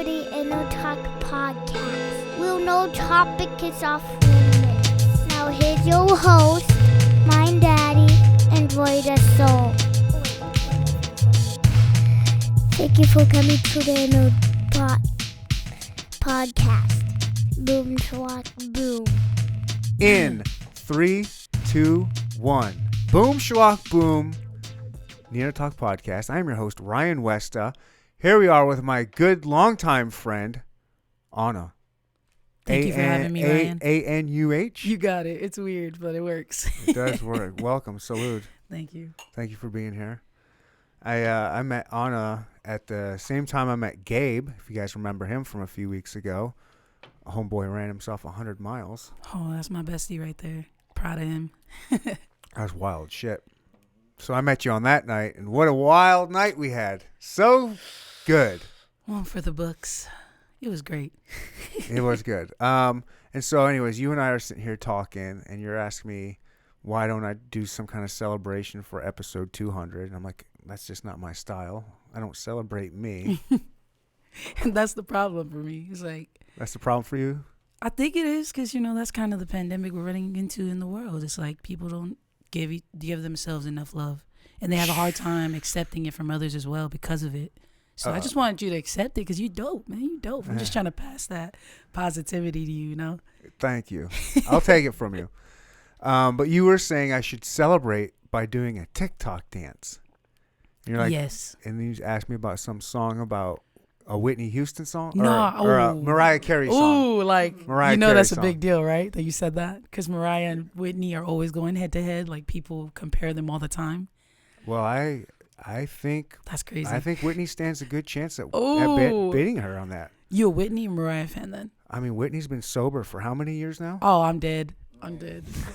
the Anuh Tonga podcast. We'll no topic is off limits. Now here's your host, my daddy, and Void of Soul. Thank you for coming to the Anuh podcast. Boom, swat, boom. In 3, 2, 1. Boom, schlock, boom. Anuh Tonga podcast. I'm your host, Ryan Westa. Here we are with my good longtime friend, Anuh. Thank you for having me, Ryan. Anuh? You got it. It's weird, but it works. It does work. Welcome. Salute. Thank you. Thank you for being here. I met Anuh at the same time I met Gabe, if you guys remember him from a few weeks ago. A homeboy ran himself 100 miles. Oh, that's my bestie right there. Proud of him. That was wild shit. So I met you on that night, and what a wild night we had. So good. One for the books. It was great. It was good. And so anyways, you and I are sitting here talking, and you're asking me, why don't I do some kind of celebration for episode 200? And I'm like, that's just not my style. I don't celebrate me. And that's the problem for me. It's like... That's the problem for you? I think it is because, that's kind of the pandemic we're running into in the world. It's like people don't give themselves enough love. And they have a hard time accepting it from others as well because of it. So I just wanted you to accept it because you dope, man. You dope. I'm just trying to pass that positivity to you, Thank you. I'll take it from you. But you were saying I should celebrate by doing a TikTok dance. And you're like, yes. And then you asked me about some song about a Whitney Houston song? No. Or a Mariah Carey song. Ooh, like, Mariah Carey that's song. A big deal, right? That you said that? Because Mariah and Whitney are always going head to head. Like, people compare them all the time. Well, I think... That's crazy. I think Whitney stands a good chance at beating her on that. You a Whitney and Mariah fan then? I mean, Whitney's been sober for how many years now? Oh, I'm dead.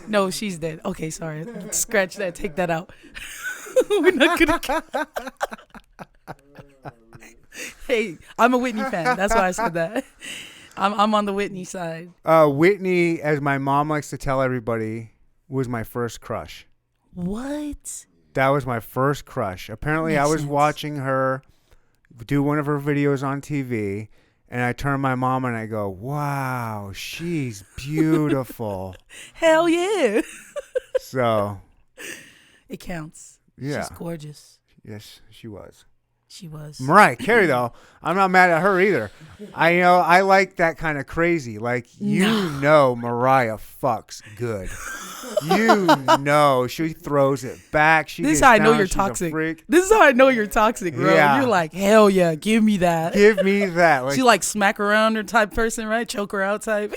No, she's dead. Okay, sorry. Scratch that. Take that out. We're not gonna... Hey, I'm a Whitney fan. That's why I said that. I'm on the Whitney side. Whitney, as my mom likes to tell everybody, was my first crush. What? That was my first crush. Apparently, Makes I was sense. watching her do one of her videos on TV, and I turn my mom and I go, wow, she's beautiful. Hell yeah. So. It counts. Yeah. She's gorgeous. Yes, she was. She was. Mariah Carey, though, I'm not mad at her either. I like that kind of crazy. Like, Mariah fucks good. She throws it back. This is how I know you're toxic. This is how I know you're toxic, bro. Yeah. You're like, hell yeah, give me that. Give me that. Like, she like smack around her type person, right? Choke her out type.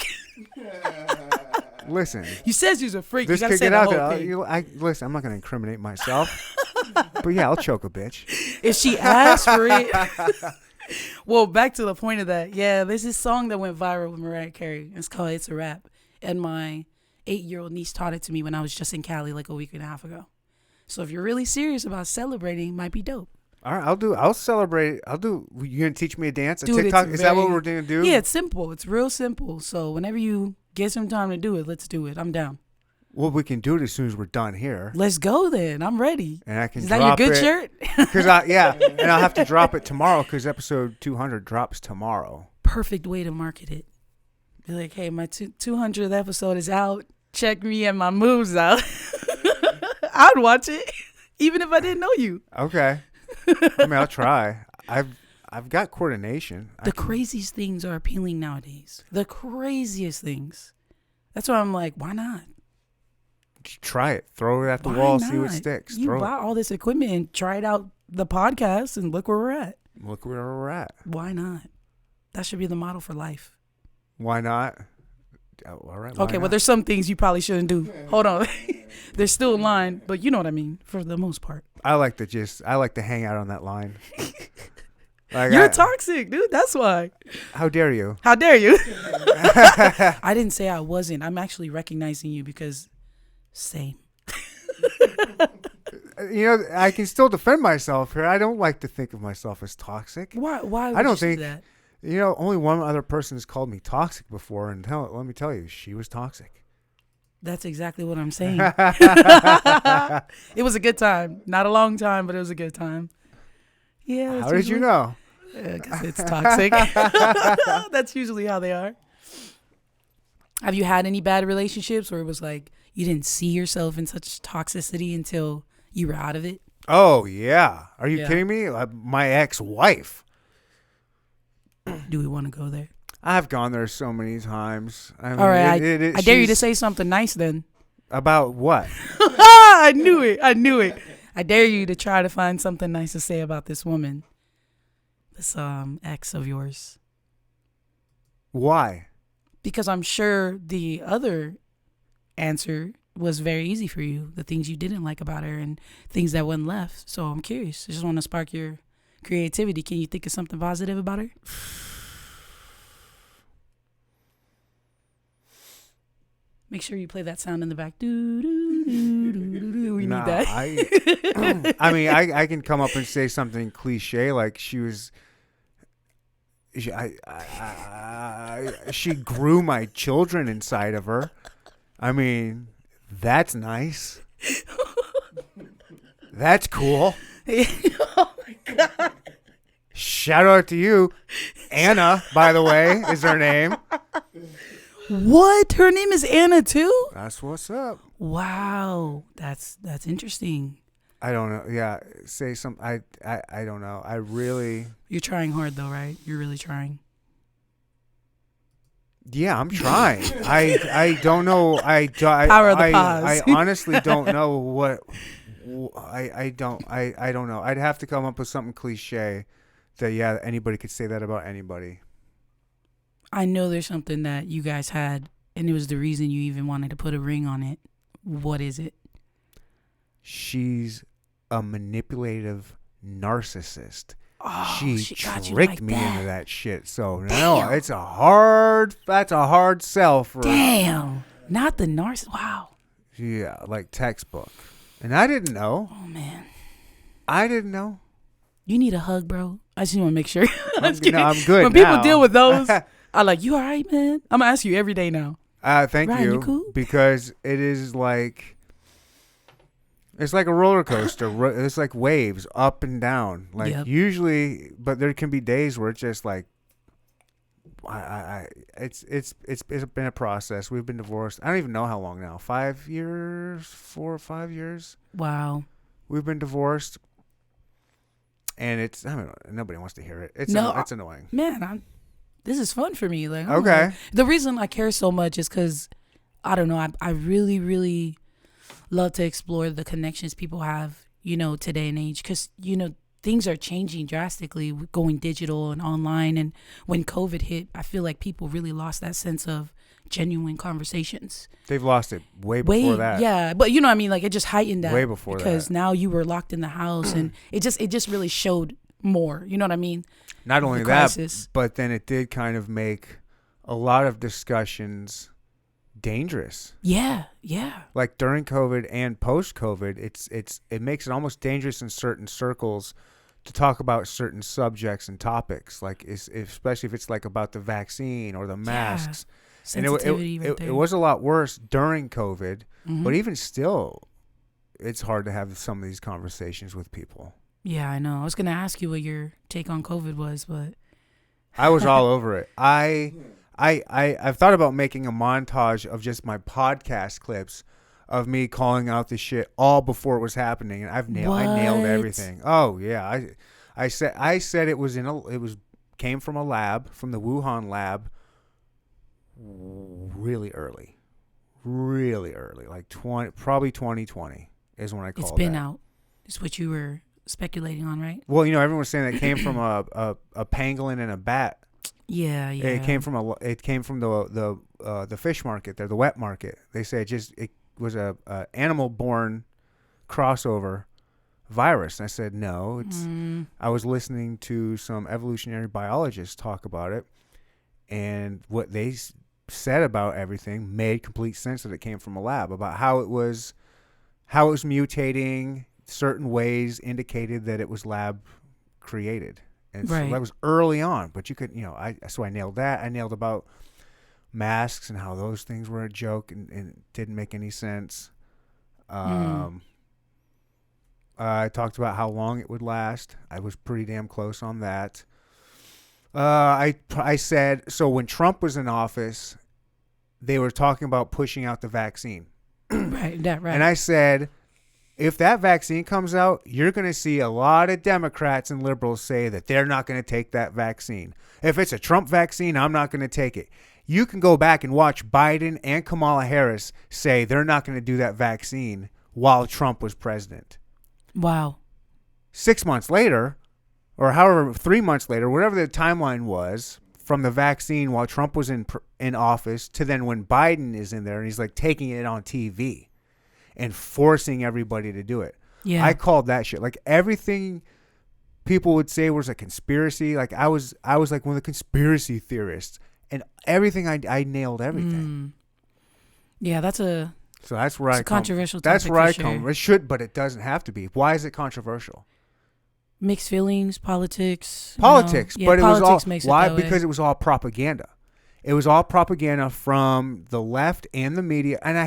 Listen. You said she was a freak. This you gotta could say get the out whole there. thing. Listen, I'm not going to incriminate myself. But yeah, I'll choke a bitch. If she asks for it. Well, back to the point of that. Yeah, there's this song that went viral with Mariah Carey. It's called It's a Rap. And my 8-year-old niece taught it to me when I was just in Cali like a week and a half ago. So if you're really serious about celebrating, it might be dope. All right, I'll celebrate. You going to teach me a dance? Dude, TikTok? Is that what we're going to do? Yeah, it's simple. It's real simple. So whenever you get some time to do it, let's do it. I'm down. Well, we can do it as soon as we're done here. Let's go then. I'm ready. And I can. Is that your good shirt? And I'll have to drop it tomorrow because episode 200 drops tomorrow. Perfect way to market it. Be like, hey, my 200th episode is out. Check me and my moves out. I'd watch it, even if I didn't know you. Okay. I mean, I'll try. I've got coordination. The craziest things are appealing nowadays. The craziest things. That's why I'm like, why not? Try it. Throw it at the wall. See what sticks. You buy all this equipment and try it out the podcast and look where we're at. Look where we're at. Why not? That should be the model for life. Why not? Oh, all right. Okay, well, there's some things you probably shouldn't do. Hold on. There's still a line, but you know what I mean, for the most part. I like to hang out on that line. Like You're toxic, dude. That's why. How dare you? How dare you? I didn't say I wasn't. I'm actually recognizing you because same. I can still defend myself here. I don't like to think of myself as toxic. Why would I don't you say think that? Only one other person has called me toxic before, and let me tell you, she was toxic. That's exactly what I'm saying. It was a good time. Not a long time, but it was a good time. Yeah. How did you know? Because it's toxic. That's usually how they are. Have you had any bad relationships where it was like you didn't see yourself in such toxicity until you were out of it? Oh, yeah. Are you kidding me? My ex-wife. Do we want to go there? I've gone there so many times. I mean, All right. I dare you to say something nice then. About what? I knew it. I dare you to try to find something nice to say about this woman. This ex of yours. Why? Because I'm sure the other answer was very easy for you. The things you didn't like about her and things that went left. So I'm curious. I just want to spark your creativity. Can you think of something positive about her? Make sure you play that sound in the back. Do, do, do, do, do, do. We need that. I mean, I can come up and say something cliche like she grew my children inside of her. I mean, that's nice. That's cool. Oh my God. Shout out to you. Anna, by the way, is her name. What? Her name is Anna too? That's what's up. Wow. That's interesting. I don't know. Yeah, say some. I don't know. I really. You're trying hard though, right? You're really trying. Yeah, I'm trying. I don't know. Power of the pause. I honestly don't know what. I don't know. I'd have to come up with something cliche that anybody could say that about anybody. I know there's something that you guys had, and it was the reason you even wanted to put a ring on it. What is it? She's a manipulative narcissist. Oh, she got you tricked like me that. into that shit. So Damn. no, that's a hard sell for. Damn, not the narcissist. Wow. Yeah, like textbook. And I didn't know. Oh man, I didn't know. you need a hug, bro. I just want to make sure. I'm good. When people deal with those, I'm like, you all right, man? I'm gonna ask you every day now. Thank Ryan, you. you cool? Because it is like. It's like a roller coaster. It's like waves up and down. Like usually, but there can be days where it's just like, it's been a process. We've been divorced. I don't even know how long now. 5 years, 4 or 5 years. Wow. We've been divorced, and it's I don't know. Nobody wants to hear it. It's annoying. Man, this is fun for me. Like okay. The reason I care so much is because I don't know. I really, really love to explore the connections people have, today and age, because, things are changing drastically, going digital and online. And when COVID hit, I feel like people really lost that sense of genuine conversations. They've lost it way before that. Yeah, but you know what I mean? Like it just heightened that. Way before because that. now you were locked in the house and it just really showed more. You know what I mean? Not only that, but then it did kind of make a lot of discussions dangerous. Yeah. Like during COVID and post COVID, it makes it almost dangerous in certain circles to talk about certain subjects and topics. Like especially if it's like about the vaccine or the masks. Sensitivity and right there. It was a lot worse during COVID, but even still, it's hard to have some of these conversations with people. Yeah, I know. I was gonna ask you what your take on COVID was, but I was all over it. I've thought about making a montage of just my podcast clips of me calling out the shit all before it was happening, and I nailed everything. Oh yeah, I said it came from a lab, from the Wuhan lab, really early, like probably 2020 is when I called it. It's been out. It's what you were speculating on, right? Well, everyone was saying that it came from a pangolin and a bat. Yeah. It came from the fish market there, the wet market. They say it was a animal-born crossover virus. And I said no. I was listening to some evolutionary biologists talk about it, and what they said about everything made complete sense that it came from a lab. About how it was mutating, certain ways indicated that it was lab created. And so that was early on, but you could, so I nailed that. I nailed about masks and how those things were a joke and didn't make any sense. I talked about how long it would last. I was pretty damn close on that. I said, so when Trump was in office, they were talking about pushing out the vaccine. Right. And I said, if that vaccine comes out, you're going to see a lot of Democrats and liberals say that they're not going to take that vaccine. If it's a Trump vaccine, I'm not going to take it. You can go back and watch Biden and Kamala Harris say they're not going to do that vaccine while Trump was president. Wow. 6 months later, or however, 3 months later, whatever the timeline was from the vaccine while Trump was in office to then when Biden is in there and he's like taking it on TV and forcing everybody to do it. Yeah. I called that shit. Like everything people would say was a conspiracy. Like I was like one of the conspiracy theorists, and everything I nailed everything. Yeah, so that's where I controversial. That's where I sure. come. It should, but it doesn't have to be. Why is it controversial? Mixed feelings, politics. Politics, Yeah, but it was all makes why? It that way. Because it was all propaganda. It was all propaganda from the left and the media. And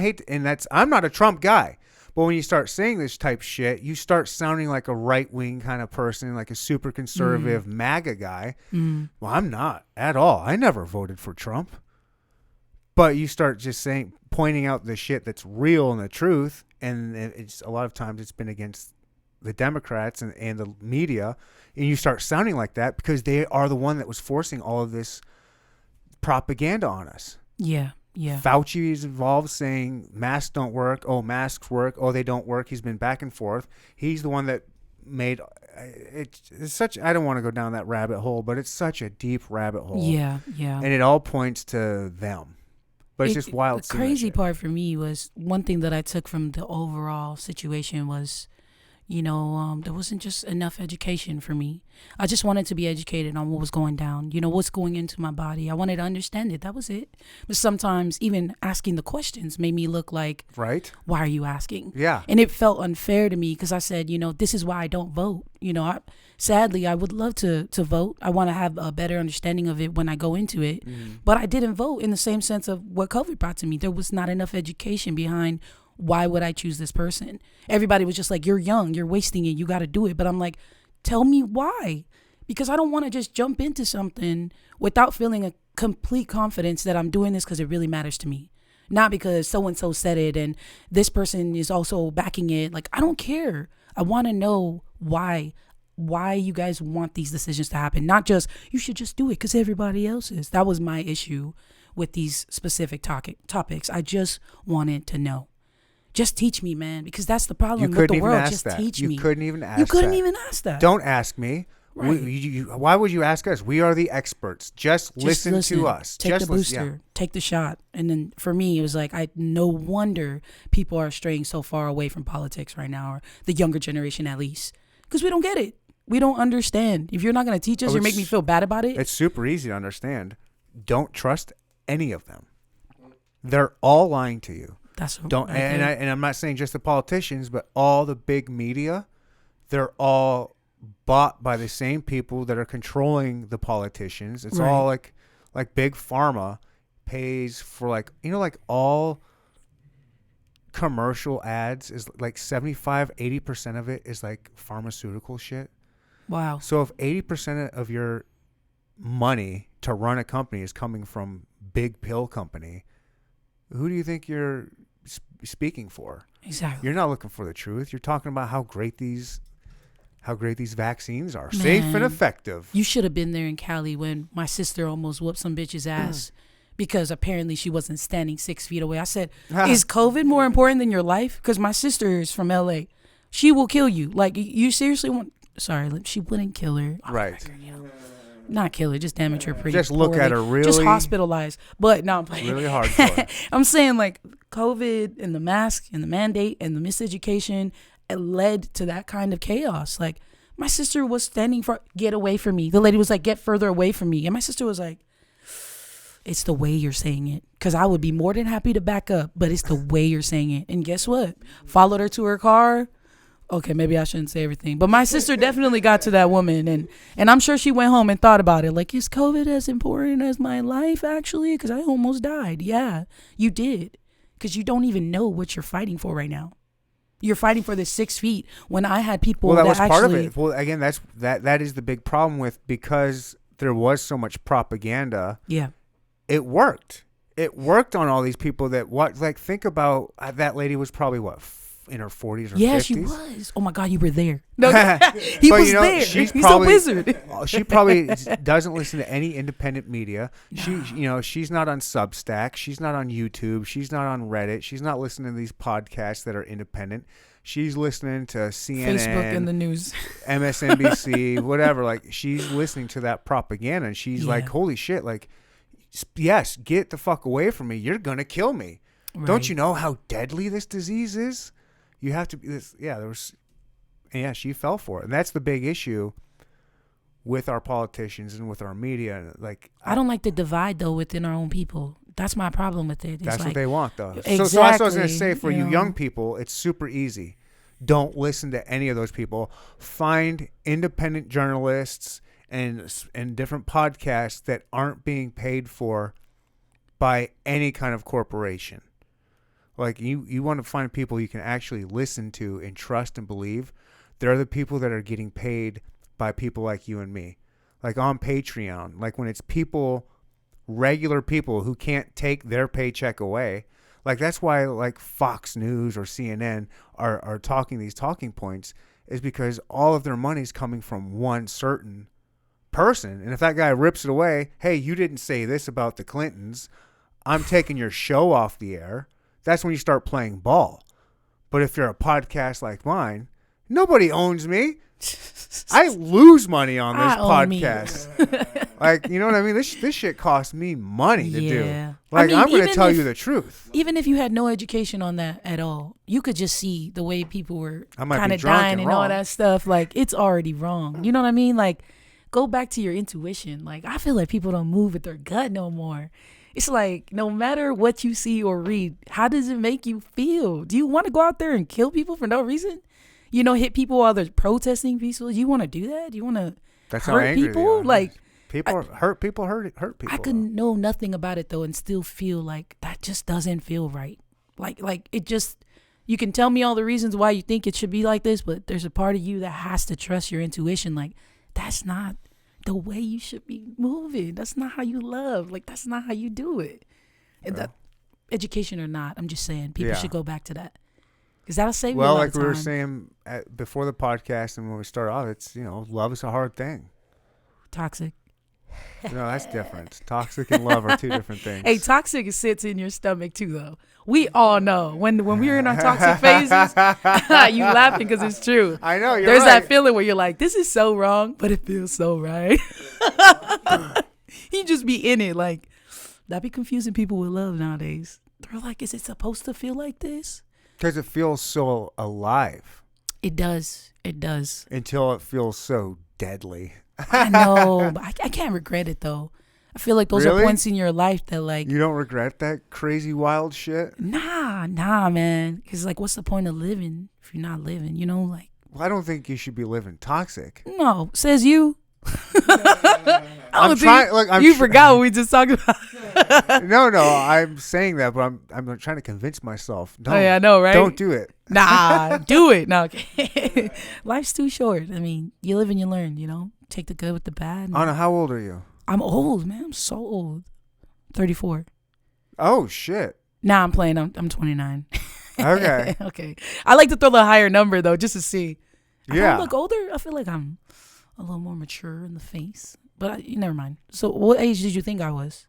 I'm not a Trump guy, but when you start saying this type shit, you start sounding like a right wing kind of person, like a super conservative MAGA guy. Well, I'm not at all. I never voted for Trump. But you start just pointing out the shit that's real and the truth. And it's a lot of times it's been against the Democrats and the media. And you start sounding like that because they are the one that was forcing all of this propaganda on us. Yeah. Fauci is involved saying masks don't work. Oh, masks work. Oh, they don't work. He's been back and forth. He's the one that made it's such. I don't want to go down that rabbit hole, but it's such a deep rabbit hole. Yeah. And it all points to them. But it's just wild. The crazy part for me was one thing that I took from the overall situation was, there wasn't just enough education for me. I just wanted to be educated on what was going down, what's going into my body. I wanted to understand it. That was it. But sometimes even asking the questions made me look like, right? Why are you asking? Yeah. And it felt unfair to me because I said, this is why I don't vote. Sadly, I would love to vote. I want to have a better understanding of it when I go into it. But I didn't vote in the same sense of what COVID brought to me. There was not enough education behind why would I choose this person? Everybody was just like, you're young, you're wasting it, you got to do it. But I'm like, tell me why. Because I don't want to just jump into something without feeling a complete confidence that I'm doing this because it really matters to me. Not because so-and-so said it and this person is also backing it. Like, I don't care. I want to know why you guys want these decisions to happen. Not just, you should just do it because everybody else is. That was my issue with these specific topics. I just wanted to know. Just teach me, man, because that's the problem with the world. Just teach me. You couldn't even ask that. You couldn't even ask that. Don't ask me. Right. Why would you ask us? We are the experts. Just listen to us. Take the booster. Take the shot. And then for me, it was like, no wonder people are straying so far away from politics right now, or the younger generation at least, because we don't get it. We don't understand. If you're not going to teach us, you make me feel bad about it. It's super easy to understand. Don't trust any of them. They're all lying to you. And I'm not saying just the politicians, but all the big media, they're all bought by the same people that are controlling the politicians. It's all like big pharma pays for all commercial ads is like 75-80% of it is like pharmaceutical shit. Wow. So if 80% of your money to run a company is coming from big pill company, who do you think you're speaking for? Exactly. You're not looking for the truth. You're talking about how great these vaccines are. Safe and effective. You should have been there in Cali when my sister almost whooped some bitch's ass because apparently she wasn't standing 6 feet away. I said, is COVID more important than your life? Because my sister is from LA. She will kill you. Like, you seriously want... Sorry, she wouldn't kill her. Right. Not kill her, just damage her pretty Just look poorly. at her really... Just hospitalized. But no, I'm playing. Really hardcore. I'm saying like COVID and the mask and the mandate and the miseducation, it led to that kind of chaos. Like my sister was standing for, get away from me. The lady was like, get further away from me. And my sister was like, it's the way you're saying it. Because I would be more than happy to back up, but it's the way you're saying it. And guess what? Followed her to her car. Okay, maybe I shouldn't say everything. But my sister definitely got to that woman. And I'm sure she went home and thought about it. Like, is COVID as important as my life, actually? Because I almost died. Yeah, you did. Because you don't even know what you're fighting for right now. You're fighting for the 6 feet when I had people that was actually... part of it. Well, again, that is the big problem with, because there was so much propaganda. Yeah. It worked. It worked on all these people think about that lady was probably in her 40s or 50s. Yeah, she was. Oh my God, you were there. No, he was there. He's a wizard. She probably doesn't listen to any independent media. She's not on Substack. She's not on YouTube. She's not on Reddit. She's not listening to these podcasts that are independent. She's listening to CNN, Facebook and the news, MSNBC, whatever. Like, she's listening to that propaganda, and she's like, "Holy shit!" Like, yes, get the fuck away from me. You're gonna kill me. Right. Don't you know how deadly this disease is? You have to be this. Yeah, she fell for it, and that's the big issue with our politicians and with our media. Like, I don't like the divide though within our own people. That's my problem with it. That's what they want, though. Exactly, so that's what I was going to say. For you young people, it's super easy. Don't listen to any of those people. Find independent journalists and different podcasts that aren't being paid for by any kind of corporation. Like, you want to find people you can actually listen to and trust and believe. They're the people that are getting paid by people like you and me. Like on Patreon. Like when it's people... regular people who can't take their paycheck away. Like, that's why like Fox News or CNN are talking these talking points, is because all of their money's coming from one certain person. And if that guy rips it away, hey, you didn't say this about the Clintons, I'm taking your show off the air. That's when you start playing ball. But if you're a podcast like mine, nobody owns me. I lose money on this podcast. Like, you know what I mean? This shit costs me money to do. Like, I'm going to tell you the truth. Even if you had no education on that at all, you could just see the way people were kind of dying and all that stuff. Like, it's already wrong. You know what I mean? Like, go back to your intuition. Like, I feel like people don't move with their gut no more. It's like, no matter what you see or read, how does it make you feel? Do you want to go out there and kill people for no reason? Hit people while they're protesting peaceful. You want to do that? Do you want to hurt people? Like, hurt people. I could know nothing about it though, and still feel like that just doesn't feel right. Like it just. You can tell me all the reasons why you think it should be like this, but there's a part of you that has to trust your intuition. Like, that's not the way you should be moving. That's not how you love. Like, that's not how you do it. And that, education or not, I'm just saying people should go back to that. Because that'll save you a lot like of we time. were saying before the podcast and when we start off, it's, love is a hard thing. Toxic. No, that's different. Toxic and love are two different things. Hey, toxic sits in your stomach too, though. We all know when we're in our toxic phases, you laughing because it's true. I know. There's right. That feeling where you're like, this is so wrong, but it feels so right. You just be in it. Like, that be confusing people with love nowadays. They're like, is it supposed to feel like this? Because it feels so alive. It does. It does. Until it feels so deadly. I know. But I can't regret it, though. I feel like those are points in your life that, like... You don't regret that crazy, wild shit? Nah, man. Because, like, what's the point of living if you're not living, Like... Well, I don't think you should be living toxic. No. Says you. I'm trying. Look, you forgot what we just talked about. No, I'm saying that, but I'm trying to convince myself. Oh yeah, I know, right? Don't do it. Nah, do it. No, okay. Life's too short. I mean, you live and you learn. Take the good with the bad. Anna, how old are you? I'm old, man. I'm so old. 34. Oh shit. Nah, I'm playing. I'm 29. Okay. Okay. I like to throw the higher number though, just to see. Yeah. I look older. I feel like I'm a little more mature in the face, but never mind. So what age did you think I was?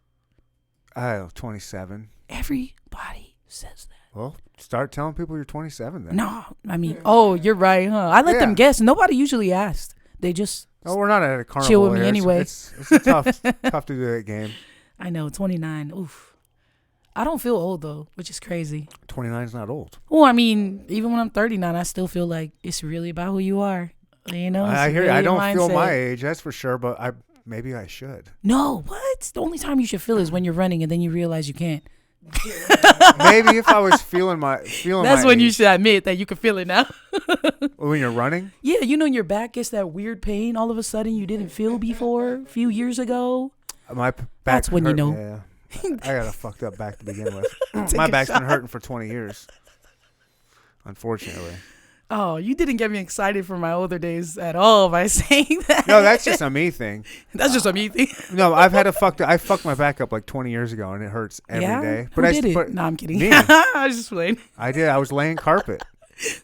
27. Everybody says that. Well, start telling people you're 27 then. No, I mean, you're right, huh? I let them guess. Nobody usually asked. They just we're not at a carnival. Chill with me here. anyway. It's a tough to do that game. I know, 29. Oof. I don't feel old though, which is crazy. 29 is not old. Well, I mean, even when I'm 39, I still feel like it's really about who you are. I hear you. I don't feel my age, that's for sure, but maybe I should. No, what? The only time you should feel is when you're running and then you realize you can't. Maybe if I was feeling that's when age. You should admit that you can feel it now. When you're running? Yeah, your back gets that weird pain all of a sudden you didn't feel before a few years ago. My back that's when hurt. you know. Yeah. I got a fucked up back to begin with. My back's been hurting for 20 years. Unfortunately. Oh, you didn't get me excited for my older days at all by saying that. No, that's just a me thing. That's just a me thing. No, I fucked my back up like 20 years ago, and it hurts every day. Who did it? No, I'm kidding. Me. I was just playing. I did. I was laying carpet.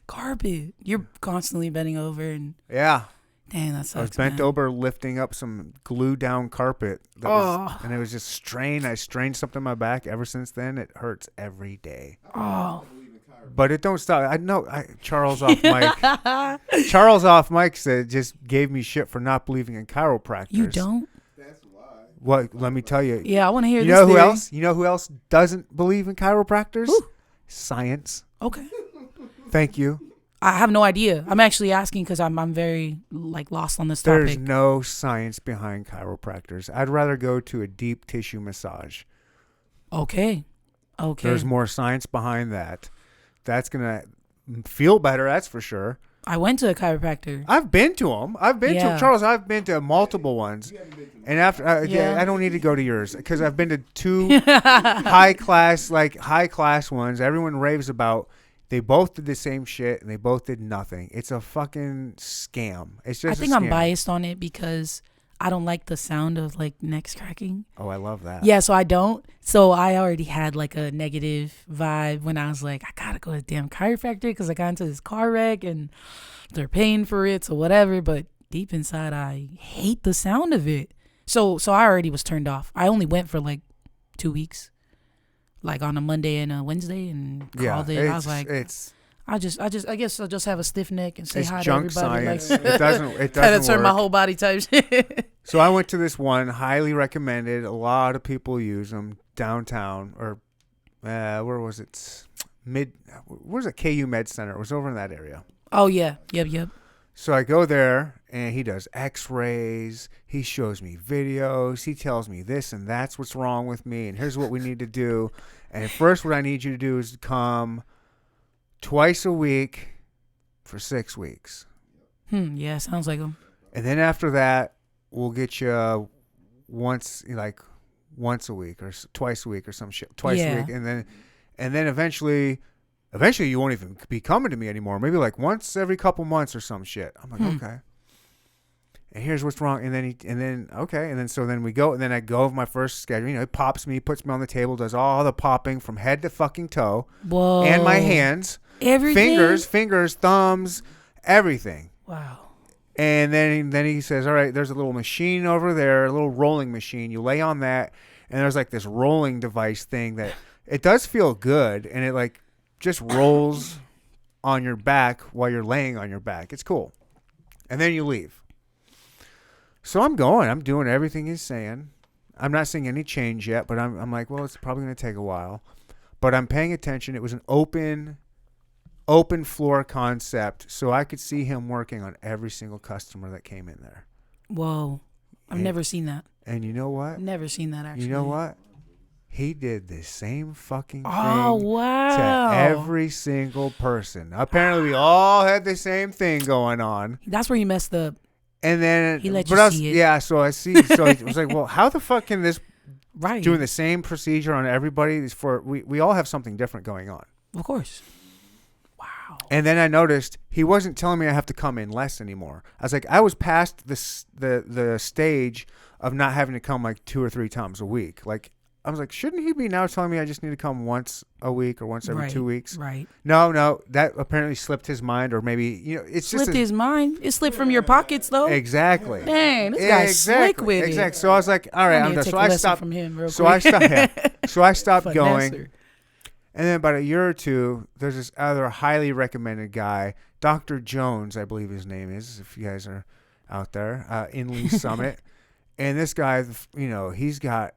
Carpet. You're constantly bending over and. Yeah. Dang, that sucks. I was bent over lifting up some glue down carpet. And it was just strained. I strained something in my back. Ever since then, it hurts every day. Oh. But it don't stop. I know. Charles off mic. Charles off mic said just gave me shit for not believing in chiropractors. You don't? That's why. What? Let me tell you. Yeah, I want to hear You this. know who theory. else? You know who else doesn't believe in chiropractors? Who? Science. Okay. Thank you. I have no idea. I'm actually asking because I'm very like lost on this There's topic. no science behind chiropractors. I'd rather go to a deep tissue massage. Okay. There's more science behind that. That's gonna feel better. That's for sure. I went to a chiropractor. I've been to them. Yeah. Charles. I've been to multiple ones. And after, I don't need to go to yours because I've been to two high class ones. Everyone raves about. They both did the same shit and they both did nothing. It's a fucking scam. It's just. I think a scam. I'm biased on it because I don't like the sound of like necks cracking. Oh, I love that. Yeah, so I don't. So I already had like a negative vibe when I was like, I gotta go to damn chiropractor because I got into this car wreck and they're paying for it, so whatever. But deep inside, I hate the sound of it. So I already was turned off. I only went for like 2 weeks, like on a Monday and a Wednesday, and called it. I was like, I guess I'll just have a stiff neck and say hi to everybody. Science. Like, it doesn't kind of turn work. my whole body type shit. So I went to this one, highly recommended. A lot of people use them downtown, or where was it? Where's it? KU Med Center. It was over in that area. Oh yeah, yep. So I go there, and he does X-rays. He shows me videos. He tells me this and that's what's wrong with me, and here's what we need to do. And at first, what I need you to do is come twice a week for 6 weeks. Yeah, sounds like them. And then after that, we'll get you once a week or twice a week or some shit. Twice a week, and then eventually you won't even be coming to me anymore. Maybe like once every couple months or some shit. I'm like, okay. And here's what's wrong. And then so then we go, and then I go with my first schedule. You know, it pops me, puts me on the table, does all the popping from head to fucking toe. Whoa. And my hands, everything, fingers, thumbs, everything. Wow. And then he says, all right, there's a little machine over there, a little rolling machine. You lay on that, and there's like this rolling device thing that it does feel good, and it like just rolls on your back while you're laying on your back. It's cool. And then you leave. So I'm doing everything he's saying. I'm not seeing any change yet, but I'm like, well, it's probably going to take a while. But I'm paying attention. It was an open floor concept, so I could see him working on every single customer that came in there. Whoa. I've never seen that. And you know what? Never seen that, actually. You know what? He did the same fucking thing wow. to every single person. Apparently, we all had the same thing going on. That's where you messed up. And then he let you see it. Yeah, so I see. So it was like, well, how the fuck can this doing the same procedure on everybody? We all have something different going on. Of course. Wow. And then I noticed he wasn't telling me I have to come in less anymore. I was like, I was past the stage of not having to come like 2 or 3 times a week. Like, I was like, shouldn't he be now telling me I just need to come once a week or once every 2 weeks? Right. No, that apparently slipped his mind, or maybe it's slipped his mind. It slipped from your pockets though. Exactly. Dang, this guy's slick with it. Exactly. So I was like, all right, I'm done. So I stopped from him real so quick. I stopped going. Finesser. And then about a year or two, there's this other highly recommended guy, Dr. Jones, I believe his name is, if you guys are out there, in Lee Summit. And this guy, he's got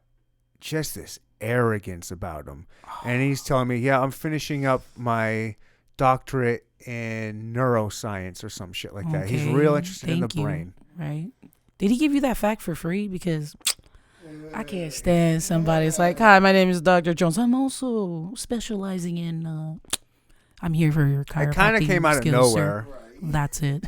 just this arrogance about him. And he's telling me, yeah, I'm finishing up my doctorate in neuroscience or some shit like that. He's real interested in the brain. Right. Did he give you that fact for free? Because I can't stand somebody. It's like, hi, my name is Dr. Jones. I'm also specializing in, I'm here for your chiropractic. It kind of came out of nowhere. That's it.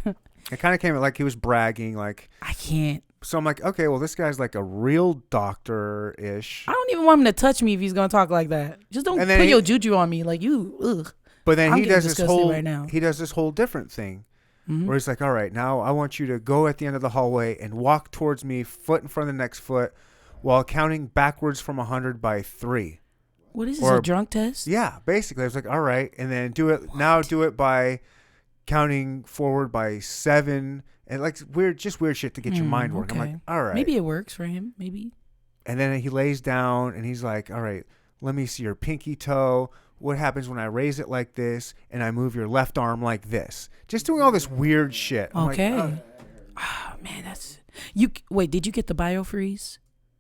It kind of came out like he was bragging. Like, I can't. So I'm like, okay, well, this guy's like a real doctor-ish. I don't even want him to touch me if he's going to talk like that. Just don't put your juju on me. Like, ugh. But then I'm he getting does this disgusted whole right now. he does this whole different thing Mhm. where he's like, all right, now I want you to go at the end of the hallway and walk towards me, foot in front of the next foot, while counting backwards from 100 by 3. What is this, Or- a drunk test? Yeah, basically, I was like, all right, and then do it by counting forward by 7, and like weird shit to get your mind working. I'm like, all right, Maybe it works for him. Maybe. and then he lays down and he's like, all right, let me see your pinky toe. What happens when I raise it like this and I move your left arm like this? Just doing all this weird shit. I'm Okay. like, Oh man, that's you. Wait, did you get the biofreeze?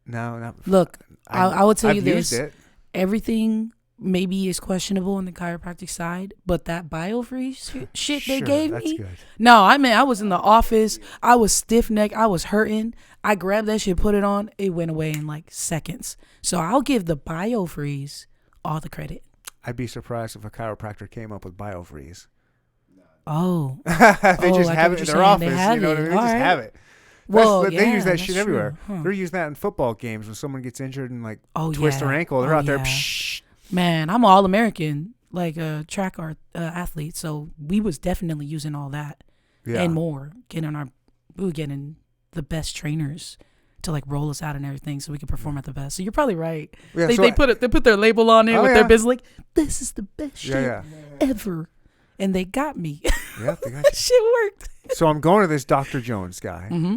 no, not. Look, I will tell you I've this. used it. Everything maybe is questionable on the chiropractic side, but that biofreeze shit they Sure, gave that's me. good. No, I mean I was in the office. I was stiff necked. I was hurting. I grabbed that shit, put it on. It went away in like seconds. So I'll give the biofreeze all the credit. I'd be surprised if a chiropractor came up with biofreeze. Oh, They Oh, just I have get it in what their you're saying. They office. have You know what I it. mean? They just All have right. it. well, They use yeah, that shit that's everywhere. true. Huh. They're using that in football games when someone gets injured and like Oh, twist yeah. their ankle. They're Oh, out there. yeah. Psh. Man, I'm all American, like a track art athlete. So we was definitely using all that Yeah. and more. We were getting the best trainers to like roll us out and everything, so we could perform at the best. So you're probably right. Yeah, They so they put their label on it Oh, with yeah. their business, like this is the best shit yeah. ever, and they got me. Yeah, they got you. Shit worked. So I'm going to this Dr. Jones guy, Mm-hmm.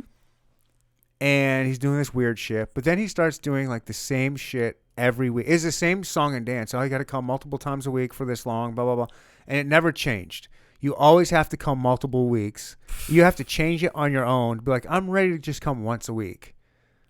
and he's doing this weird shit. But then he starts doing like the same shit every week. It's the same song and dance. Oh, you got to come multiple times a week for this long, blah, blah, blah. And it never changed. You always have to come multiple weeks. You have to change it on your own. Be like, I'm ready to just come once a week.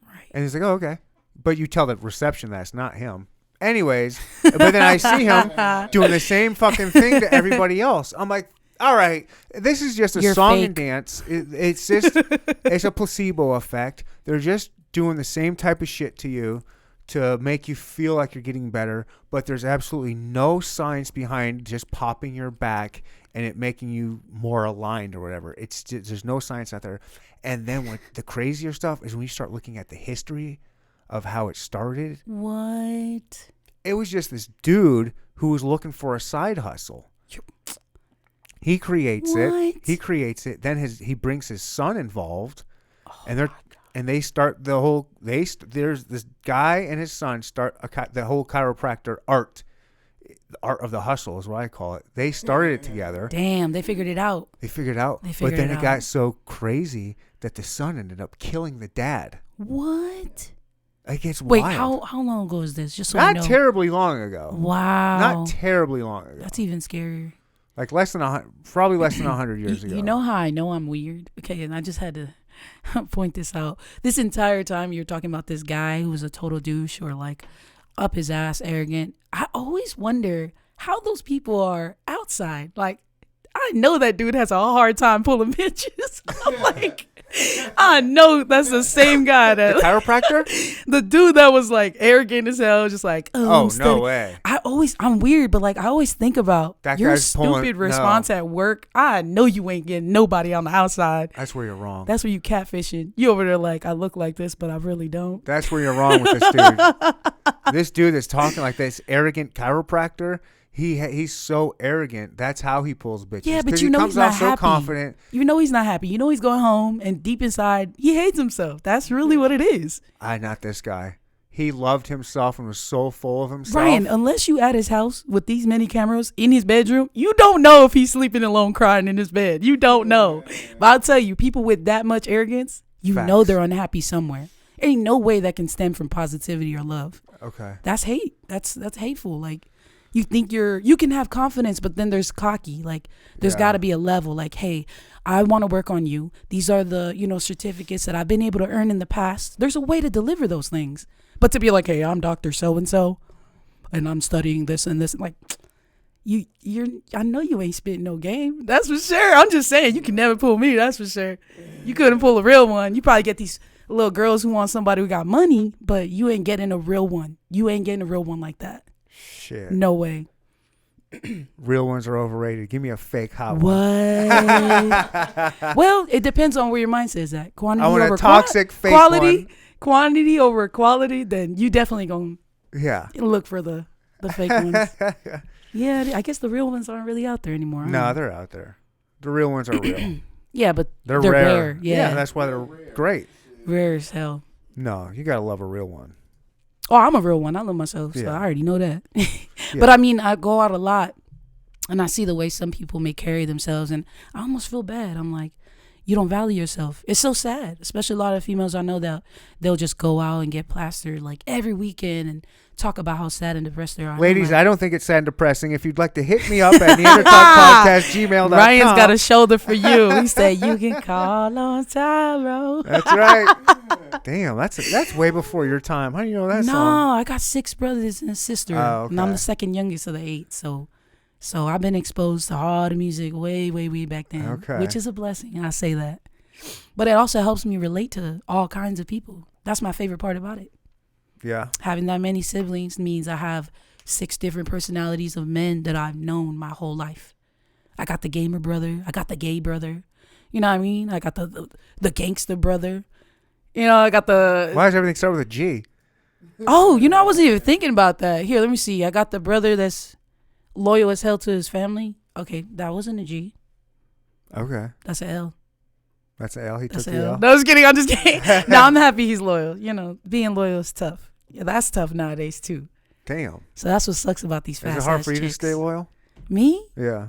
Right. And he's like, oh, okay. But you tell the reception that's not him. Anyways, but then I see him doing the same fucking thing to everybody else. I'm like, all right, this is just a You're song fake. and dance. It's just, it's a placebo effect. They're just doing the same type of shit to you to make you feel like you're getting better, but there's absolutely no science behind just popping your back and it making you more aligned or whatever. It's just, there's no science out there. And then what the crazier stuff is when you start looking at the history of how it started. What? It was just this dude who was looking for a side hustle. He creates it. What? He creates it. Then he brings his son involved, and they start the whole. There's this guy and his son start the whole chiropractor art. The art of the hustle is what I call it. They started it together. Damn, they figured it out. They figured it out. They But figured then it it got out. so crazy that the son ended up killing the dad. What? It gets Wait, wild. how long ago is this? Just so I Not know. terribly long ago. Wow. Not terribly long ago. That's even scarier. Like probably less than 100 years ago. You know how I know I'm weird? Okay, and I just had to point this out. This entire time you're talking about this guy who was a total douche or like up his ass, arrogant. I always wonder how those people are outside. Like, I know that dude has a hard time pulling bitches. I'm like, I know that's the same guy The that chiropractor? the dude that was like arrogant as hell, just like, oh, I'm No steady. way. I'm weird, but like I always think about That your guy's pulling- stupid response at work. I know you ain't getting nobody on the outside. That's where you're wrong. That's where you catfishing. You over there like, I look like this, but I really don't. That's where you're wrong with this dude. This dude that's talking like this arrogant chiropractor, he's so arrogant. That's how he pulls bitches. Yeah, but 'Cause you he know comes he's not off so happy. confident. You know he's not happy. You know he's going home, and deep inside, he hates himself. That's really what it is. Not this guy. He loved himself and was so full of himself. Ryan, unless you at his house with these many cameras in his bedroom, you don't know if he's sleeping alone crying in his bed. You don't know. But I'll tell you, people with that much arrogance, you know Facts. they're unhappy somewhere. Ain't no way that can stem from positivity or love. Okay. That's hate. That's hateful. Like, you think you can have confidence, but then there's cocky. Like, there's Yeah. got to be a level. Like, hey, I want to work on you. These are the, certificates that I've been able to earn in the past. There's a way to deliver those things. But to be like, hey, I'm Dr. So-and-so, and I'm studying this and this. Like, I know you ain't spitting no game. That's for sure. I'm just saying, you can never pull me. That's for sure. You couldn't pull a real one. You probably get these little girls who want somebody who got money, but you ain't getting a real one. You ain't getting a real one like that. Shit. No way. Real ones are overrated. Give me a fake hot What? one. Well, it depends on where your mindset is at. Quantity I want over a toxic fake quality. one. Quantity over quality. Then you definitely gonna Yeah. look for the fake ones. Yeah, I guess the real ones aren't really out there anymore. No, they're out there. The real ones are real. Yeah, but They're rare. rare. Yeah, that's why they're great. Rare as hell. No, you gotta love a real one. Oh, I'm a real one. I love myself, so Yeah. I already know that. But I mean, I go out a lot, and I see the way some people may carry themselves, and I almost feel bad. I'm like, you don't value yourself. It's so sad, especially a lot of females I know that they'll just go out and get plastered like every weekend and talk about how sad and depressed they are. Ladies, like, I don't think it's sad and depressing. If you'd like to hit me up at neandertalkpodcast@gmail.com. Ryan's got a shoulder for you. He said you can call on Tyro. That's right. Damn, that's way before your time. How do you know that No, song? I got 6 brothers and a sister, Oh, and I'm okay. the second youngest of the 8. So I've been exposed to all the music way back then, Okay. which is a blessing. I say that, but it also helps me relate to all kinds of people. That's my favorite part about it. Yeah. Having that many siblings means I have 6 different personalities of men that I've known my whole life. I got the gamer brother. I got the gay brother. You know what I mean? I got the gangster brother. You know, I got the... Why does everything start with a G? Oh, you know, I wasn't even thinking about that. Here, let me see. I got the brother that's loyal as hell to his family. Okay, that wasn't a G. Okay. That's an L. That's an L. He That's took an the L. L. No, I was kidding. I'm just kidding. No, I'm happy he's loyal. You know, being loyal is tough. Yeah, that's tough nowadays, too. Damn. So that's what sucks about these fast Is it hard for you chicks. to stay loyal? Me? Yeah.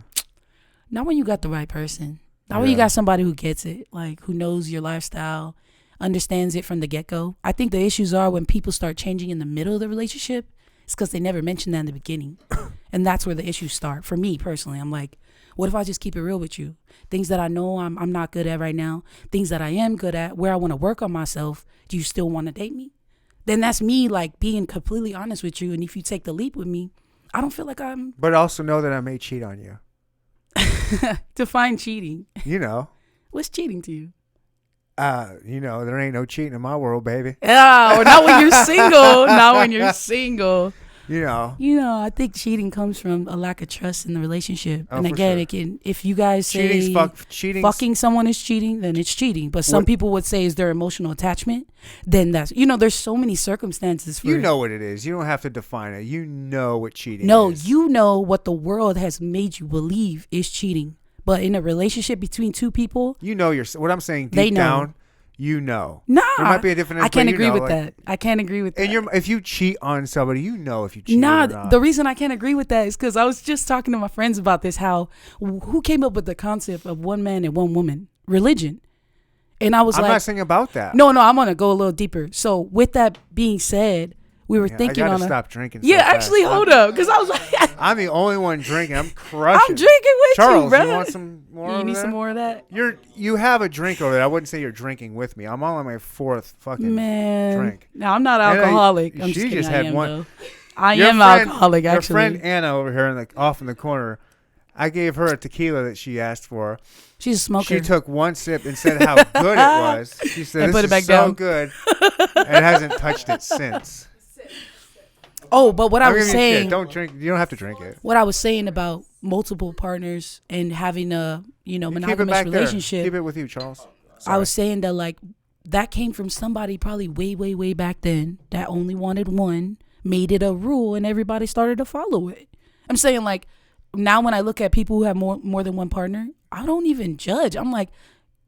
Not when you got the right person. Not when you Yeah. got somebody who gets it, like who knows your lifestyle, understands it from the get-go. I think the issues are when people start changing in the middle of the relationship. It's because they never mentioned that in the beginning. And that's where the issues start. For me personally, I'm like, what if I just keep it real with you? Things that I know I'm not good at right now, things that I am good at, where I want to work on myself. Do you still want to date me? Then that's me like being completely honest with you. And if you take the leap with me, I don't feel like I'm... But also know that I may cheat on you. Define cheating. You know. What's cheating to you? There ain't no cheating in my world, baby. Oh, not when you're single. Not when you're single. You know. I think cheating comes from a lack of trust in the relationship. Oh, and for again, sure. it can, if you guys say Cheating's fucking someone is cheating, then it's cheating. But some people would say is their emotional attachment. Then that's, there's so many circumstances for You know what it is. You don't have to define it. You know what cheating No, is. you know what the world has made you believe is cheating. But in a relationship between 2 people, You know what I'm saying They deep know. down. You know. nah, There might be a difference. I can't but you agree know, with like, that. I can't agree with that. And if you cheat on somebody, you know if you cheat or Nah, not. the reason I can't agree with that is because I was just talking to my friends about this. Who came up with the concept of one man and one woman? Religion. And I was I'm like, not saying about that. no, I'm gonna go a little deeper. So with that being said, we were thinking I gotta on stop drinking. Yeah, so fast. actually, hold up, because I was like, I'm the only one drinking. I'm crushing. I'm drinking with Charles, you, bro. you want some more? You over need there? some more of that, You have a drink over there. I wouldn't say you're drinking with me. I'm on my 4th fucking man. drink. No, I'm not And alcoholic. I'm she just kidding. just I had am, one. though. I Your am friend- alcoholic, actually. Your friend Anna over here off in the corner, I gave her a tequila that she asked for. She's a smoker. She took one sip and said how good it was. She said, And "This put it is back so down." good," and hasn't touched it since. Oh, but what I I'm was giving you shit. saying, Don't drink. You don't have to drink it. what I was saying about multiple partners and having a Keep it monogamous back there. relationship. Keep it with you, Charles. I Sorry. was saying that like that came from somebody probably way back then that only wanted one, made it a rule, and everybody started to follow it. I'm saying like now when I look at people who have more than one partner, I don't even judge. I'm like,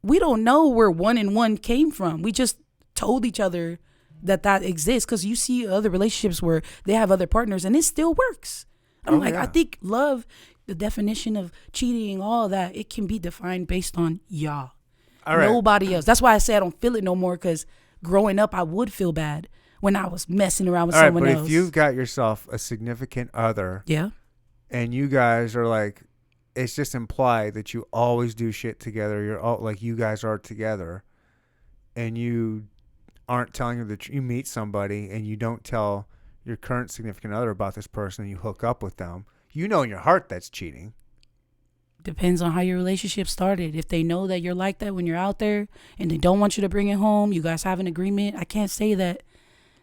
we don't know where 1 and 1 came from. We just told each other that exists because you see other relationships where they have other partners and it still works. I'm like, yeah. I think love, the definition of cheating, all that, it can be defined based on y'all. All right. Nobody else. That's why I say I don't feel it no more, because growing up I would feel bad when I was messing around with All right, someone but else. if you've got yourself a significant other, yeah, and you guys are like, it's just implied that you always do shit together. You're all like, you guys are together, and you aren't telling her that you meet somebody and you don't tell your current significant other about this person and you hook up with them. You know in your heart that's cheating. depends on how your relationship started. If they know that you're like that when you're out there and they don't want you to bring it home, you guys have an agreement. I can't say that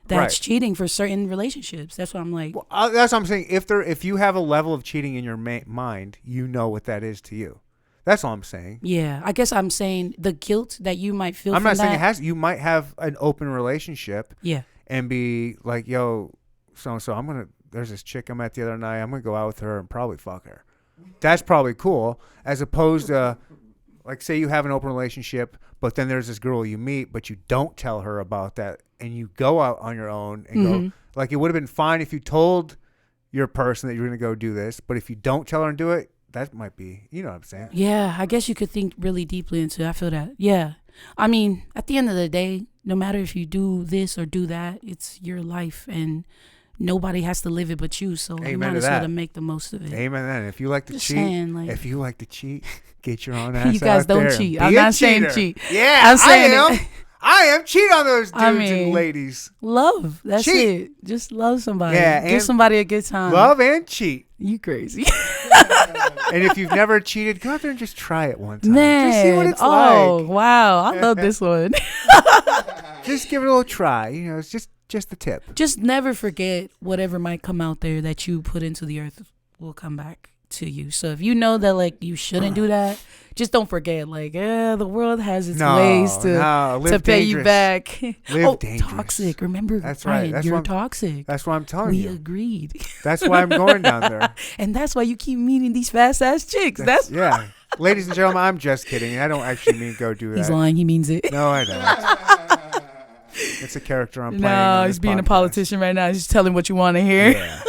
that's Right. cheating for certain relationships. That's what I'm like. Well, that's what I'm saying. If you have a level of cheating in your mind, you know what that is to you. That's all I'm saying. Yeah, I guess I'm saying the guilt that you might feel. I'm from not saying that, it has. You might have an open relationship Yeah, and be like, yo, so I'm gonna there's this chick I met the other night. I'm going to go out with her and probably fuck her. That's probably cool, as opposed to, like, say you have an open relationship, but then there's this girl you meet, but you don't tell her about that, and you go out on your own and go, like, it would have been fine if you told your person that you're going to go do this, but if you don't tell her and do it, that might be, you know what I'm saying? Yeah, I guess you could think really deeply into it. I feel that. Yeah. I mean, at the end of the day, no matter if you do this or do that, it's your life, and nobody has to live it but you. So you might as well to make the most of it. Amen to that. If you like to cheat, if you like to cheat, get your own ass you guys out don't there. cheat. I'm not saying cheat. Yeah, I'm saying I am. Cheat on those dudes and ladies. Love. That's cheat. it. Just love somebody. Yeah, give somebody a good time. Love and cheat. You crazy. And if you've never cheated, go out there and just try it one time. Man, just see what it's like. Oh, wow. I love this one. Just give it a little try. You know, it's just the tip. Just never forget whatever might come out there that you put into the earth will come back to you. So if you know that, like, you shouldn't do that, just don't forget, like, the world has its ways to pay you back. Live dangerous. Toxic. Remember, that's Ryan, right. You're toxic. That's what I'm telling you. We agreed. That's why I'm going down there. And that's why you keep meeting these fast ass chicks. That's yeah. Ladies and gentlemen, I'm just kidding. I don't actually mean go do that. He's lying. He means it. No, I don't. It's a character I'm playing. No, he's being a politician right now. He's just telling what you want to hear. Yeah.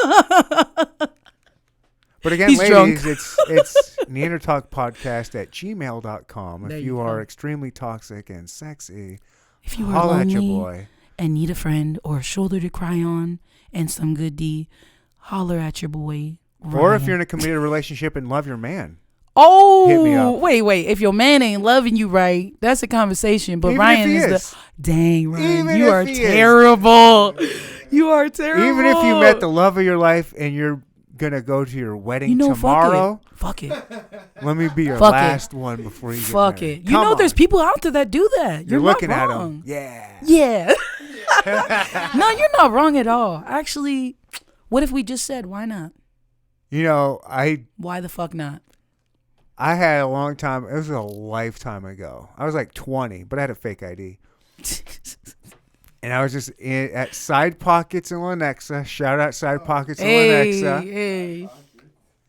But again, he's ladies, drunk. it's neandertalkpodcast@gmail.com. If you are extremely toxic and sexy, if you are holla lonely at your boy and need a friend or a shoulder to cry on and some good D, holler at your boy. Ryan. Or if you're in a committed relationship and love your man. Oh, hit me up. wait. If your man ain't loving you right, that's a conversation. But Even Ryan is the dang, Ryan. Even You if are he terrible. You are terrible. Even if you met the love of your life and you're gonna go to your wedding tomorrow, fuck it. Let me be your Fuck last one before you fuck get married. it. You know there's people out there that do that. You're not looking at wrong. them. Yeah. Yeah. No, you're not wrong at all. Actually, what if we just said, why not? You know, why the fuck not? I had a long time. It was a lifetime ago. I was like 20, but I had a fake ID. And I was just at Side Pockets in Lenexa. Shout out Side Pockets in Lenexa. Hey.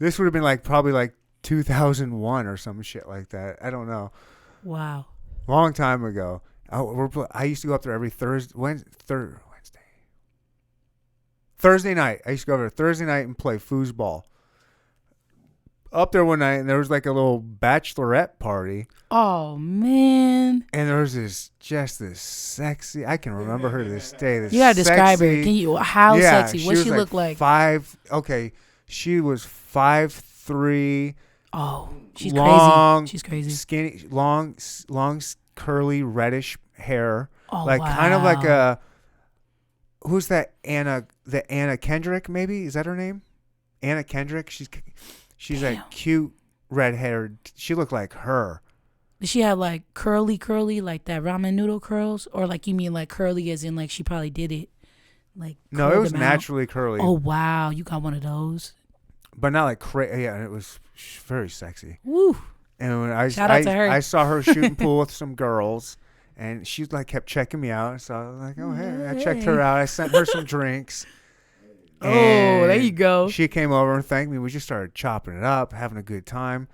This would have been probably 2001 or some shit like that. I don't know. Wow. Long time ago. I used to go up there every Thursday night. I used to go over there Thursday night and play foosball. Up there one night, and there was like a little bachelorette party. Oh, man. And there was this sexy, I can remember her to this day. You gotta describe her. Can you? How sexy? What she look like? She was 5'3". Oh, she's long, crazy. She's crazy. Skinny, long, curly, reddish hair. Oh, kind of like a, who's that? Anna Kendrick, maybe? Is that her name? Anna Kendrick. She's a cute red-haired. She looked like her. Did she have like curly, like that ramen noodle curls? Or like you mean like curly as in like she probably did it? No, it was naturally curly. Oh, wow. You got one of those? But not like crazy. Yeah, it was very sexy. Woo. And when Shout out to her. I saw her shooting pool with some girls. And she kept checking me out. So I was like, oh, hey. I checked her out. I sent her some drinks. Oh, there you go. She came over and thanked me. We just started chopping it up, having a good time.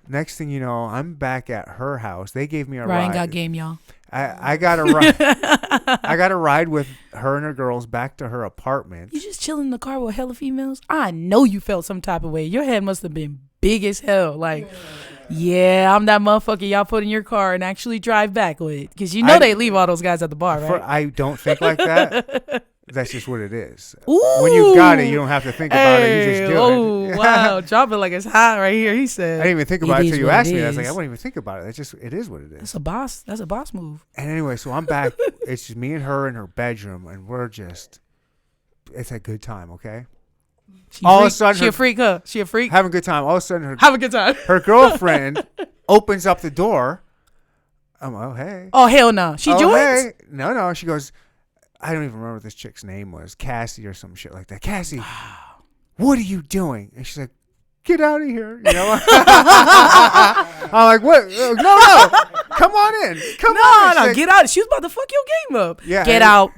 Next thing you know, I'm back at her house. They gave me a ride. Ryan got game, y'all. I got a ride. I got a ride with her and her girls back to her apartment. You just chilling in the car with hella females? I know you felt some type of way. Your head must have been big as hell. Like, yeah, I'm that motherfucker y'all put in your car and actually drive back with. Because they leave all those guys at the bar, right? I don't think like that. That's just what it is. Ooh. When you got it, you don't have to think about it. You just do it. Oh, wow. Drop it like it's hot right here, he said. I didn't even think about it until you asked me. I was like, I I wouldn't even think about it. It is what it is. That's a boss move. And anyway, so I'm back. It's just me and her in her bedroom, and it's a good time, okay? All of a sudden, she a freak, huh? She a freak? Having a good time. All of a sudden, have a good time. Her girlfriend opens up the door. I'm like, oh, hey. Oh, hell no. She joins? Hey. No. She goes, I don't even remember what this chick's name was. Cassie or some shit like that. Cassie, what are you doing? And she's like, get out of here. You know? I'm like, what? No. Come on in. Come on. No, get out. She was about to fuck your game up. Yeah. Get out.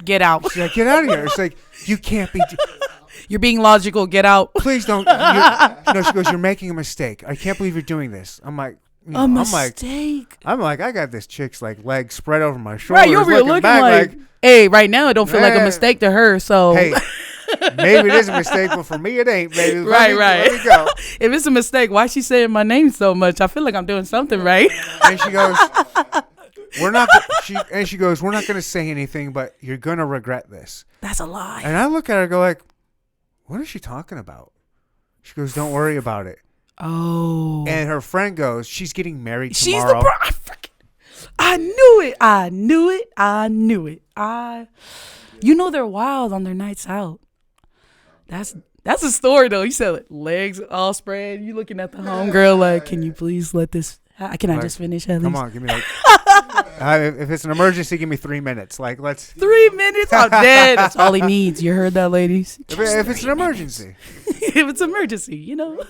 She's like, get out of here. It's like, you can't be. You're being logical. Get out. Please don't. No, she goes, you're making a mistake. I can't believe you're doing this. I'm like, A mistake. I'm like, I got this chick's like legs spread over my shoulders. Right, you're over here looking back like, hey, right now it don't feel like a mistake to her. So hey, maybe it is a mistake, but for me it ain't, baby. Right. Let me go. If it's a mistake, why is she saying my name so much? I feel like I'm doing something right. And she goes, we're not. She goes, we're not going to say anything, but you're going to regret this. That's a lie. And I look at her, and go like, what is she talking about? She goes, don't worry about it. Oh. And her friend goes, she's getting married She's tomorrow. I knew it. You know they're wild on their nights out. That's a story though. You said like, legs all spread. You looking at the homegirl like, can you please let this? Can I just finish at least? Come on, give me like. If it's an emergency, give me 3 minutes. Like, let's. 3 minutes? I'm dead. That's all he needs. You heard that, ladies? If it's an emergency. If it's an emergency, you know.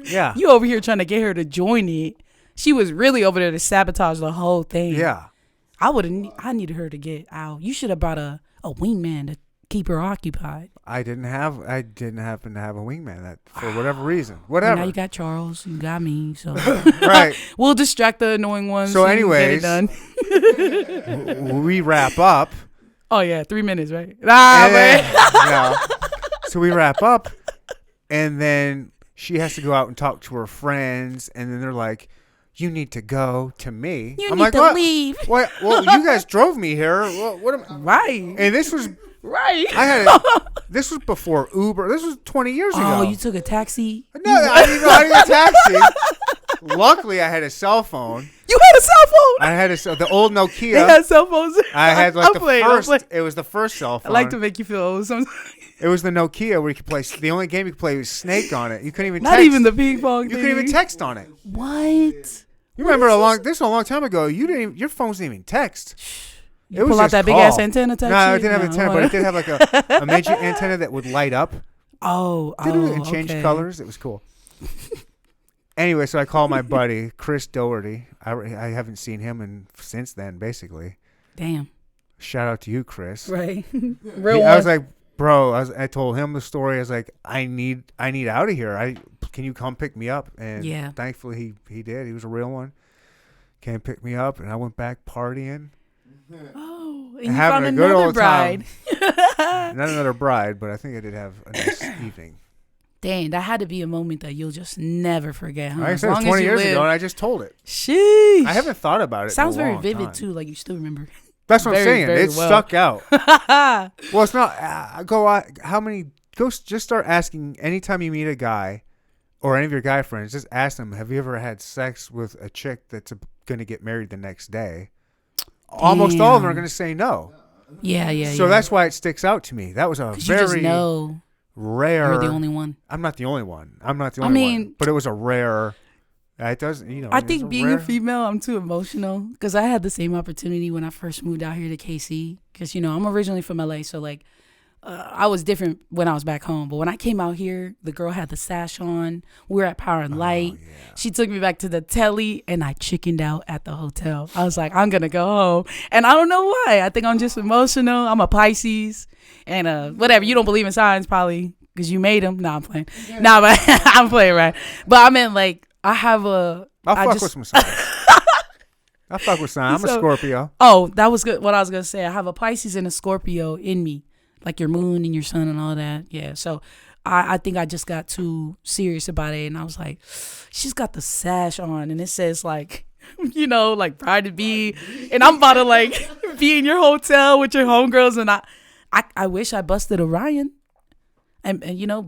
Yeah. You over here trying to get her to join it. She was really over there to sabotage the whole thing. Yeah. I needed her to get out. You should have brought a wingman to keep her occupied. I didn't happen to have a wingman that for whatever reason. Whatever. Now you got Charles, you got me, so right. We'll distract the annoying ones. So anyways, get it done. We wrap up. Oh yeah, 3 minutes, right? Man. So we wrap up, and then she has to go out and talk to her friends, and then they're like, you need to go to me. I'm like, what? Leave. What? Well, you guys drove me here. What am right. And this was right. This was before Uber. This was 20 years ago. Oh, you took a taxi? No, I didn't know how to get a taxi. Luckily, I had a cell phone. You had a cell phone? I had the old Nokia. They had cell phones. I had like first. It was the first cell phone. I like to make you feel old sometimes. It was the Nokia where you could play. The only game you could play was Snake on it. You couldn't even Not text. even the ping pong thing. You couldn't even text on it. What? You remember this was a long time ago. Your phones didn't even text. You pull out that big ass antenna text? No, it didn't have an antenna, but it did have like a midget antenna that would light up. And change colors. It was cool. Anyway, so I called my buddy Chris Doherty. I haven't seen him since then, basically. Damn. Shout out to you, Chris. Right. I was like, bro. I told him the story. I was like, I need out of here. Can you come pick me up? And thankfully he did. He was a real one. Came pick me up, and I went back partying. Oh, and you found another bride. Not another bride, but I think I did have a nice evening. Dang, that had to be a moment that you'll just never forget, huh? I said it was 20 years ago, and I just told it. Sheesh. I haven't thought about it. Sounds in a very long vivid time. too, like you still remember. That's what I'm saying. It stuck out. Well, it's not. Just start asking anytime you meet a guy or any of your guy friends. Just ask them, have you ever had sex with a chick that's going to get married the next day? Damn. Almost all of them are going to say no. Yeah. So that's why it sticks out to me. That was a very rare. You're the only one. I'm not the only one. But it was a rare. It doesn't. I think being a female, I'm too emotional because I had the same opportunity when I first moved out here to KC. Because I'm originally from LA, so like I was different when I was back home. But when I came out here, the girl had the sash on. We were at Power and Light. Yeah. She took me back to the telly, and I chickened out at the hotel. I was like, I'm gonna go home, and I don't know why. I think I'm just emotional. I'm a Pisces, and whatever. You don't believe in signs, probably because you made them. Nah, I'm playing. Nah, but I'm playing right. But I meant like I have a. I'll fuck with some signs. I fuck with signs. I'm a Scorpio. Oh, that was good. What I was gonna say. I have a Pisces and a Scorpio in me. Like your moon and your sun and all that. Yeah. So I think I just got too serious about it. And I was like, she's got the sash on. And it says like, like bride to be. And I'm about to like be in your hotel with your homegirls. And I wish I busted Orion. And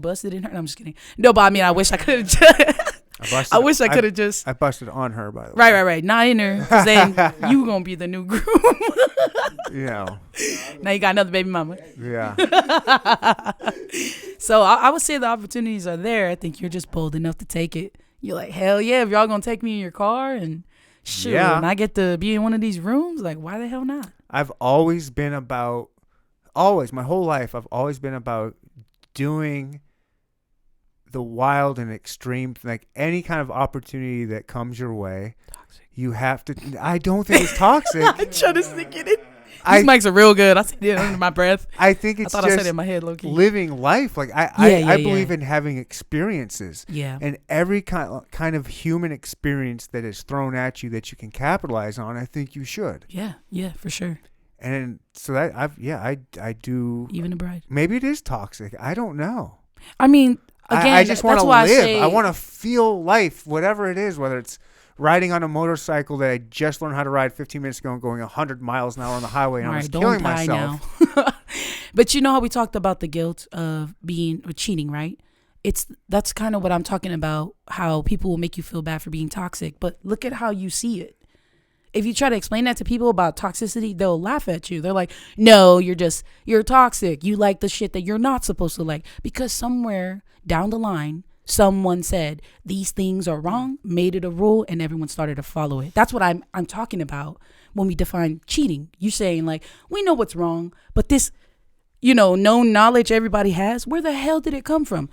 busted in her. No, I'm just kidding. No, but I mean, I wish I could have just. I wish I could have just. I busted on her, by the way. Right. Not in her. Because then you going to be the new groom. Yeah. Now you got another baby mama. Yeah. So I would say the opportunities are there. I think you're just bold enough to take it. You're like, hell yeah, if y'all going to take me in your car and shoot, and I get to be in one of these rooms, like, why the hell not? I've always been about, my whole life, I've always been about doing the wild and extreme, like any kind of opportunity that comes your way. Toxic. You have to. I don't think it's toxic. I'm trying to sneak it in. These mics are real good. I said it under my breath. I think it's I just said it in my head, low key. living life. Like I believe in having experiences. Yeah. And every kind of human experience that is thrown at you that you can capitalize on, I think you should. Yeah, for sure. And so that I do. Even a bride. Maybe it is toxic. I don't know. I mean, again, I just want to live. I want to to feel life, whatever it is, whether it's riding on a motorcycle that I just learned how to ride 15 minutes ago and going 100 miles an hour on the highway, and I'm just killing myself. Now. But you know how we talked about the guilt of being or cheating, right? That's kind of what I'm talking about, how people will make you feel bad for being toxic. But look at how you see it. If you try to explain that to people about toxicity, they'll laugh at you. They're like, no, you're toxic. You like the shit that you're not supposed to like. Because somewhere down the line, someone said these things are wrong, made it a rule, and everyone started to follow it. That's what I'm talking about when we define cheating. You're saying, like, we know what's wrong, but this, known knowledge everybody has, where the hell did it come from?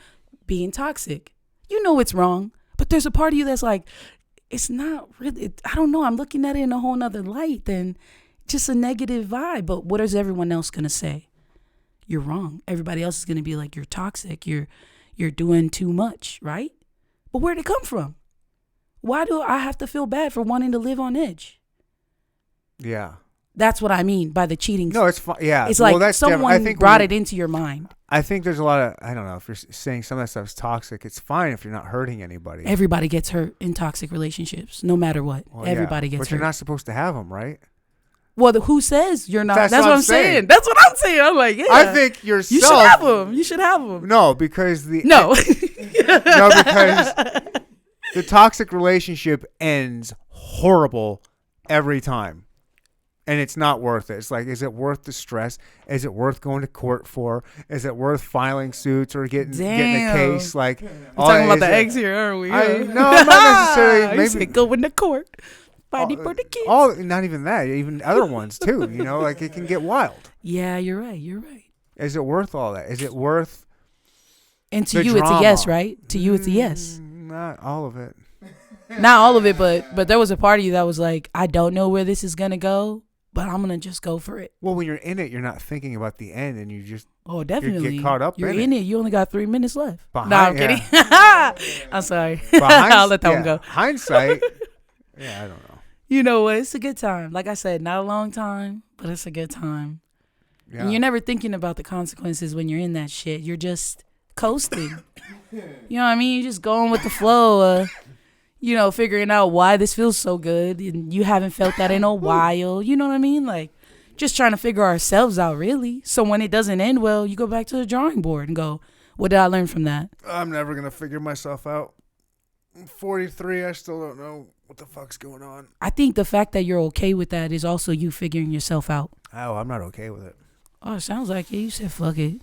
Being toxic. You know it's wrong, but there's a part of you that's like, it's not really, I don't know, I'm looking at it in a whole nother light than just a negative vibe. But what is everyone else going to say? You're wrong. Everybody else is going to be like, you're toxic. You're doing too much, right? But where'd it come from? Why do I have to feel bad for wanting to live on edge? Yeah. That's what I mean by the cheating. No, it's fine. Yeah. It's like that's someone I think brought it into your mind. I think there's a lot of, I don't know, if you're saying some of that stuff's toxic, it's fine if you're not hurting anybody. Everybody gets hurt in toxic relationships, no matter what. Well, Everybody gets but hurt. But you're not supposed to have them, right? Well, who says you're not? That's what I'm saying. That's what I'm saying. I'm like, yeah. I think yourself. You should have them. You should have them. No, because No. No, because the toxic relationship ends horrible every time. And it's not worth it. It's like, is it worth the stress? Is it worth going to court for? Is it worth filing suits or getting a case? Like, we're talking about the eggs here, aren't we? No, I'm not necessarily. Maybe going to court, fighting for the kids. Not even that. Even other ones too. Like it can get wild. Yeah, you're right. Is it worth all that? Is it worth? And to you, it's a yes, right? To you, it's a yes. Not all of it. Not all of it, but there was a part of you that was like, I don't know where this is gonna go, but I'm gonna just go for it. Well, when you're in it, you're not thinking about the end, and you just definitely you get caught up. You're in it. You only got 3 minutes left. I'm kidding. I'm sorry. I'll let that one go. Hindsight. Yeah, I don't know. You know what? It's a good time. Like I said, not a long time, but it's a good time. Yeah. And you're never thinking about the consequences when you're in that shit. You're just coasting. You know what I mean? You're just going with the flow. Figuring out why this feels so good, and you haven't felt that in a while. You know what I mean? Like, just trying to figure ourselves out, really. So when it doesn't end well, you go back to the drawing board and go, what did I learn from that? I'm never going to figure myself out. I'm 43. I still don't know what the fuck's going on. I think the fact that you're okay with that is also you figuring yourself out. Oh, I'm not okay with it. Oh, it sounds like it. You said fuck it.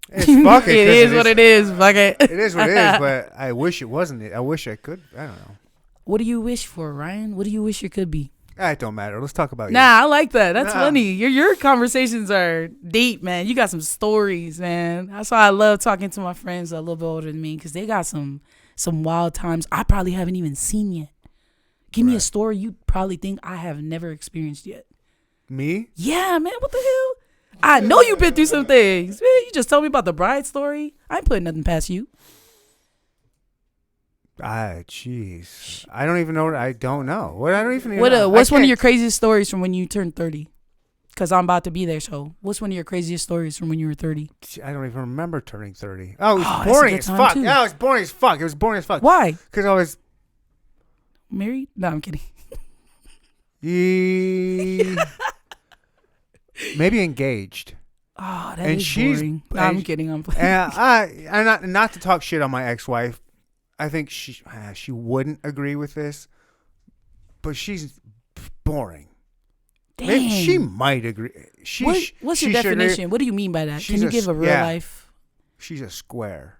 It's fuck it. It is what it is. Fuck it. It is what it is, but I wish it wasn't. I wish I could. I don't know. What do you wish for, Ryan? What do you wish it could be? It don't matter. Let's talk about you. Nah, I like that. That's funny. Your conversations are deep, man. You got some stories, man. That's why I love talking to my friends a little bit older than me, because they got some wild times I probably haven't even seen yet. Give me a story you probably think I have never experienced yet. Me? Yeah, man. What the hell? I know you've been through some things. Man, you just told me about the bride story. I ain't putting nothing past you. Jeez. I don't even know. I don't know. What's one of your craziest stories from when you turned 30? Because I'm about to be there, so what's one of your craziest stories from when you were 30? I don't even remember turning 30. Oh, it was boring as fuck. Too. Yeah, it was boring as fuck. It was boring as fuck. Why? Because I was... married? No, I'm kidding. Maybe engaged. Oh, that is boring. No, I'm kidding. I'm playing. And not to talk shit on my ex-wife. I think she wouldn't agree with this, but she's boring. Damn. Maybe she might agree. What's your definition? What do you mean by that? Can you give a real life? She's a square.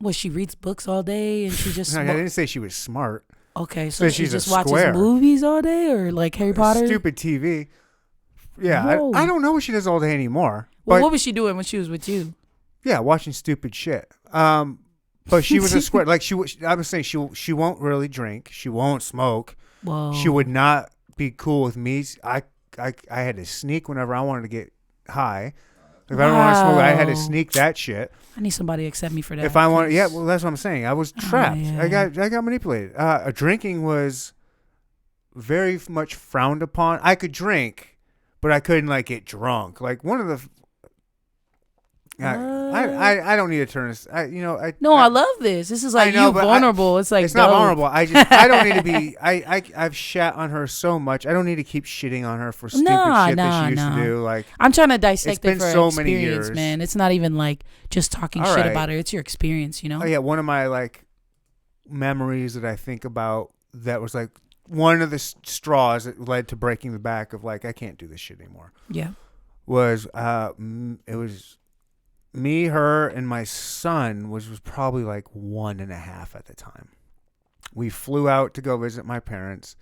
Well, she reads books all day and she just... No, I didn't say she was smart. Okay, so she just watches square. Movies all day, or like Harry Potter? Stupid TV. Yeah, I don't know what she does all day anymore. Well, what was she doing when she was with you? Yeah, watching stupid shit. But she was a square. Like I was saying, she won't really drink. She won't smoke. Whoa. She would not be cool with me. I I had to sneak whenever I wanted to get high. If I don't want to smoke, I had to sneak that shit. I need somebody to accept me for that. If I want, yeah, well, that's what I'm saying. I was trapped. Yeah. I got manipulated. Drinking was very much frowned upon. I could drink, but I couldn't like get drunk. Like one of the. I don't need to turn this. I love this. This is like vulnerable. It's like it's not vulnerable. I don't need to be. I've shat on her so much. I don't need to keep shitting on her for stupid shit that she used to do. Like I'm trying to dissect it for so experience, many years, man. It's not even like just talking shit about her. It's your experience, you know. Oh yeah, one of my like memories that I think about that was like one of the straws that led to breaking the back of like I can't do this shit anymore. Yeah, was it was. Me, her, and my son was probably like 1.5 at the time. We flew out to go visit my parents,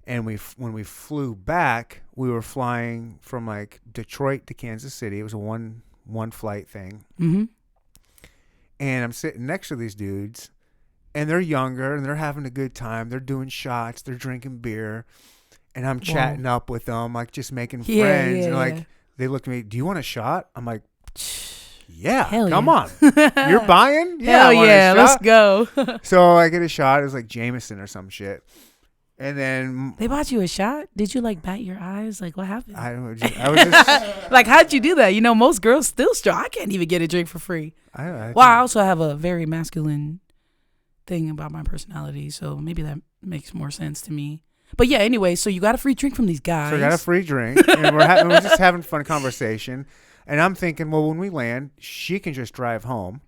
and when we flew back, we were flying from like Detroit to Kansas City. It was a one flight thing. Mm-hmm. And I'm sitting next to these dudes, and they're younger, and they're having a good time. They're doing shots, they're drinking beer, and I'm chatting up with them, like just making friends. And like they look at me, "Do you want a shot?" I'm like. Yeah, come on. You're buying? Yeah, hell yeah, let's go. So I get a shot. It was like Jameson or some shit. And then they bought you a shot? Did you like bat your eyes? Like what happened? I don't know. I was just like, how'd you do that? You know, most girls still strong. I can't even get a drink for free. I also have a very masculine thing about my personality, so maybe that makes more sense to me. But yeah, anyway, so you got a free drink from these guys. So I got a free drink, and we're just having fun conversation. And I'm thinking, well, when we land, she can just drive home.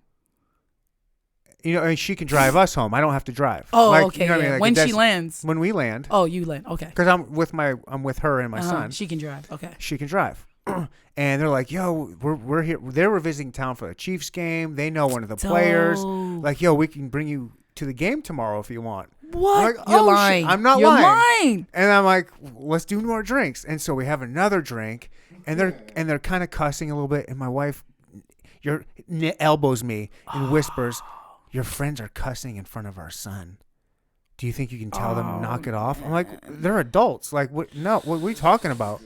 You know, and she can drive us home. I don't have to drive. Oh, like, okay. You know what I mean? Like when she lands. When we land. Oh, you land. Okay. Because I'm with her and my son. She can drive. Okay. She can drive. And they're like, yo, we're here. They were visiting town for the Chiefs game. They know one of the players. Like, yo, we can bring you to the game tomorrow if you want. What? Like, You're lying. I'm not You're lying. And I'm like, let's do more drinks. And so we have another drink. And they're kind of cussing a little bit, and my wife elbows me and whispers, "Your friends are cussing in front of our son. Do you think you can tell them to knock it off?" I'm like, "They're adults. Like, what? No, what are we talking about?"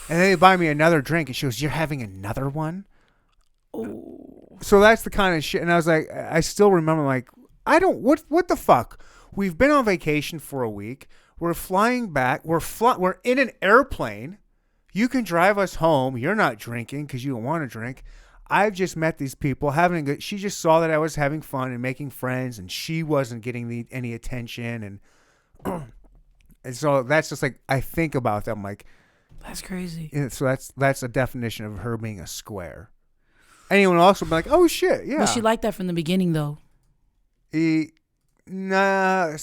And then they buy me another drink, and she goes, "You're having another one?" Oh. So that's the kind of shit. And I was like, I still remember, like, I don't. What the fuck? We've been on vacation for a week. We're flying back. We're in an airplane. You can drive us home. You're not drinking because you don't want to drink. I've just met these people having a good. She just saw that I was having fun and making friends, and she wasn't getting any attention. And so that's just like I think about them. Like that's crazy. So that's a definition of her being a square. Anyone else would be like, "Oh shit, yeah." Was she like that from the beginning though? Nah.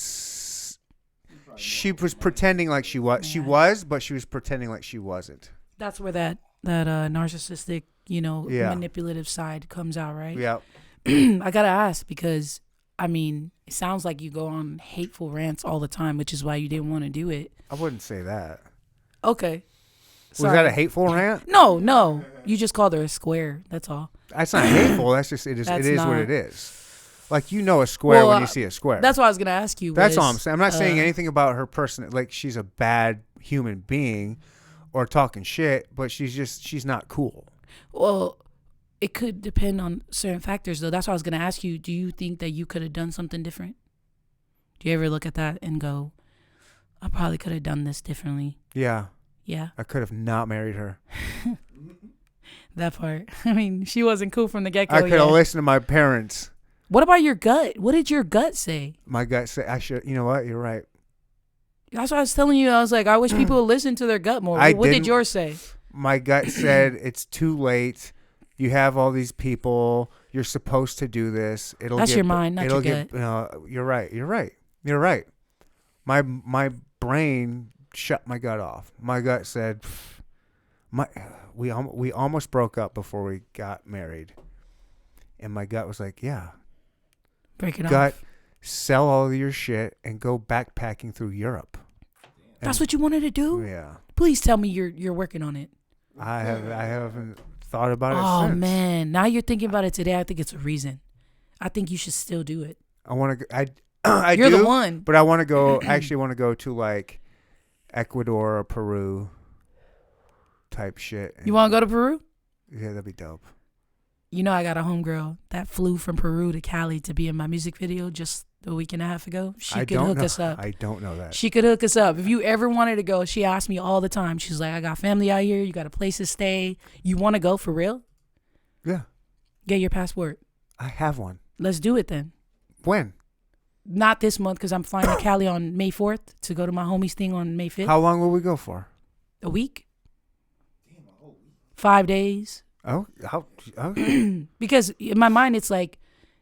She was pretending like she was. She was, but she was pretending like she wasn't. That's where that narcissistic, manipulative side comes out, right? Yeah. I gotta ask because I mean, it sounds like you go on hateful rants all the time, which is why you didn't want to do it. I wouldn't say that. Okay. Was that a hateful rant? No. You just called her a square. That's all. That's not hateful. That's just it is. It is what it is. Like, you know a square when you see a square. That's what I was going to ask you. That's all I'm saying. I'm not saying anything about her person. Like, she's a bad human being or talking shit, but she's not cool. Well, it could depend on certain factors, though. That's what I was going to ask you. Do you think that you could have done something different? Do you ever look at that and go, I probably could have done this differently? Yeah. Yeah? I could have not married her. That part. I mean, she wasn't cool from the get-go. I could have listened to my parents. What about your gut? What did your gut say? My gut said, I should, you know what? You're right. That's what I was telling you. I was like, I wish people would listen to their gut more. What did yours say? My gut said, it's too late. You have all these people. You're supposed to do this. That's your mind, not your gut. You're right. My brain shut my gut off. My gut said, we almost broke up before we got married. And my gut was like, yeah. Break it gut, off. Sell all of your shit and go backpacking through Europe. That's what you wanted to do? Yeah. Please tell me you're working on it. I haven't thought about it since. Oh man, now you're thinking about it today. I think it's a reason. I think you should still do it. I want to. You're the one. But I want to go. Actually, want to go to like Ecuador or Peru. type shit. You want to go to Peru? Yeah, that'd be dope. You know, I got a homegirl that flew from Peru to Cali to be in my music video just a week and a half ago. She could hook us up. I don't know that. She could hook us up. If you ever wanted to go, she asked me all the time. She's like, I got family out here. You got a place to stay. You want to go for real? Yeah. Get your passport. I have one. Let's do it then. When? Not this month because I'm flying to Cali on May 4th to go to my homie's thing on May 5th. How long will we go for? A week. 5 days. Oh, Because in my mind, it's like,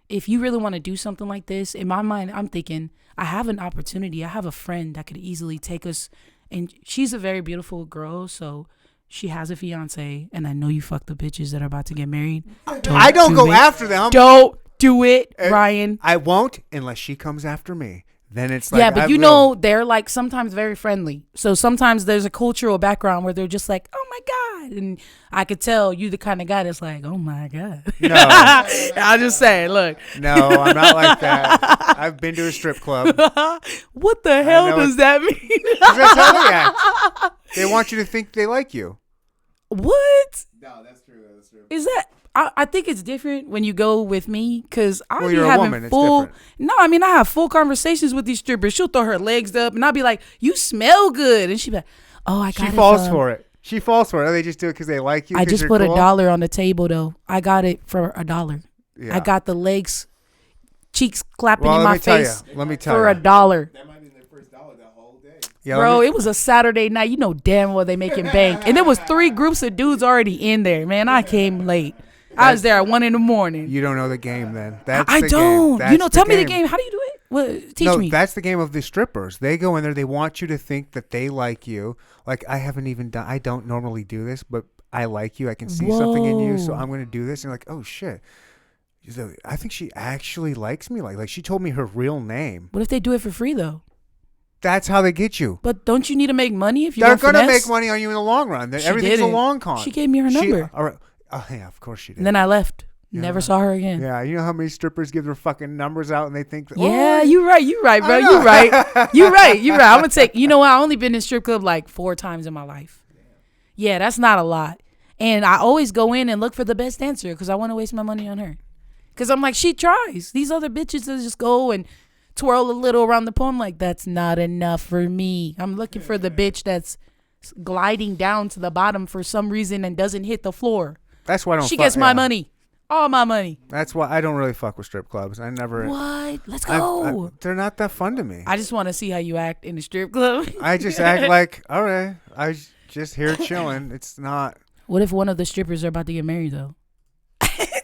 if you really want to do something like this, in my mind, I'm thinking, I have an opportunity. I have a friend that could easily take us. And she's a very beautiful girl, so she has a fiance. And I know you fuck the bitches that are about to get married. I don't go after them. Don't do it, Ryan. I won't unless she comes after me. Then it's like, yeah, but you know, they're like sometimes very friendly. So sometimes there's a cultural background where they're just like, oh my God. And I could tell you the kind of guy that's like, oh my God. No. I'll just say, look. No, I'm not like that. I've been to a strip club. What the hell does that mean? That's how they act. They want you to think they like you. What? No, that's true. That's true. Is that? I think it's different when you go with me because I be you're a having woman, it's full. different. No, I mean I have full conversations with these strippers. She'll throw her legs up and I'll be like, "You smell good," and she'll be like, "Oh, I got it." She falls for it. She falls for it. They just do it because they like you. I just put cool? $1 on the table though. I got it for $1. Yeah. I got the legs, cheeks clapping Well, in let my me tell face you. Let me tell for you. $1. That might be their first dollar that whole day. Yeah, Bro, it was a Saturday night. You know damn well they making bank, and there was 3 groups of dudes already in there. Man, I came late. I was there at 1 a.m. You don't know the game then. That's I the don't. Game. That's You know, tell me the game. How do you do it? What? Teach me. No, that's the game of the strippers. They go in there. They want you to think that they like you. Like, I haven't even done. I don't normally do this, but I like you. I can see something in you, so I'm going to do this. And you're like, oh shit. So I think she actually likes me. Like she told me her real name. What if they do it for free though? That's how they get you. But don't you need to make money if you? They're going to make money on you in the long run. She Everything's a didn't. long con. She gave me her number. All right. Oh yeah, of course she did. And then I left. Yeah. Never saw her again. Yeah, you know how many strippers give their fucking numbers out and they think, Yeah, you right, bro. You right. I'm gonna take. You know what? I only been in strip club like 4 times in my life. Yeah, that's not a lot. And I always go in and look for the best dancer because I want to waste my money on her. Because I'm like, she tries. These other bitches that just go and twirl a little around the pole. I'm like, that's not enough for me. I'm looking for the bitch that's gliding down to the bottom for some reason and doesn't hit the floor. That's why I don't. She gets my money. All my money. That's why I don't really fuck with strip clubs. I never. What? Let's go. They're not that fun to me. I just want to see how you act in the strip club. I just act like, all right, I just here chilling. It's not. What if one of the strippers are about to get married though?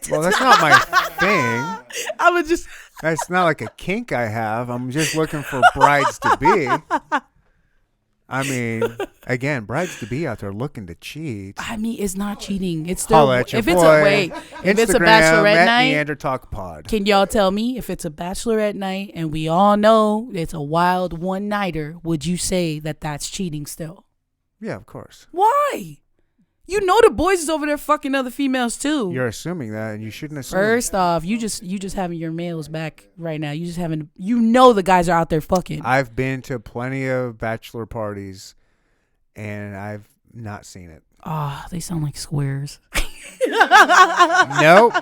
Well, that's not my thing. I would just. That's not like a kink I have. I'm just looking for brides to be. I mean, again, brides to be out there looking to cheat. I mean, it's not cheating. It's still. Holla at your If boy. it's a bachelorette night, Neanderthal Pod. can y'all tell me if it's a bachelorette night and we all know it's a wild one nighter? Would you say that that's cheating still? Yeah, of course. Why? You know the boys is over there fucking other females too. You're assuming that, and you shouldn't assume. First off, you just having your males back right now. You just having, you know, the guys are out there fucking. I've been to plenty of bachelor parties, and I've not seen it. They sound like squares. Nope.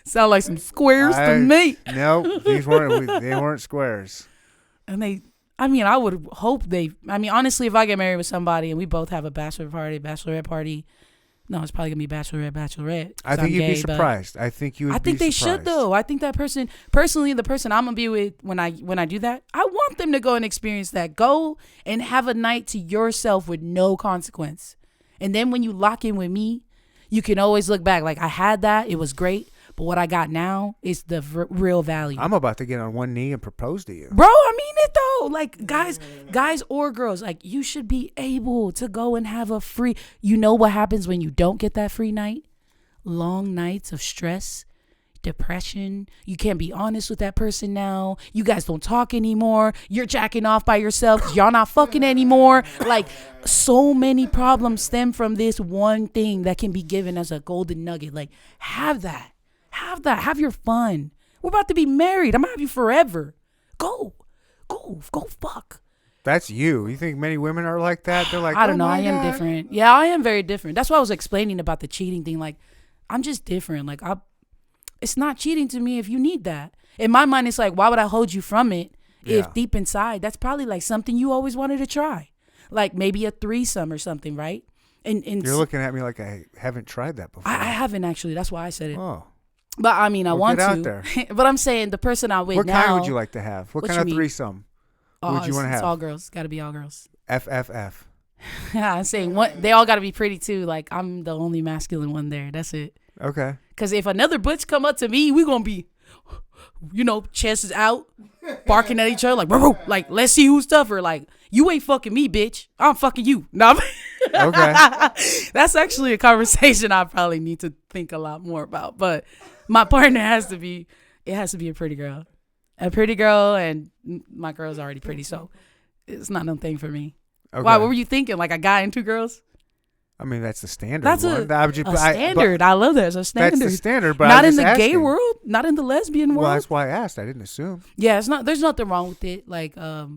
Sound like some squares to me. Nope. They weren't squares. And I would hope honestly, if I get married with somebody and we both have a bachelorette party, no, it's probably gonna be bachelorette. I think you'd be surprised. I think you would. I think they should though. I think that person, personally, the person I'm gonna be with when I do that, I want them to go and experience that. Go and have a night to yourself with no consequence. And then when you lock in with me, you can always look back. Like, I had that, it was great, but what I got now is the real value. I'm about to get on one knee and propose to you, bro. I mean it though. Like, guys or girls, like, you should be able to go and have a free. You know what happens when you don't get that free night? Long nights of stress, depression. You can't be honest with that person now. You guys don't talk anymore. You're jacking off by yourself 'cause y'all not fucking anymore. Like, so many problems stem from this one thing that can be given as a golden nugget. Like, have that. Have your fun. We're about to be married. I'm gonna have you forever. Go fuck. That's you. You think many women are like that? They're like, I don't know. my I am God. different. Yeah, I am very different. That's why I was explaining about the cheating thing. Like, I'm just different. Like, it's not cheating to me if you need that. In my mind, it's like, why would I hold you from it if deep inside, that's probably like something you always wanted to try. Like maybe a threesome or something, right? And You're looking at me like I haven't tried that before. I haven't actually. That's why I said it. Oh. But I mean, I want get to. out there. But I'm saying the person I'm with What now. kind would you like to have? What kind you of mean? threesome would you want to It's have? all girls. Got to be all girls. FFF. I'm saying they all got to be pretty too. Like I'm the only masculine one there. That's it. Okay. Because if another butch come up to me, we gonna be, chances out, barking at each other like, bro, like let's see who's tougher. Like you ain't fucking me, bitch. I'm fucking you. No. Okay. That's actually a conversation I probably need to think a lot more about. But my partner has to be a pretty girl. A pretty girl, and my girl's already pretty, so it's not no thing for me. Okay. Why? What were you thinking? Like a guy and two girls? I mean, that's the standard. That's one. a standard. I love that. It's a standard. That's the standard, but not I'm in just the gay asking. world, not in the lesbian world. Well, that's why I asked. I didn't assume. Yeah, it's not. There's nothing wrong with it. Like, I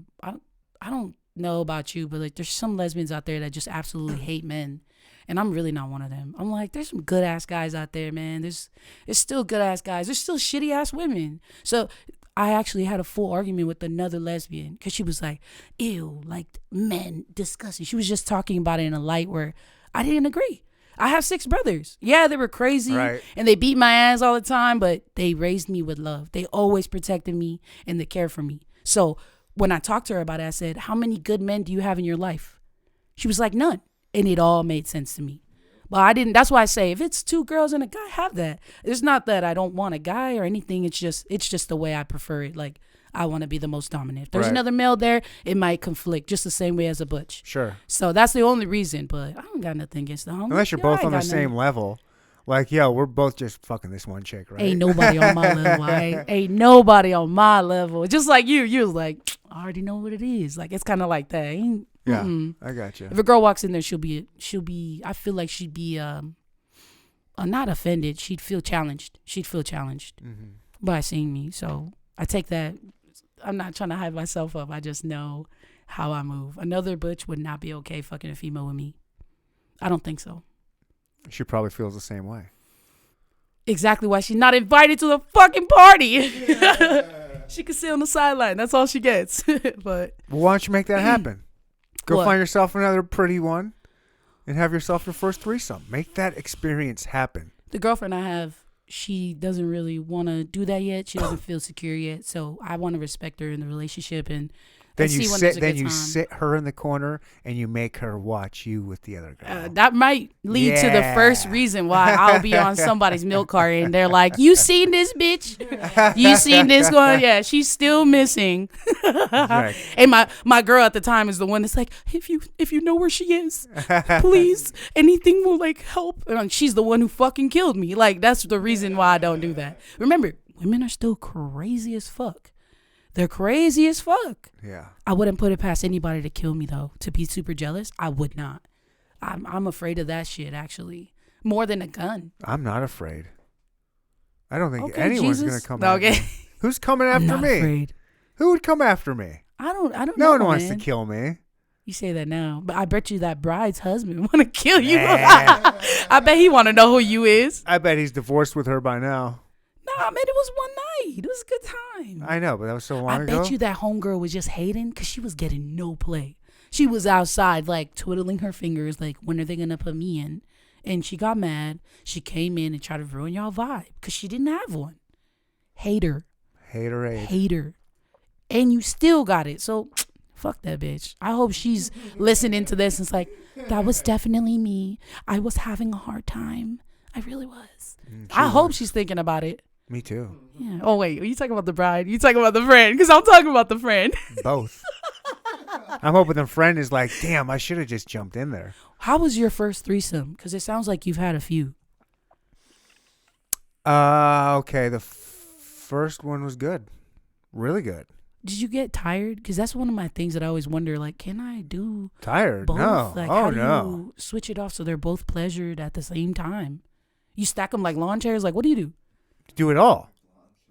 don't know about you, but like, there's some lesbians out there that just absolutely hate men, and I'm really not one of them. I'm like, there's some good ass guys out there, man. There's still good ass guys. There's still shitty ass women. So I actually had a full argument with another lesbian because she was like, ew, like men, disgusting. She was just talking about it in a light where I didn't agree. I have 6 brothers. Yeah, they were crazy and they beat my ass all the time, but they raised me with love. They always protected me and they cared for me. So when I talked to her about it, I said, how many good men do you have in your life? She was like, none. And it all made sense to me. But I didn't. That's why I say if it's 2 girls and a guy, have that. It's not that I don't want a guy or anything. It's just the way I prefer it. Like I want to be the most dominant. If there's another male there, it might conflict just the same way as a butch. Sure. So that's the only reason. But I don't got nothing against the homie. Unless you're both on the same level. Like, yo, we're both just fucking this one chick, right? Ain't nobody on my level. Ain't nobody on my level. Just like you. You're like, I already know what it is. Like it's kind of like that. Yeah, I got you. If a girl walks in there, she'll be. I feel like she'd be not offended. She'd feel challenged. By seeing me. So I take that. I'm not trying to hype myself up. I just know how I move. Another butch would not be okay fucking a female with me. I don't think so. She probably feels the same way. Exactly why she's not invited to the fucking party. She can sit on the sideline. That's all she gets. But well, why don't you make that happen? Go What? find yourself another pretty one and have yourself your first threesome. Make that experience happen. the girlfriend I have, she doesn't really want to do that yet. She doesn't feel secure yet. So I want to respect her in the relationship and Then see you when there's sit. a Then good you time. sit her in the corner and you make her watch you with the other girl. That might lead to the first reason why I'll be on somebody's milk cart and they're like, "You seen this bitch? You seen this one? Yeah, she's still missing." Right. And my girl at the time is the one that's like, "If you know where she is, please, anything will like help." And she's the one who fucking killed me. Like that's the reason why I don't do that. Remember, women are still crazy as fuck. They're crazy as fuck. Yeah. I wouldn't put it past anybody to kill me though. To be super jealous, I would not. I'm afraid of that shit actually more than a gun. I'm not afraid. I don't think Okay, anyone's Jesus. gonna come No, after okay. me. Who's coming after I'm not me? afraid. Who would come after me? I don't No know. one wants to man. kill me. You say that now, but I bet you that bride's husband want to kill you. Nah. I bet he want to know who you is. I bet he's divorced with her by now. Nah, man, it was one night. It was a good time. I know, but that was so long I ago. bet you that homegirl was just hating because she was getting no play. She was outside like twiddling her fingers like, when are they going to put me in? And she got mad. She came in and tried to ruin y'all vibe because she didn't have one. Hater. Haterade. And you still got it. So fuck that bitch. I hope she's listening to this and it's like, that was definitely me. I was having a hard time. I really was. I hope she's thinking about it. Me too. Yeah. Oh wait, are you talking about the bride? You talking about the friend? Because I'm talking about the friend. Both. I'm hoping the friend is like, damn, I should have just jumped in there. How was your first threesome? Because it sounds like you've had a few. Okay. The first one was good. Really good. Did you get tired? Because that's one of my things that I always wonder. Like, can I do Tired? both? No. Like, Oh, how do no. you switch it off so they're both pleasured at the same time? You stack them like lawn chairs? Like, what do you do? Do it all.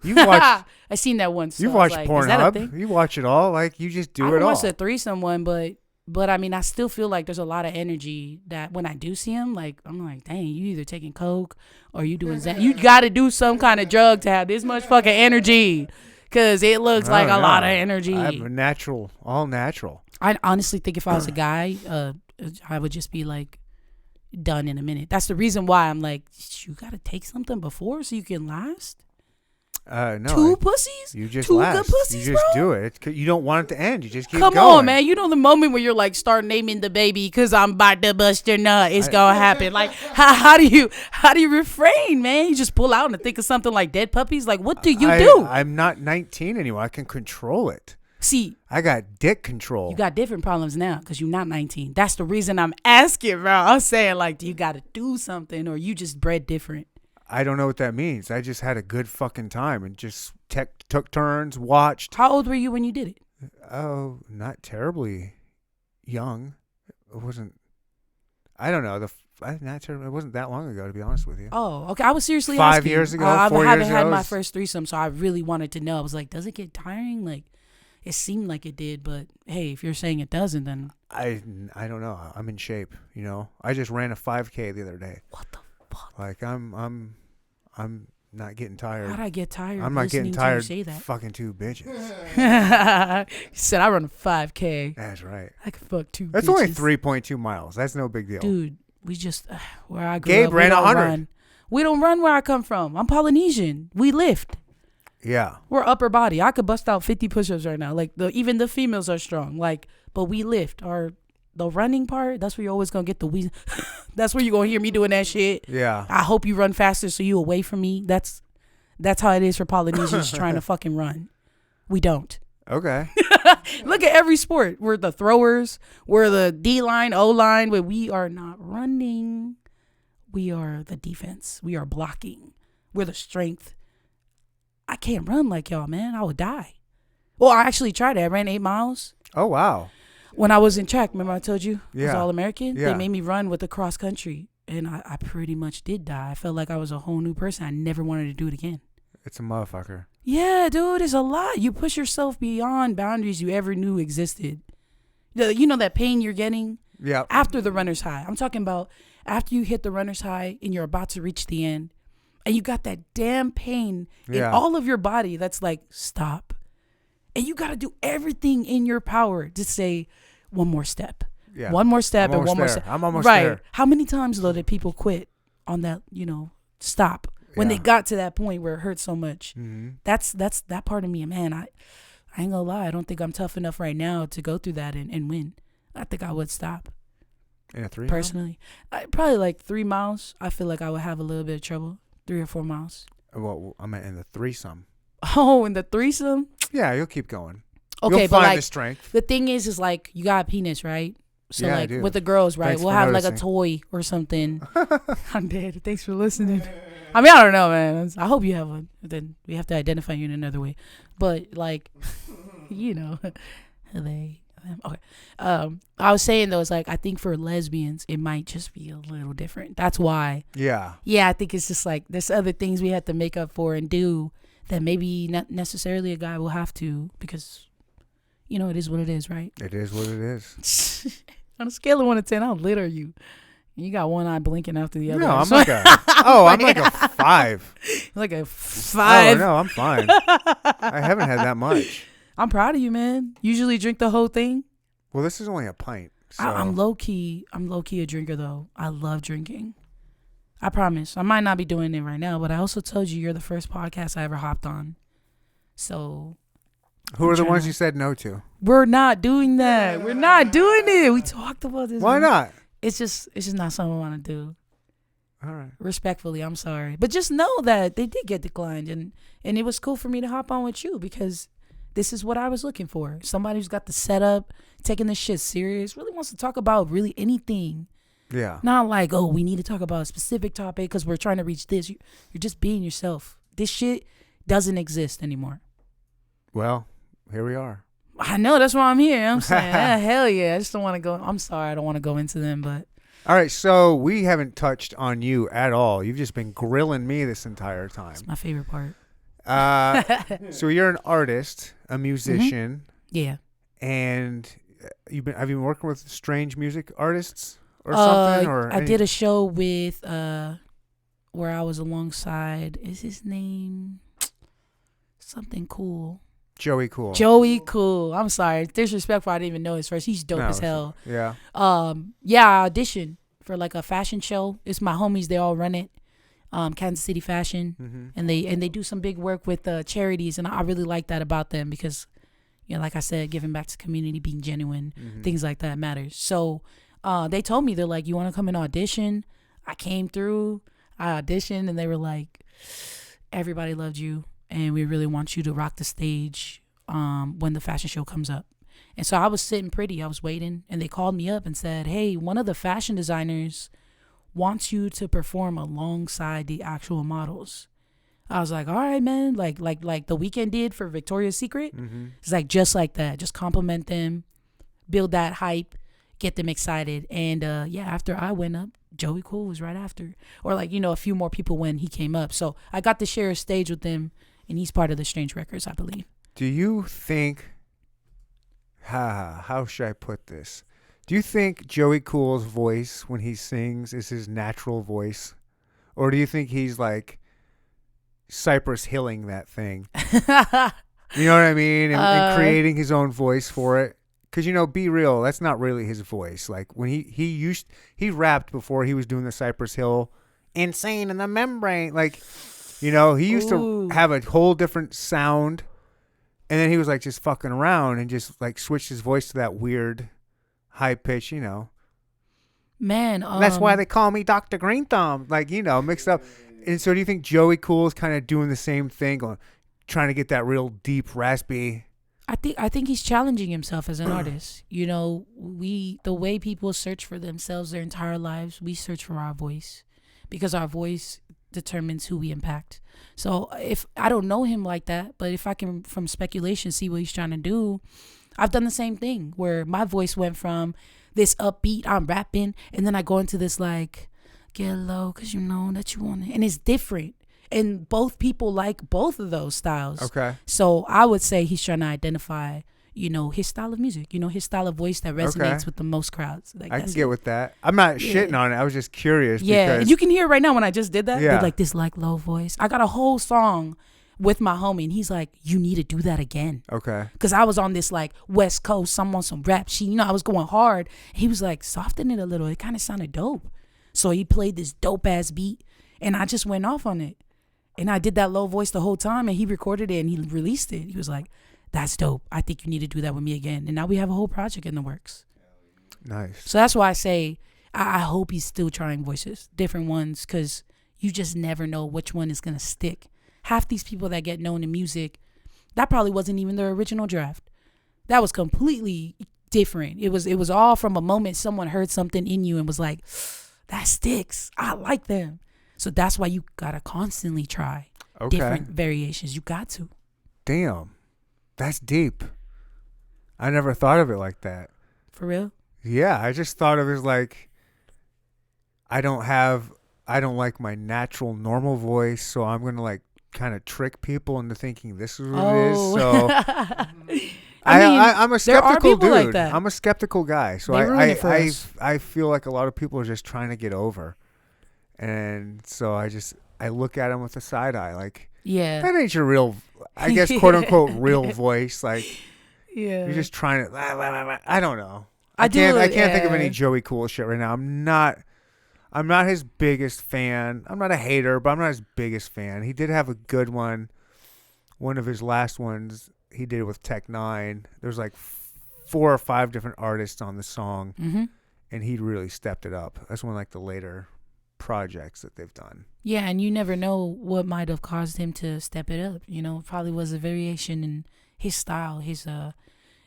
You watch. I seen that once. So You I was watch like, is that a thing? Pornhub. You watch it all. Like you just do I it don't all. watch the threesome one, but I mean, I still feel like there's a lot of energy that when I do see him, like I'm like, dang, you either taking coke or you doing that. You got to do some kind of drug to have this much fucking energy, because it looks like a lot of energy. I'm natural, all natural. I honestly think if I was a guy, I would just be like done in a minute. That's the reason why I'm like, you got to take something before so you can last. No, Two pussies? You just Two last. good pussies, You just bro? do it. You don't want it to end. You just keep Come going. on, man. You know the moment where you're like, start naming the baby because I'm about to bust your nut. It's gonna happen. Like, how do you refrain, man? You just pull out and think of something like dead puppies. Like, what do you do? I'm not 19 anymore. I can control it. See, I got dick control. you got different problems now because you're not 19. That's the reason I'm asking, bro. I'm saying, like, do you got to do something or you just bred different? I don't know what that means. I just had a good fucking time and just took turns, watched. How old were you when you did it? Oh, not terribly young. It wasn't. I don't know. Not terribly. It wasn't that long ago, to be honest with you. Oh, okay. I was seriously 5 asking. years ago, I 4 haven't years had ago, my it's- first threesome, so I really wanted to know. I was like, does it get tiring? Like, it seemed like it did, but hey, if you're saying it doesn't, then I don't know. I'm in shape. You know. I just ran a 5K the other day. what the fuck? Like I'm not getting tired. How'd I get tired? I'm not getting listening to tired. you say that. Fucking two bitches. He said I run a 5K. That's right. I could fuck two. That's bitches. only 3.2 miles. That's no big deal. Dude, we just where I grew Gabe up. ran we don't 100. run. We don't run where I come from. I'm Polynesian. We lift. Yeah. We're upper body. I could bust out 50 push-ups right now. Like even the females are strong. Like, but we lift. The running part, that's where you're always gonna get the wheeze. That's where you're gonna hear me doing that shit. Yeah. I hope you run faster so you away from me. That's how it is for Polynesians trying to fucking run. We don't. Okay. Look at every sport. We're the throwers. We're the D-line, O-line, but we are not running. We are the defense. We are blocking. We're the strength. I can't run like y'all, man. I would die. Well, I actually tried it. I ran 8 miles. Oh, wow. When I was in track, remember I told you? I was Yeah. All-American? Yeah. They made me run with the cross country. And I pretty much did die. I felt like I was a whole new person. I never wanted to do it again. It's a motherfucker. Yeah, dude, it's a lot. You push yourself beyond boundaries you ever knew existed. You know that pain you're getting Yeah. after the runner's high. I'm talking about after you hit the runner's high and you're about to reach the end. And you got that damn pain in Yeah. all of your body that's like, stop. And you got to do everything in your power to say, one more step. Yeah. One more step I'm and one almost more there. step. I'm almost right. there. How many times, though, did people quit on that, stop? When they Yeah. got to that point where it hurt so much. Mm-hmm. That's that part of me. Man, I ain't gonna lie. I don't think I'm tough enough right now to go through that and win. I think I would stop. In a 3? Personally. Probably like 3 miles. I feel like I would have a little bit of trouble. 3 or 4 miles. Well, I meant in the threesome. Oh, and the threesome? Yeah, you'll keep going. Okay, You'll but find like the strength. the thing is like you got a penis, right? So Yeah, I like do. with the girls, right? Thanks we'll for have like a noticing. toy or something. I'm dead. Thanks for listening. I mean, I don't know, man. I hope you have one. Then we have to identify you in another way. But like, they. Okay. I was saying though, it's like I think for lesbians, it might just be a little different. That's why. Yeah. Yeah, I think it's just like there's other things we have to make up for and do that maybe not necessarily a guy will have to because, it is what it is, right? It is what it is. On a scale of 1 to 10, how lit are you? You got one eye blinking after the other. No, I'm like I'm like a 5. like a 5. Oh, no, I'm fine. I haven't had that much. I'm proud of you, man. Usually drink the whole thing. Well, this is only a pint. So. I'm low key a drinker though. I love drinking. I promise. I might not be doing it right now, but I also told you you're the first podcast I ever hopped on. So Who are the ones you said no to? we're not doing that. We're not doing it. We talked about this. Why not? It's just not something I want to do. All right. Respectfully, I'm sorry. But just know that they did get declined and it was cool for me to hop on with you because this is what I was looking for. Somebody who's got the setup, taking this shit serious, really wants to talk about really anything. Yeah. Not like, oh, we need to talk about a specific topic because we're trying to reach this. You're just being yourself. This shit doesn't exist anymore. Well, here we are. I know. That's why I'm here. I'm saying, hell yeah. I just don't want to go. I'm sorry. I don't want to go into them, but. All right. So we haven't touched on you at all. You've just been grilling me this entire time. It's my favorite part. So you're an artist, a musician, Yeah. and have you been working with strange music artists or something? Or I did a show with where I was alongside. Is his name something cool? Joey Cool. Joey Cool. I'm sorry, disrespectful. I didn't even know his first. He's dope as hell. Yeah. Yeah, I auditioned for like a fashion show. It's my homies. They all run it. Kansas City Fashion, and they do some big work with charities, and I really like that about them because, you know, like I said, giving back to community, being genuine, things like that matters. So they told me, they're like, you want to come and audition? I came through, I auditioned, and they were like, everybody loved you, and we really want you to rock the stage when the fashion show comes up. And so I was sitting pretty, I was waiting, and they called me up and said, hey, one of the fashion designers wants you to perform alongside the actual models. I was like, all right, man, like The Weeknd did for Victoria's Secret. It's like just like that, just compliment them, build that hype, get them excited. And yeah, after I went up, Joey Cool was right after, or like, you know, a few more people when he came up. So I got to share a stage with him, and he's part of the Strange Records, I believe. Do you think, how should I put this? Do you think Joey Cool's voice when he sings is his natural voice? Or do you think he's like Cypress Hilling that thing? You know what I mean? And creating his own voice for it. Because, you know, be real, that's not really his voice. Like when he rapped before he was doing the Cypress Hill Insane in the Membrane. Like, you know, he used to have a whole different sound. And then he was like just fucking around and just like switched his voice to that weird high pitch, you know. Man, that's why they call me Dr. Green Thumb, like, you know, mixed up. And so do you think Joey Cool is kind of doing the same thing, trying to get that real deep, raspy? I think he's challenging himself as an artist. You know, the way people search for themselves their entire lives, we search for our voice because our voice determines who we impact. So if I don't know him like that, but if I can, from speculation, see what he's trying to do, I've done the same thing where my voice went from this upbeat, I'm rapping, and then I go into this like, get low because you know that you want it. And it's different. And both people like both of those styles. Okay. So I would say he's trying to identify, you know, his style of music, you know, his style of voice that resonates with the most crowds. Like, I can get with that. I'm not shitting on it. I was just curious. Yeah, because and you can hear right now when I just did that. Yeah. They're like, this like low voice. I got a whole song with my homie, and he's like, you need to do that again. Okay. Because I was on this like West Coast, some rap shit, you know, I was going hard. He was like, soften it a little. It kind of sounded dope. So he played this dope ass beat, and I just went off on it. And I did that low voice the whole time, and he recorded it and he released it. He was like, that's dope. I think you need to do that with me again. And now we have a whole project in the works. Nice. So that's why I say I hope he's still trying voices, different ones, because you just never know which one is going to stick. Half these people that get known in music, that probably wasn't even their original draft. That was completely different. It was all from a moment someone heard something in you and was like, that sticks. I like them. So that's why you got to constantly try different variations. You got to. Damn. That's deep. I never thought of it like that. For real? Yeah, I just thought of it as like, I don't like my natural normal voice, so I'm going to like kind of trick people into thinking this is what it is. So I'm a skeptical dude. Like that. I'm a skeptical guy. So I feel like a lot of people are just trying to get over. And so I look at him with a side eye, like, yeah, that ain't your real, I guess, quote unquote, real voice. Like, yeah, you're just trying to, I don't know. I can't think of any Joey Cool shit right now. I'm not his biggest fan. I'm not a hater, but I'm not his biggest fan. He did have a good one. One of his last ones he did with Tech Nine. There's like 4 or 5 different artists on the song, and he really stepped it up. That's one of like the later projects that they've done. Yeah, and you never know what might have caused him to step it up. You know, probably was a variation in his style, his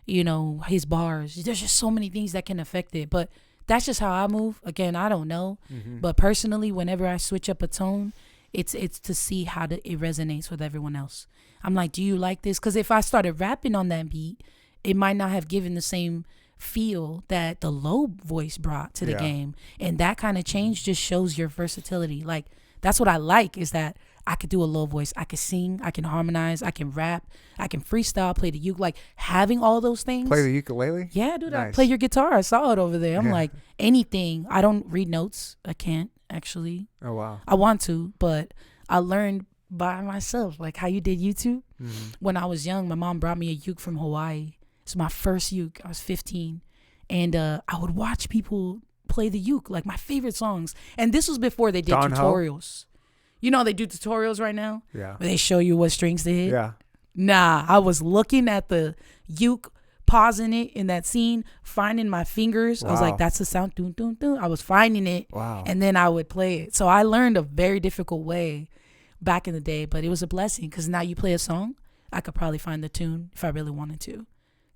you know, his bars. There's just so many things that can affect it. But that's just how I move. Again, I don't know. But personally, whenever I switch up a tone, it's to see how it resonates with everyone else. I'm like, do you like this? Because if I started rapping on that beat, it might not have given the same feel that the low voice brought to the game. And that kind of change just shows your versatility. Like, that's what I like, is that I could do a low voice. I could sing. I can harmonize. I can rap. I can freestyle, play the uke. Like having all those things. Play the ukulele? Yeah, dude. I Nice. play your guitar. I saw it over there. I'm Yeah. like, anything. I don't read notes. I can't actually. Oh, wow. I want to, but I learned by myself. Like how you did YouTube. Mhm. When I was young, my mom brought me a uke from Hawaii. It's my first uke. I was 15. And I would watch people play the uke, like my favorite songs. And this was before they did Don Ho? tutorials. You know, they do tutorials right now Yeah. where they show you what strings to hit. Yeah. Nah, I was looking at the uke, pausing it in that scene, finding my fingers. I was Wow. like, that's the sound. Dun, dun, dun. I was finding it. Wow. And then I would play it. So I learned a very difficult way back in the day, but it was a blessing because now you play a song, I could probably find the tune if I really wanted to.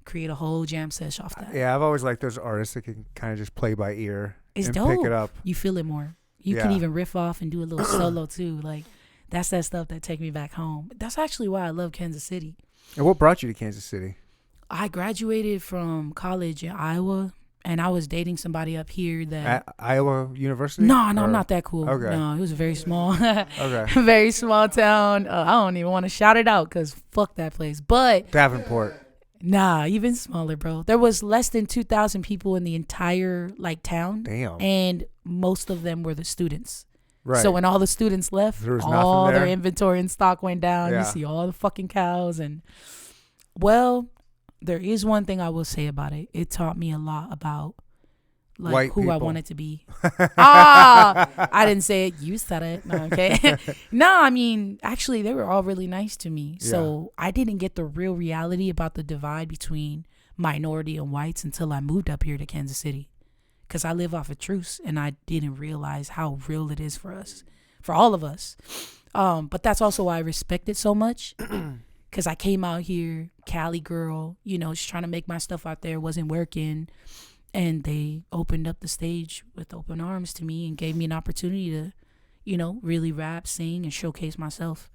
Create a whole jam sesh off that. Yeah, I've always liked those artists that can kind of just play by ear It's and dope. pick it up. You feel it more. You can Yeah. even riff off and do a little solo too. Like that's that stuff that take me back home. That's actually why I love Kansas City. And what brought you to Kansas City? I graduated from college in Iowa and I was dating somebody up here that At Iowa University? No, Or- I'm not that cool. Okay. No, it was a very small Okay. very small town. I don't even want to shout it out because fuck that place. But Davenport. nah, even smaller, bro. There was less than 2,000 people in the entire like town. Damn. And most of them were the students. Right. So when all the students left, There was all nothing their there? inventory and stock went down. Yeah. You see all the fucking cows. And well, there is one thing I will say about it. It taught me a lot about like White who I people. wanted to be. I didn't say it. You said it. No, okay. No, I mean, actually, they were all really nice to me. So I didn't get the real reality about the divide between minority and whites until I moved up here to Kansas City. Because I live off a truce and I didn't realize how real it is for us, for all of us. But that's also why I respect it so much. Because I came out here, Cali girl, you know, just trying to make my stuff out there, wasn't working. And they opened up the stage with open arms to me and gave me an opportunity to, you know, really rap, sing, and showcase myself.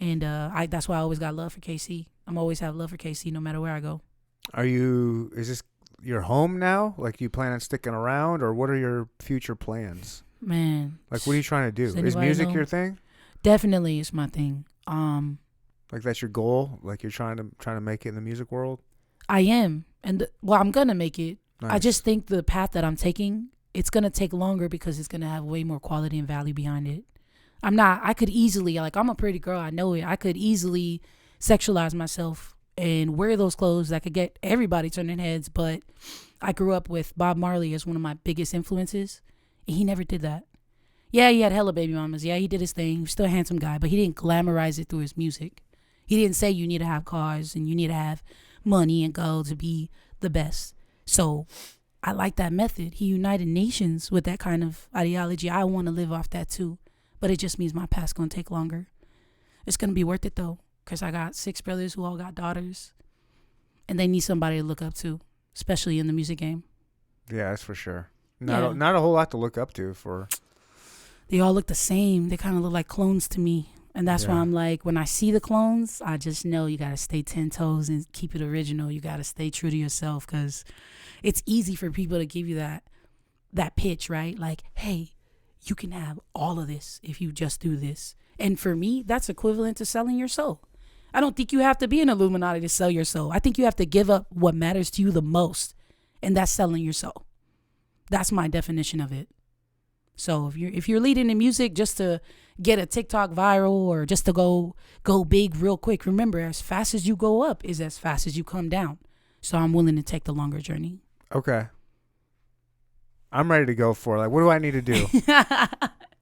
And that's why I always got love for KC. I'm always have love for KC no matter where I go. Is this your home now? Like, you plan on sticking around, or what are your future plans? Man. Like, what are you trying to do? Does Is anybody music know? your thing? Definitely is my thing. Like, that's your goal? Like, you're trying to make it in the music world? I am. And I'm going to make it. Nice. I just think the path that I'm taking, it's going to take longer because it's going to have way more quality and value behind it. I could easily, like, I'm a pretty girl. I know it. I could easily sexualize myself and wear those clothes that could get everybody turning heads. But I grew up with Bob Marley as one of my biggest influences. And he never did that. Yeah, he had hella baby mamas. Yeah, he did his thing. He was still a handsome guy, but he didn't glamorize it through his music. He didn't say you need to have cars and you need to have money and gold to be the best. So I like that method. He united nations with that kind of ideology. I want to live off that too. But it just means my path's going to take longer. It's going to be worth it though. Because I got 6 brothers who all got daughters. And they need somebody to look up to. Especially in the music game. Yeah, that's for sure. Yeah. Not a whole lot to look up to for. They all look the same. They kind of look like clones to me. And that's why Yeah. I'm like, when I see the clones, I just know you got to stay 10 toes and keep it original. You got to stay true to yourself because it's easy for people to give you that pitch, right? Like, hey, you can have all of this if you just do this. And for me, that's equivalent to selling your soul. I don't think you have to be an Illuminati to sell your soul. I think you have to give up what matters to you the most, and that's selling your soul. That's my definition of it. So if you're leading in music just to get a TikTok viral or just to go big real quick, remember, as fast as you go up is as fast as you come down. So I'm willing to take the longer journey. Okay. I'm ready to go for it. Like, what do I need to do?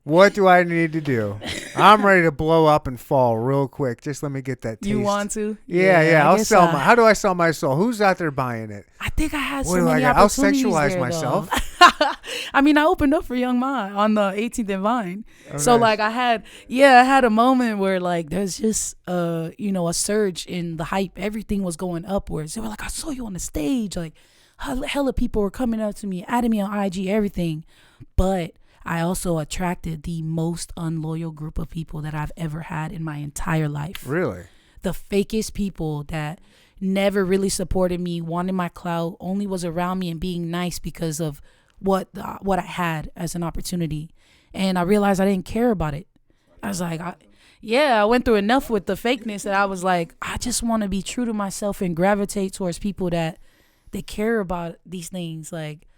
What do I need to do? I'm ready to blow up and fall real quick. Just let me get that taste. You want to? Yeah. I I'll guess sell how do I sell my soul? Who's out there buying it? I think I had What so do I many got? I'll opportunities sexualize there, myself. though. I mean, I opened up for Young Ma on the 18th and Vine. Oh, So nice. like I had a moment where like there's just a surge in the hype. Everything was going upwards. They were like, I saw you on the stage. Like hella people were coming up to me, adding me on IG, everything. But I also attracted the most unloyal group of people that I've ever had in my entire life. Really? The fakest people that never really supported me, wanted my clout, only was around me and being nice because of what I had as an opportunity. And I realized I didn't care about it. I was like, Yeah, I went through enough with the fakeness that I was like, I just want to be true to myself and gravitate towards people that they care about these things. Like,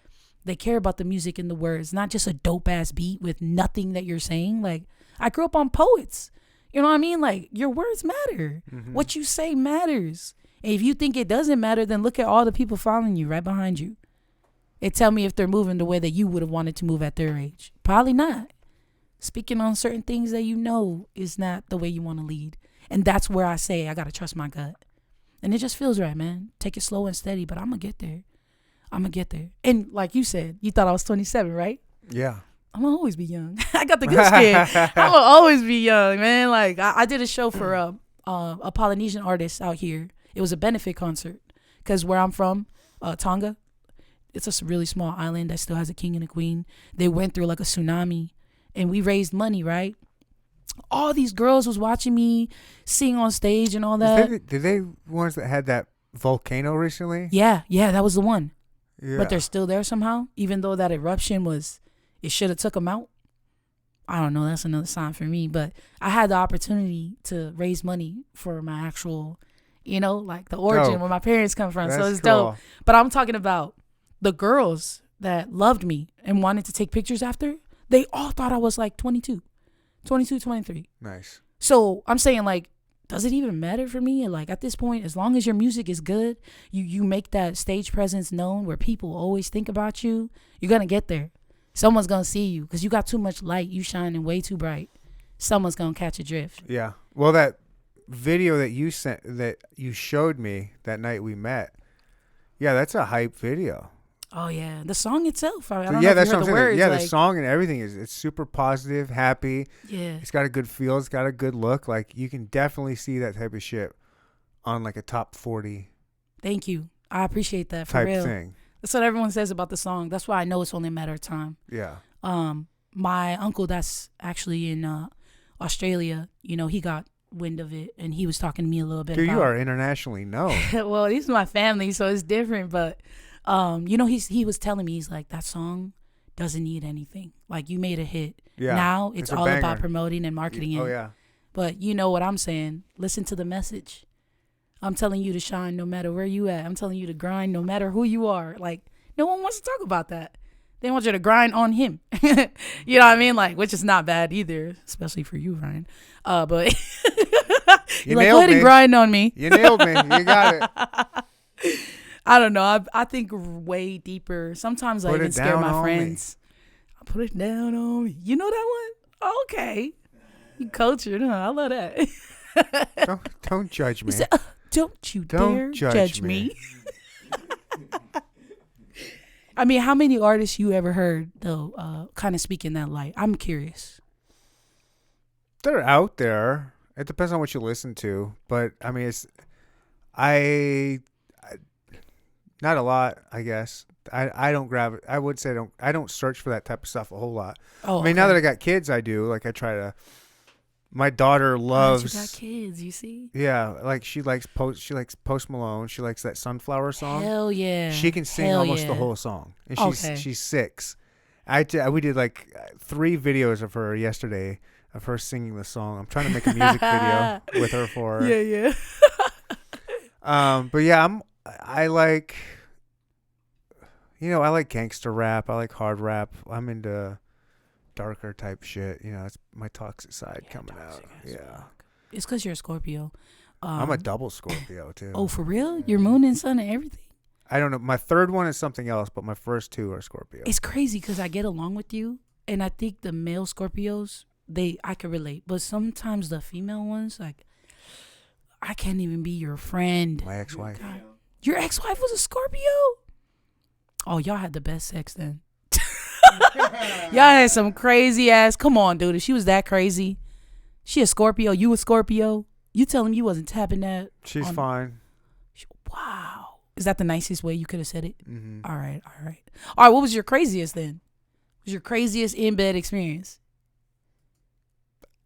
they care about the music and the words, not just a dope ass beat with nothing that you're saying. Like, I grew up on poets. You know what I mean? Like, your words matter. What you say matters. And if you think it doesn't matter, then look at all the people following you right behind you. And tell me if they're moving the way that you would have wanted to move at their age. Probably not. Speaking on certain things that you know is not the way you want to lead. And that's where I say I got to trust my gut. And it just feels right, man. Take it slow and steady, but I'm going to get there. I'm going to get there. And like you said, you thought I was 27, right? Yeah. I'm going to always be young. I got the good skin. I'm going to always be young, man. Like, I did a show for a Polynesian artist out here. It was a benefit concert because where I'm from, Tonga, it's a really small island that still has a king and a queen. They went through like a tsunami and we raised money, right? All these girls was watching me sing on stage and all that. Did they ones that had that volcano recently? Yeah, that was the one. Yeah. But they're still there somehow, even though that eruption it should have took them out. I don't know. That's another sign for me. But I had the opportunity to raise money for my actual, like the origin where my parents come from. That's so it's cool. dope. But I'm talking about the girls that loved me and wanted to take pictures after. They all thought I was like 22, 23. Nice. So I'm saying, like, does it even matter for me? Like, at this point, as long as your music is good, you make that stage presence known where people always think about you, you're going to get there. Someone's going to see you because you got too much light. You shining way too bright. Someone's going to catch a drift. Yeah. Well, that video that you sent, that you showed me that night we met, yeah, that's a hype video. Oh, yeah. The song itself. I don't know Yeah, if that's you what heard I'm the saying. words. Yeah, like, the song and everything it's super positive, happy. Yeah. It's got a good feel. It's got a good look. Like, you can definitely see that type of shit on like a top 40 Thank you. I appreciate that for type real. thing. That's what everyone says about the song. That's why I know it's only a matter of time. Yeah. My uncle that's actually in Australia, he got wind of it and he was talking to me a little bit Dude, about you are internationally known. well, he's my family, so it's different, but he was telling me, he's like, that song doesn't need anything. Like, you made a hit. Yeah. Now it's a all banger. about promoting and marketing it. Oh, yeah. But you know what I'm saying? Listen to the message. I'm telling you to shine no matter where you at. I'm telling you to grind no matter who you are. Like, no one wants to talk about that. They want you to grind on him. You know what I mean? Like, which is not bad either, especially for you, Ryan. But You like, nailed go ahead me. and grind on me. You nailed me. You got it. I don't know. I think way deeper. Sometimes I Put even it scare down my on friends. I put it down on me. You know that one? Okay. You cultured, huh? I love that. Don't judge me. You said, don't you Don't dare judge judge me. me. I mean, how many artists you ever heard, though, kind of speak in that light? I'm curious. They're out there. It depends on what you listen to, but I mean, I not a lot, I guess. I don't grab it. I would say I don't search for that type of stuff a whole lot. Oh, I mean, now that I got kids, I do. Like, I try to. My daughter loves. You got kids, you see? Yeah, like she likes Post Malone. She likes that Sunflower song. Hell yeah. She can sing Hell almost yeah. the whole song, and Okay. she's 6. We did like 3 videos of her yesterday of her singing the song. I'm trying to make a music video with her for her. Yeah. But yeah, I like gangster rap. I like hard rap. I'm into darker type shit. It's my toxic side coming out. Yeah. It's because you're a Scorpio. I'm a double Scorpio too. Oh, for real? Your moon and sun and everything? I don't know. My third one is something else, but my first 2 are Scorpio. It's crazy because I get along with you, and I think the male Scorpios, I can relate. But sometimes the female ones, like, I can't even be your friend. My ex-wife. God. Your ex-wife was a Scorpio? Oh, y'all had the best sex then. Y'all had some crazy ass. Come on, dude. If she was that crazy, she a Scorpio, you a Scorpio. You tell him you wasn't tapping that. She's fine. Wow. Is that the nicest way you could have said it? Mm-hmm. All right. What was your craziest then? What was your craziest in bed experience?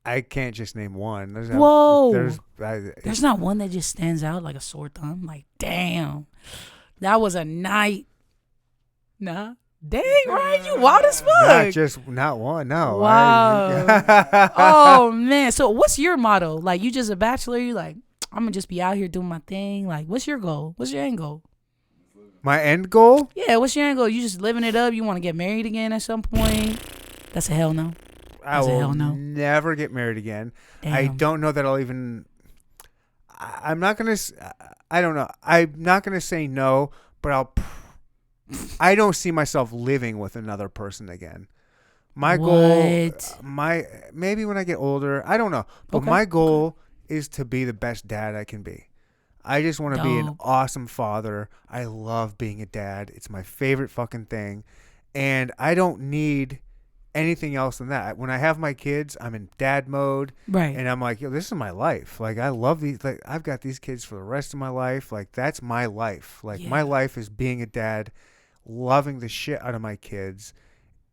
I can't just name one. Whoa. There's not one that just stands out like a sore thumb. Like, damn, that was a night. Nah. Dang, Ryan, you wild as fuck. Not one. No. Wow. Oh man. So what's your motto? Like, you just a bachelor? You like, I'm gonna just be out here doing my thing. Like, what's your goal? What's your end goal? My end goal? Yeah, what's your end goal? You just living it up? You want to get married again at some point? That's a hell no. I will never get married again. Damn. I don't know that I'll even. I'm not gonna. I don't know. I'm not gonna say no, but I don't see myself living with another person again. My goal, maybe when I get older, I don't know. But my goal is to be the best dad I can be. I just want to be an awesome father. I love being a dad. It's my favorite fucking thing. And I don't need anything else than that. When I have my kids, I'm in dad mode. Right. And I'm like, yo, this is my life. Like, I love these. Like, I've got these kids for the rest of my life. Like, that's my life. Like, my life is being a dad, loving the shit out of my kids,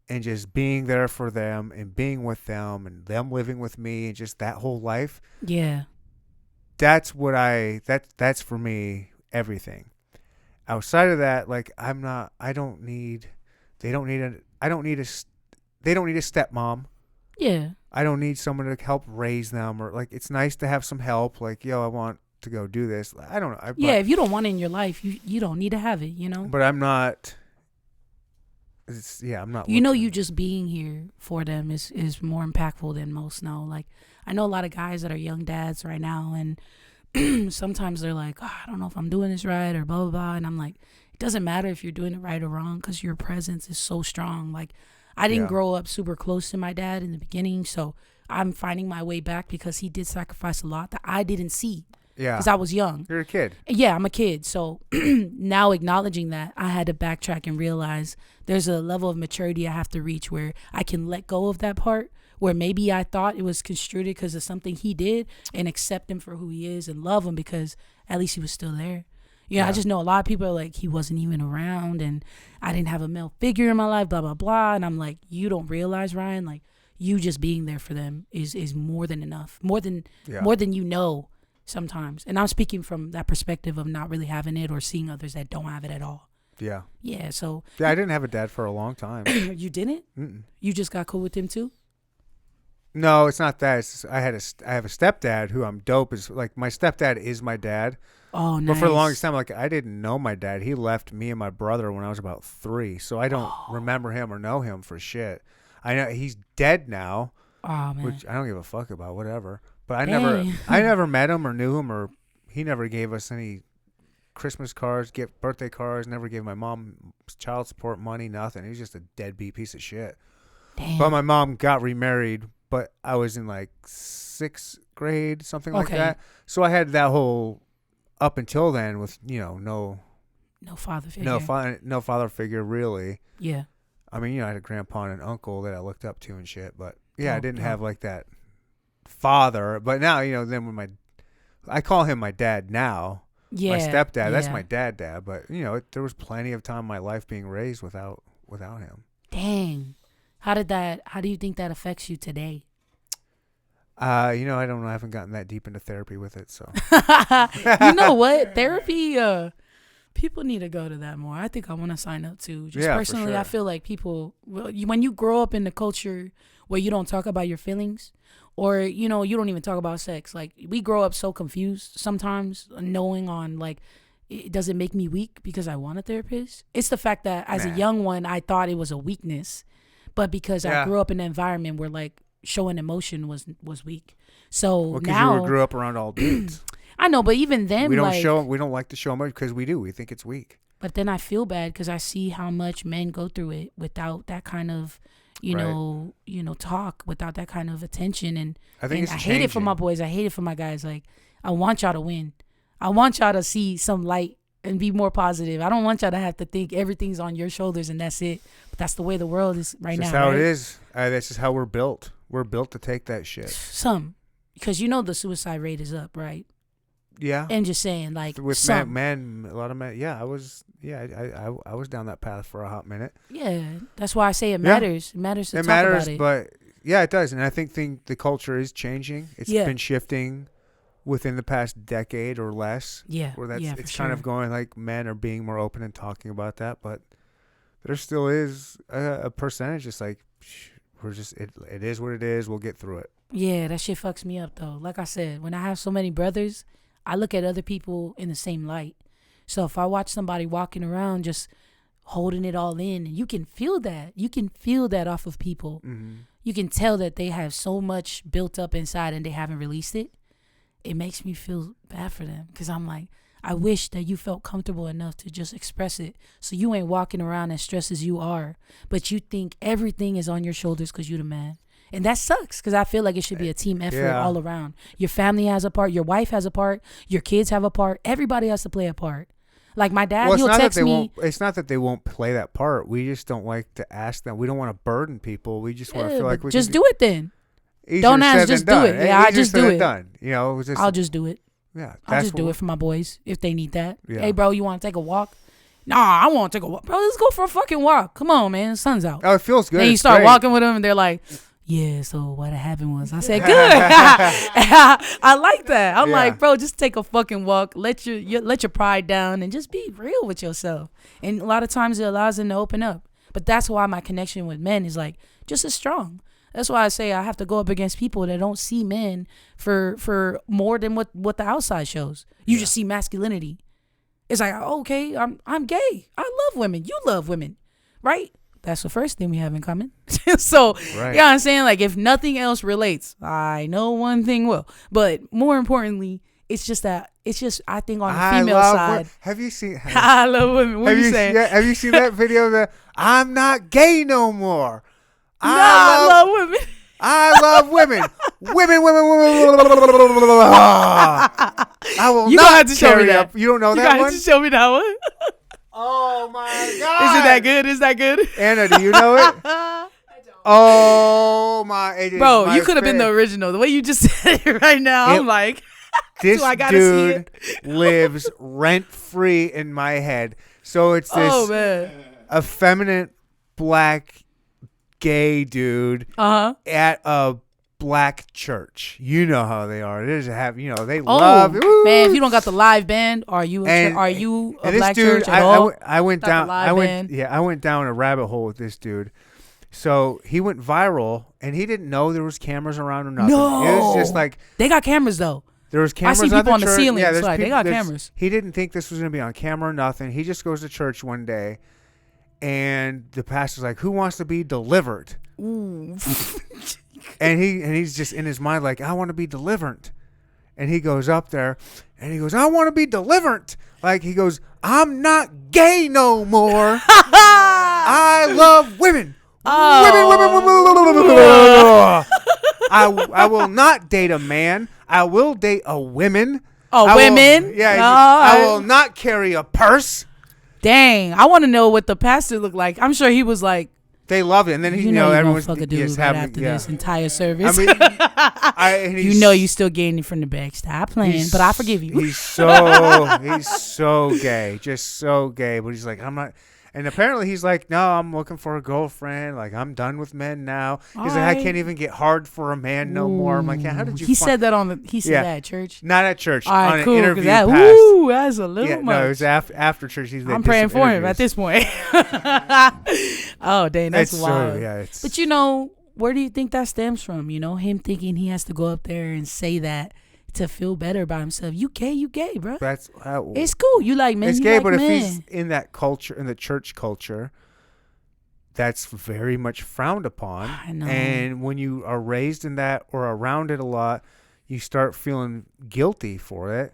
and just being there for them and being with them and them living with me and just that whole life. Yeah. That's what that's for me, everything. Outside of that, like, they don't need a stepmom. Yeah. I don't need someone to help raise them, or like, it's nice to have some help. Like, yo, I want to go do this. I don't know. If you don't want it in your life, you don't need to have it, you know? But I'm not. I'm not. You know, you just being here for them is more impactful than most know. Like, I know a lot of guys that are young dads right now, and sometimes they're like, I don't know if I'm doing this right or blah, blah, blah. And I'm like, it doesn't matter if you're doing it right or wrong, because your presence is so strong. Like, I didn't grow up super close to my dad in the beginning, so I'm finding my way back because he did sacrifice a lot that I didn't see. Yeah. Because I was young. You're a kid. Yeah, I'm a kid. So now acknowledging that, I had to backtrack and realize there's a level of maturity I have to reach where I can let go of that part where maybe I thought it was construed because of something he did, and accept him for who he is and love him because at least he was still there. Yeah, I just know a lot of people are like, he wasn't even around and I didn't have a male figure in my life, blah, blah, blah. And I'm like, you don't realize, Ryan, like, you just being there for them is more than enough, more than you know sometimes. And I'm speaking from that perspective of not really having it or seeing others that don't have it at all. Yeah. Yeah, so. Yeah, I didn't have a dad for a long time. You didn't? Mm-mm. You just got cool with him too? No, it's not that. It's just, I have a stepdad who I'm dope. Is like, my stepdad is my dad. Oh, nice. But for the longest time, like, I didn't know my dad. He left me and my brother when I was about 3, so I don't remember him or know him for shit. I know he's dead now, which I don't give a fuck about. Whatever. But I never met him or knew him, or he never gave us any Christmas cards, birthday cards. Never gave my mom child support money. Nothing. He was just a deadbeat piece of shit. Damn. But my mom got remarried. But I was in like 6th grade, something like that. So I had that whole up until then with, no father figure. No father figure, really. Yeah. I mean, I had a grandpa and an uncle that I looked up to and shit. But yeah, I didn't have like that father. But now, then when I call him my dad now. Yeah. My stepdad, that's my dad. But, there was plenty of time in my life being raised without him. Dang. How do you think that affects you today? I don't know. I haven't gotten that deep into therapy with it, so. You know what? Therapy, people need to go to that more. I think I want to sign up too. Just personally, for sure. I feel like people, when you grow up in the culture where you don't talk about your feelings, or, you don't even talk about sex. Like, we grow up so confused sometimes, knowing on, like, it doesn't make me weak because I want a therapist. It's the fact that as a young one, I thought it was a weakness. But because I grew up in an environment where, like, showing emotion was weak. So now you grew up around all dudes. I know, but even then, we don't like to show emotion because we do. We think it's weak. But then I feel bad because I see how much men go through it without that kind of, talk, without that kind of attention. And I hate it for my boys. I hate it for my guys. Like, I want y'all to win. I want y'all to see some light and be more positive. I don't want y'all to have to think everything's on your shoulders and that's it. But that's the way the world is right now. That's how it is. That's just how we're built. We're built to take that shit. Because the suicide rate is up, right? Yeah. And just saying, like, with men, a lot of men. Yeah, I was down that path for a hot minute. Yeah, that's why I say it matters. It matters to talk about it. But yeah, it does. And I think the culture is changing. It's been shifting within the past decade or less. Yeah. Where it's kind of going, like, men are being more open and talking about that. But there still is a percentage. It's like we're just it is what it is. We'll get through it. Yeah, that shit fucks me up though. Like I said, when I have so many brothers, I look at other people in the same light. So if I watch somebody walking around just holding it all in, and you can feel that. You can feel that off of people. Mm-hmm. You can tell that they have so much built up inside and they haven't released it. It makes me feel bad for them because I'm like, I wish that you felt comfortable enough to just express it so you ain't walking around as stressed as you are, but you think everything is on your shoulders because you're the man. And that sucks because I feel like it should be a team effort all around. Your family has a part. Your wife has a part. Your kids have a part. Everybody has to play a part. Like my dad, he'll text me. It's not that they won't play that part. We just don't like to ask them. We don't want to burden people. We just want to feel like we just do it then. Easier don't ask, just do it. Yeah, I Easier just said do than it. Done. You know, it was just, I'll just do it. Yeah, I'll just do it for my boys if they need that. Yeah. Hey, bro, you want to take a walk? Nah, I want to take a walk. Bro, let's go for a fucking walk. Come on, man. The sun's out. Oh, it feels good. Then you It's start great. walking with them and they're like, yeah, so what happened was I said, good. I like that. I'm Yeah. like, bro, just take a fucking walk. Let your pride down and just be real with yourself. And a lot of times it allows them to open up. But that's why my connection with men is like just as strong. That's why I say I have to go up against people that don't see men for more than what the outside shows. You just see masculinity. It's like, okay, I'm gay. I love women. You love women, right? That's the first thing we have in common. So, Right. you know what I'm saying? Like, if nothing else relates, I know one thing will. But more importantly, I think on the female side. Have you seen? I love women. What are you saying? Have you seen that video that I'm not gay no more? I love women. I love women. Women. I will You not gonna have to show me carry that. up. You don't know You that gotta one? just show me that one. Oh my god! Is it that good? Is that good? Anna, do you know it? Oh my! It is Bro, my you could have been the original. The way you just said it right now, I'm like, This do I gotta see dude lives rent free in my head. So it's this oh man, effeminate black gay dude at a black church. You know how they are. They just have, they love. Ooh. Man, if you don't got the live band, are you a black church at all? I went Not the down. live band. I went down a rabbit hole with this dude. So he went viral, and he didn't know there was cameras around or nothing. No, It was just like they got cameras though. there was cameras. I see people on the church. ceiling. Yeah, It's there's like, they got there's- cameras. He didn't think this was gonna be on camera or nothing. He just goes to church one day, and the pastor's like, "Who wants to be delivered?" Ooh. And he's just in his mind like, I want to be delivered. And he goes up there and he goes, I want to be delivered. Like he goes, I'm not gay no more. I love women. Oh. Women. I will not date a man. I will date a woman. Oh, women? I will not carry a purse. Dang, I want to know what the pastor looked like. I'm sure he was like, They love it. And then you know, everyone's fuck a dude just right having after yeah. this entire service. I mean, you know you still getting it from the back. Stop playing, but I forgive you. He's so gay, just so gay. But he's like, I'm not. And apparently he's like, no, I'm looking for a girlfriend. Like I'm done with men now. He's like, I can't even get hard for a man no more. I'm like, yeah, how did you? He said that he said that at church. Not at church. All right, on cool. an interview That, past. woo, that's a little Yeah, much. no, it was after church. I'm praying for him at this point. Oh, dang, that's wild. But where do you think that stems from? Him thinking he has to go up there and say that to feel better about himself. You gay, bro. That's how It's cool. You like men. It's you gay, like but men. if he's in that culture, in the church culture, that's very much frowned upon. I know. And when you are raised in that or around it a lot, you start feeling guilty for it.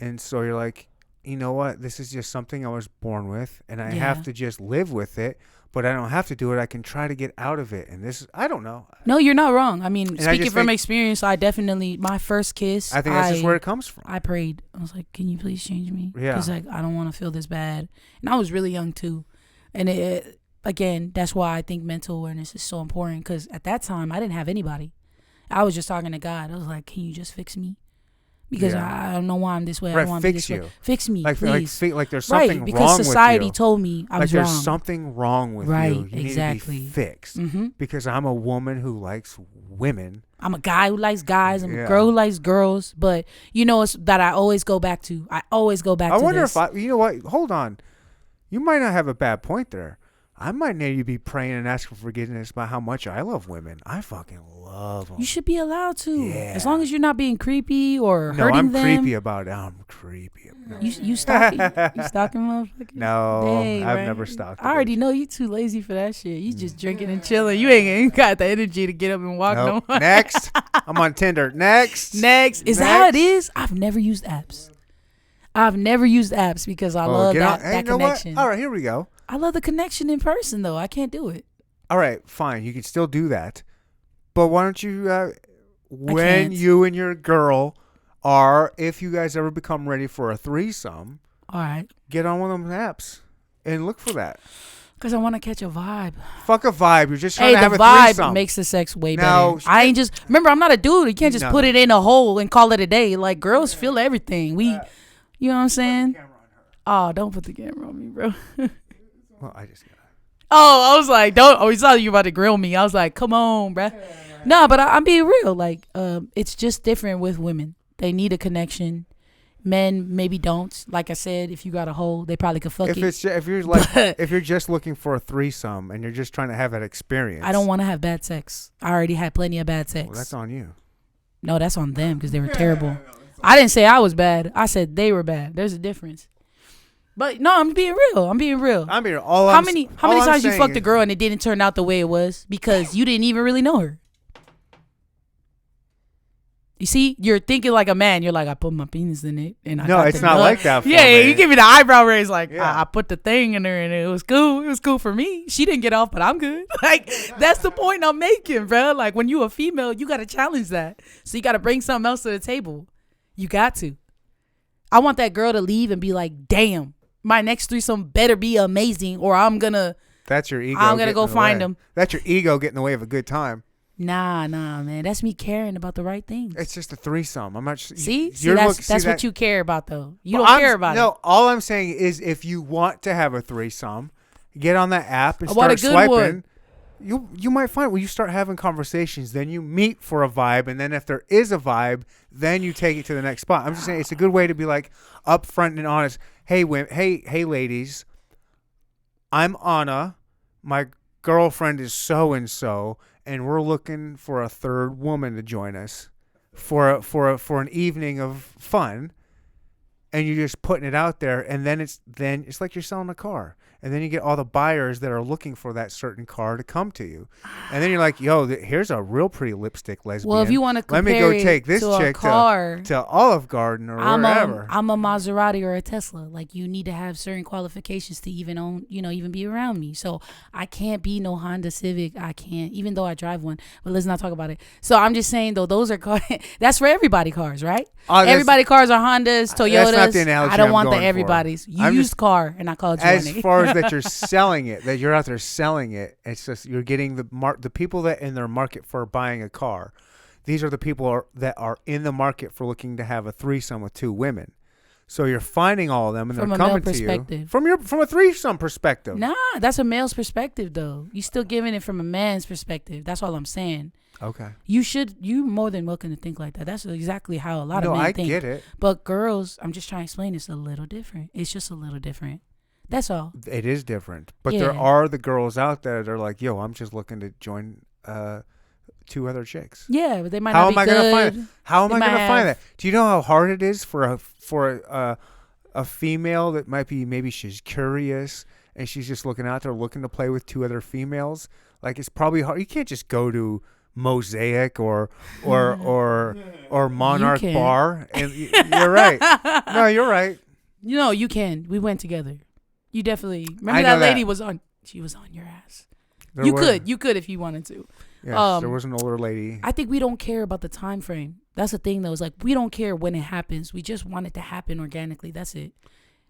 And so you're like, you know what? This is just something I was born with, and I have to just live with it. But I don't have to do it. I can try to get out of it. And I don't know. No, you're not wrong. I mean, And speaking from experience, I definitely, my first kiss, I think that's just where it comes from. I prayed. I was like, can you please change me? Yeah. Because I don't want to feel this bad. And I was really young too. And again, that's why I think mental awareness is so important. Because at that time, I didn't have anybody. I was just talking to God. I was like, can you just fix me? Because I don't know why I'm this way. Right, I don't want to be this fix way. you. Fix me, Like please. like there's something right, wrong because with society you. told me I was there's wrong. something wrong with Right, you. You exactly. need to be fixed. Mm-hmm. Because I'm a woman who likes women. I'm a guy who likes guys. I'm a girl who likes girls. But it's that I always go back to. I always go back to I wonder this. you know what? Hold on. You might not have a bad point there. I might need to be praying and asking for forgiveness about how much I love women. I fucking love them. You should be allowed to, Yeah. as long as you're not being creepy or No, hurting I'm them. creepy about it. I'm creepy. No. You stalking? You stalking motherfuckers? No, Dang, I've right? never stalked. I already know you too lazy for that shit. You just drinking and chilling. You ain't got the energy to get up and walk Nope. no more. Next, I'm on Tinder. Next. Next. Is that how it is? I've never used apps. Because I love that connection. All right, here we go. I love the connection in person, though. I can't do it. All right, fine. You can still do that. But why don't you, when can't. you and your girl are, if you guys ever become ready for a threesome, All right. get on one of them apps and look for that. Because I want to catch a vibe. Fuck a vibe. You're just trying Hey, to have the a vibe threesome. makes the sex way No, better. I ain't just... Remember, I'm not a dude. You can't just put it in a hole and call it a day. Like, girls feel everything. You know what I'm saying? Oh, don't put the camera on me, bro. Well, I just got Oh, I was like, don't. Oh, he saw you about to grill me. I was like, come on, bruh. No, but I'm being real. Like, it's just different with women. They need a connection. Men maybe don't. Like I said, if you got a hole, they probably could fuck it. if you're like if you're just looking for a threesome and you're just trying to have that experience, I don't want to have bad sex. I already had plenty of bad sex. Well, that's on you. No, that's on them because they were terrible. I didn't say I was bad. I said they were bad. There's a difference. But no, I'm being real. How many times you fucked a girl and it didn't turn out the way it was because you didn't even really know her? You see, you're thinking like a man. You're like, I put my penis in it, and I No, got it's the not nut. like that. For Yeah, me. you give me the eyebrow raise. Like, Yeah. I put the thing in her, and it was cool. It was cool for me. She didn't get off, but I'm good. Like, that's the point I'm making, bro. Like, when you a female, you got to challenge that. So you got to bring something else to the table. You got to. I want that girl to leave and be like, damn, my next threesome better be amazing, or I'm gonna. That's your ego. I'm gonna go find him. That's your ego getting in the way of a good time. Nah, man. That's me caring about the right things. It's just a threesome. I'm not. See, that's what you care about, though. You don't care about it. No, all I'm saying is if you want to have a threesome, get on that app and What a start good swiping. one. You might find when you start having conversations, then you meet for a vibe, and then if there is a vibe, then you take it to the next spot. I'm just saying it's a good way to be like upfront and honest. Hey, hey, ladies, I'm Anna. My girlfriend is so and so, and we're looking for a third woman to join us for an evening of fun. And you're just putting it out there, and then it's like you're selling a car, and then you get all the buyers that are looking for that certain car to come to you, and then you're like, "Yo, here's a real pretty lipstick lesbian." Well, if you want to let me compare go take this to a chick car, to Olive Garden or wherever. I'm a Maserati or a Tesla. Like, you need to have certain qualifications to even own, even be around me. So I can't be no Honda Civic. I can't, even though I drive one. But let's not talk about it. So I'm just saying, though, those are cars. That's for everybody cars, right? Everybody cars are Hondas, Toyotas. That's not the analogy I don't I'm want the going for. everybody's. You I'm used just- car, and I called you As on it. far as that you're selling it, that you're out there selling it, it's just you're getting the people that in their market for buying a car. These are the people that are in the market for looking to have a threesome with two women. So you're finding all of them, and From they're a male coming to you perspective. from a threesome perspective. Nah, that's a male's perspective, though. You still giving it from a man's perspective. That's all I'm saying. Okay. You more than welcome to think like that. That's exactly how a lot of men I think. get it. But girls, I'm just trying to explain, it's a little different. It's just a little different. That's all. It is different, but Yeah. there are the girls out there that are like, "Yo, I'm just looking to join two other chicks." Yeah, but they might How not am be I good. gonna find it? How am They I might gonna find have- that? Do you know how hard it is for a female that might be, maybe she's curious and she's just looking out there looking to play with two other females? Like, it's probably hard. You can't just go to Mosaic or Monarch can. Bar. And you're right. No, you're right. You can. We went together. You definitely remember I know that lady that. was on. She was on your ass. There You was- could if you wanted to. Yes, there was an older lady. I think we don't care about the time frame. That's the thing, though. It's like we don't care when it happens. We just want it to happen organically. That's it.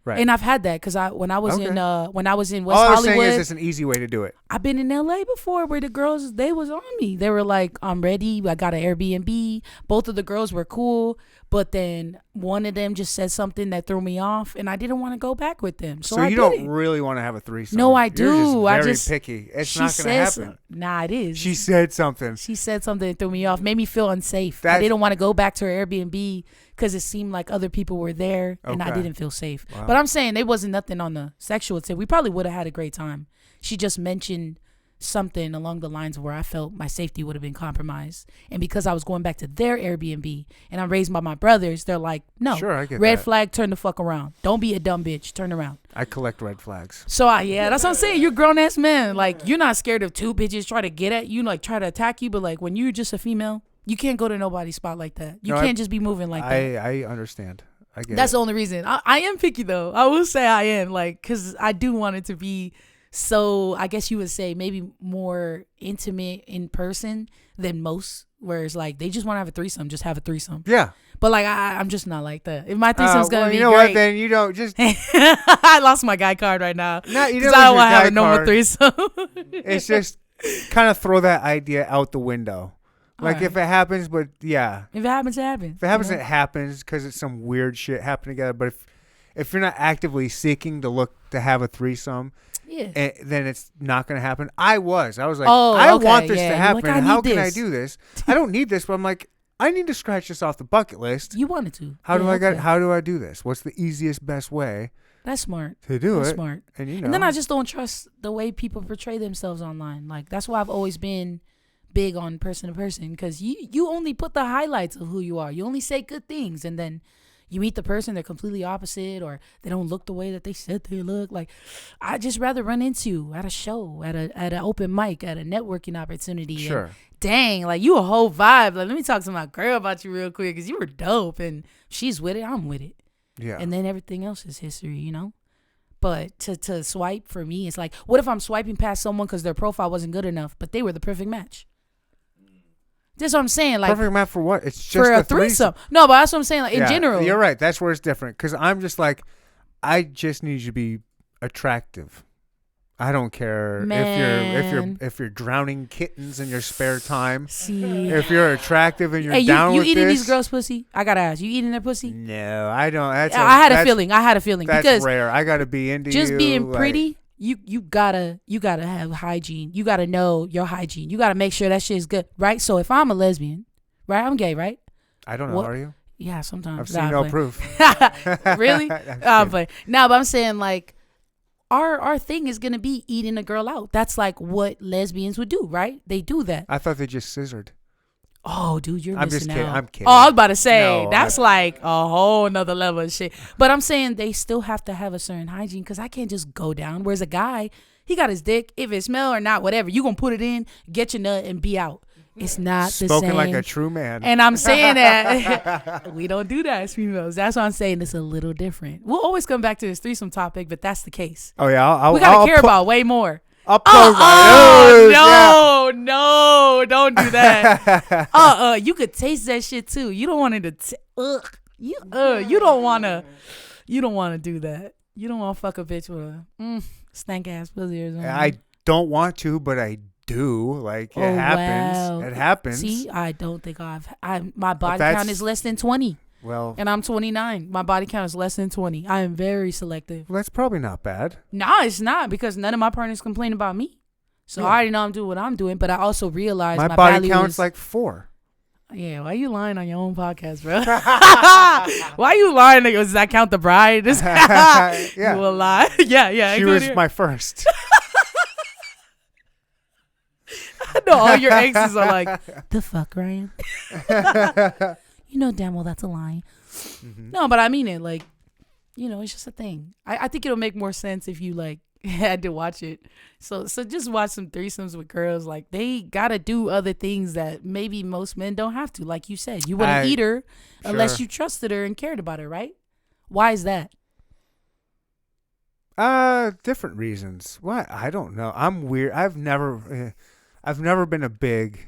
Right. And I've had that because when I was Okay. in West All I was saying Hollywood, is it's an easy way to do it. I've been in LA before where the girls, they was on me. They were like, I'm ready. I got an Airbnb. Both of the girls were cool. But then one of them just said something that threw me off, and I didn't want to go back with them. So you don't really want to have a threesome. No, I You're do. Just very picky. It's not going to happen. Nah, it is. She said something. She said something that threw me off, made me feel unsafe. I didn't want to go back to her Airbnb because it seemed like other people were there, and I didn't feel safe. Wow. But I'm saying there wasn't nothing on the sexual tip. We probably would have had a great time. She just mentioned something along the lines where I felt my safety would have been compromised, and because I was going back to their Airbnb and I'm raised by my brothers, they're like, no, I get red that. Flag, turn the fuck around, don't be a dumb bitch, turn around. I collect red flags. So that's what I'm saying. You're grown ass men, like you're not scared of two bitches try to get at you, like try to attack you, but like when you're just a female, you can't go to nobody's spot like that. You can't just be moving like that. I understand. I get That's it. the only reason. I am picky though. I will say I am, like, because I do want it to be. So I guess you would say maybe more intimate in person than most, where it's like they just want to have a threesome, just have a threesome. Yeah. But like I'm just not like that. If my threesome's gonna be you know great, what? Then you don't just. I lost my guy card right now. No, you because I don't want to have a normal threesome. It's just kind of throw that idea out the window. Like right. if it happens, but yeah. If it happens, it happens. If it happens, it happens because it's some weird shit happening together. But if you're not actively seeking to have a threesome. Yeah. Then it's not going to happen. I was like, oh, I okay, want this to happen. Like, how can I do this? I don't need this, but I'm like, I need to scratch this off the bucket list. You wanted to. How do I do this? What's the easiest, best way? That's smart. To do That's it. Smart. And then I just don't trust the way people portray themselves online. Like that's why I've always been big on person to person, because you only put the highlights of who you are. You only say good things, and then you meet the person, they're completely opposite, or they don't look the way that they said they look. Like, I just rather run into at a show, at an open mic, at a networking opportunity. Sure. And dang, like you a whole vibe. Like, let me talk to my girl about you real quick, because you were dope, and she's with it, I'm with it. Yeah. And then everything else is history, you know? But to swipe for me, it's like, what if I'm swiping past someone because their profile wasn't good enough, but they were the perfect match? That's what I'm saying. Like, perfect match for what? It's just for a threesome. No, but that's what I'm saying. Like in general, you're right. That's where it's different. Because I'm just like, I just need you to be attractive. I don't care if you're drowning kittens in your spare time. See, if you're attractive and you're hey, down you with eating this, these girls' pussy? I gotta ask. You eating their pussy? No, I don't. I had a feeling. That's because rare. I gotta be into just you. Being pretty. You gotta have hygiene. You gotta know your hygiene. You gotta make sure that shit is good, right? So if I'm a lesbian, right? I'm gay, right? I don't know. Are you? Yeah, sometimes. I've seen no proof. Really? But I'm saying like our thing is gonna be eating a girl out. That's like what lesbians would do, right? They do that. I thought they just scissored. Oh, dude, you're I'm missing just kidding. out. I'm kidding. Oh, I was about to say No, that's like a whole nother level of shit. But I'm saying they still have to have a certain hygiene, because I can't just go down. Whereas a guy, he got his dick, if it smell or not, whatever, you gonna put it in, get your nut, and be out. It's not the same. Spoken like a true man. And I'm saying that we don't do that as females. That's why I'm saying it's a little different. We'll always come back to this threesome topic, but that's the case. Oh yeah, we gotta care about way more. I'll post my nose. No, don't do that. You could taste that shit too. You don't want it to. You don't wanna do that. You don't wanna fuck a bitch with a stank ass pussy or something. I don't want to, but I do. Like it happens. Wow. It happens. See, I don't think my body count is less than 20. Well, and I'm 29. My body count is less than 20. I am very selective. Well, that's probably not bad. No, it's not, because none of my partners complain about me. So I already know I'm doing what I'm doing, but I also realize my body value count's is like 4. Yeah, why you lying on your own podcast, bro? Why you lying? Does that count the bride? Yeah. You will lie. Yeah. She was my first. I know all your exes are like, the fuck, Ryan? You know damn well that's a lie. Mm-hmm. No, but I mean it. Like, it's just a thing. I think it'll make more sense if you like had to watch it. So just watch some threesomes with girls. Like, they gotta do other things that maybe most men don't have to. Like you said, you wouldn't eat her unless you trusted her and cared about her, right? Why is that? Different reasons. What? I don't know. I'm weird. I've never been a big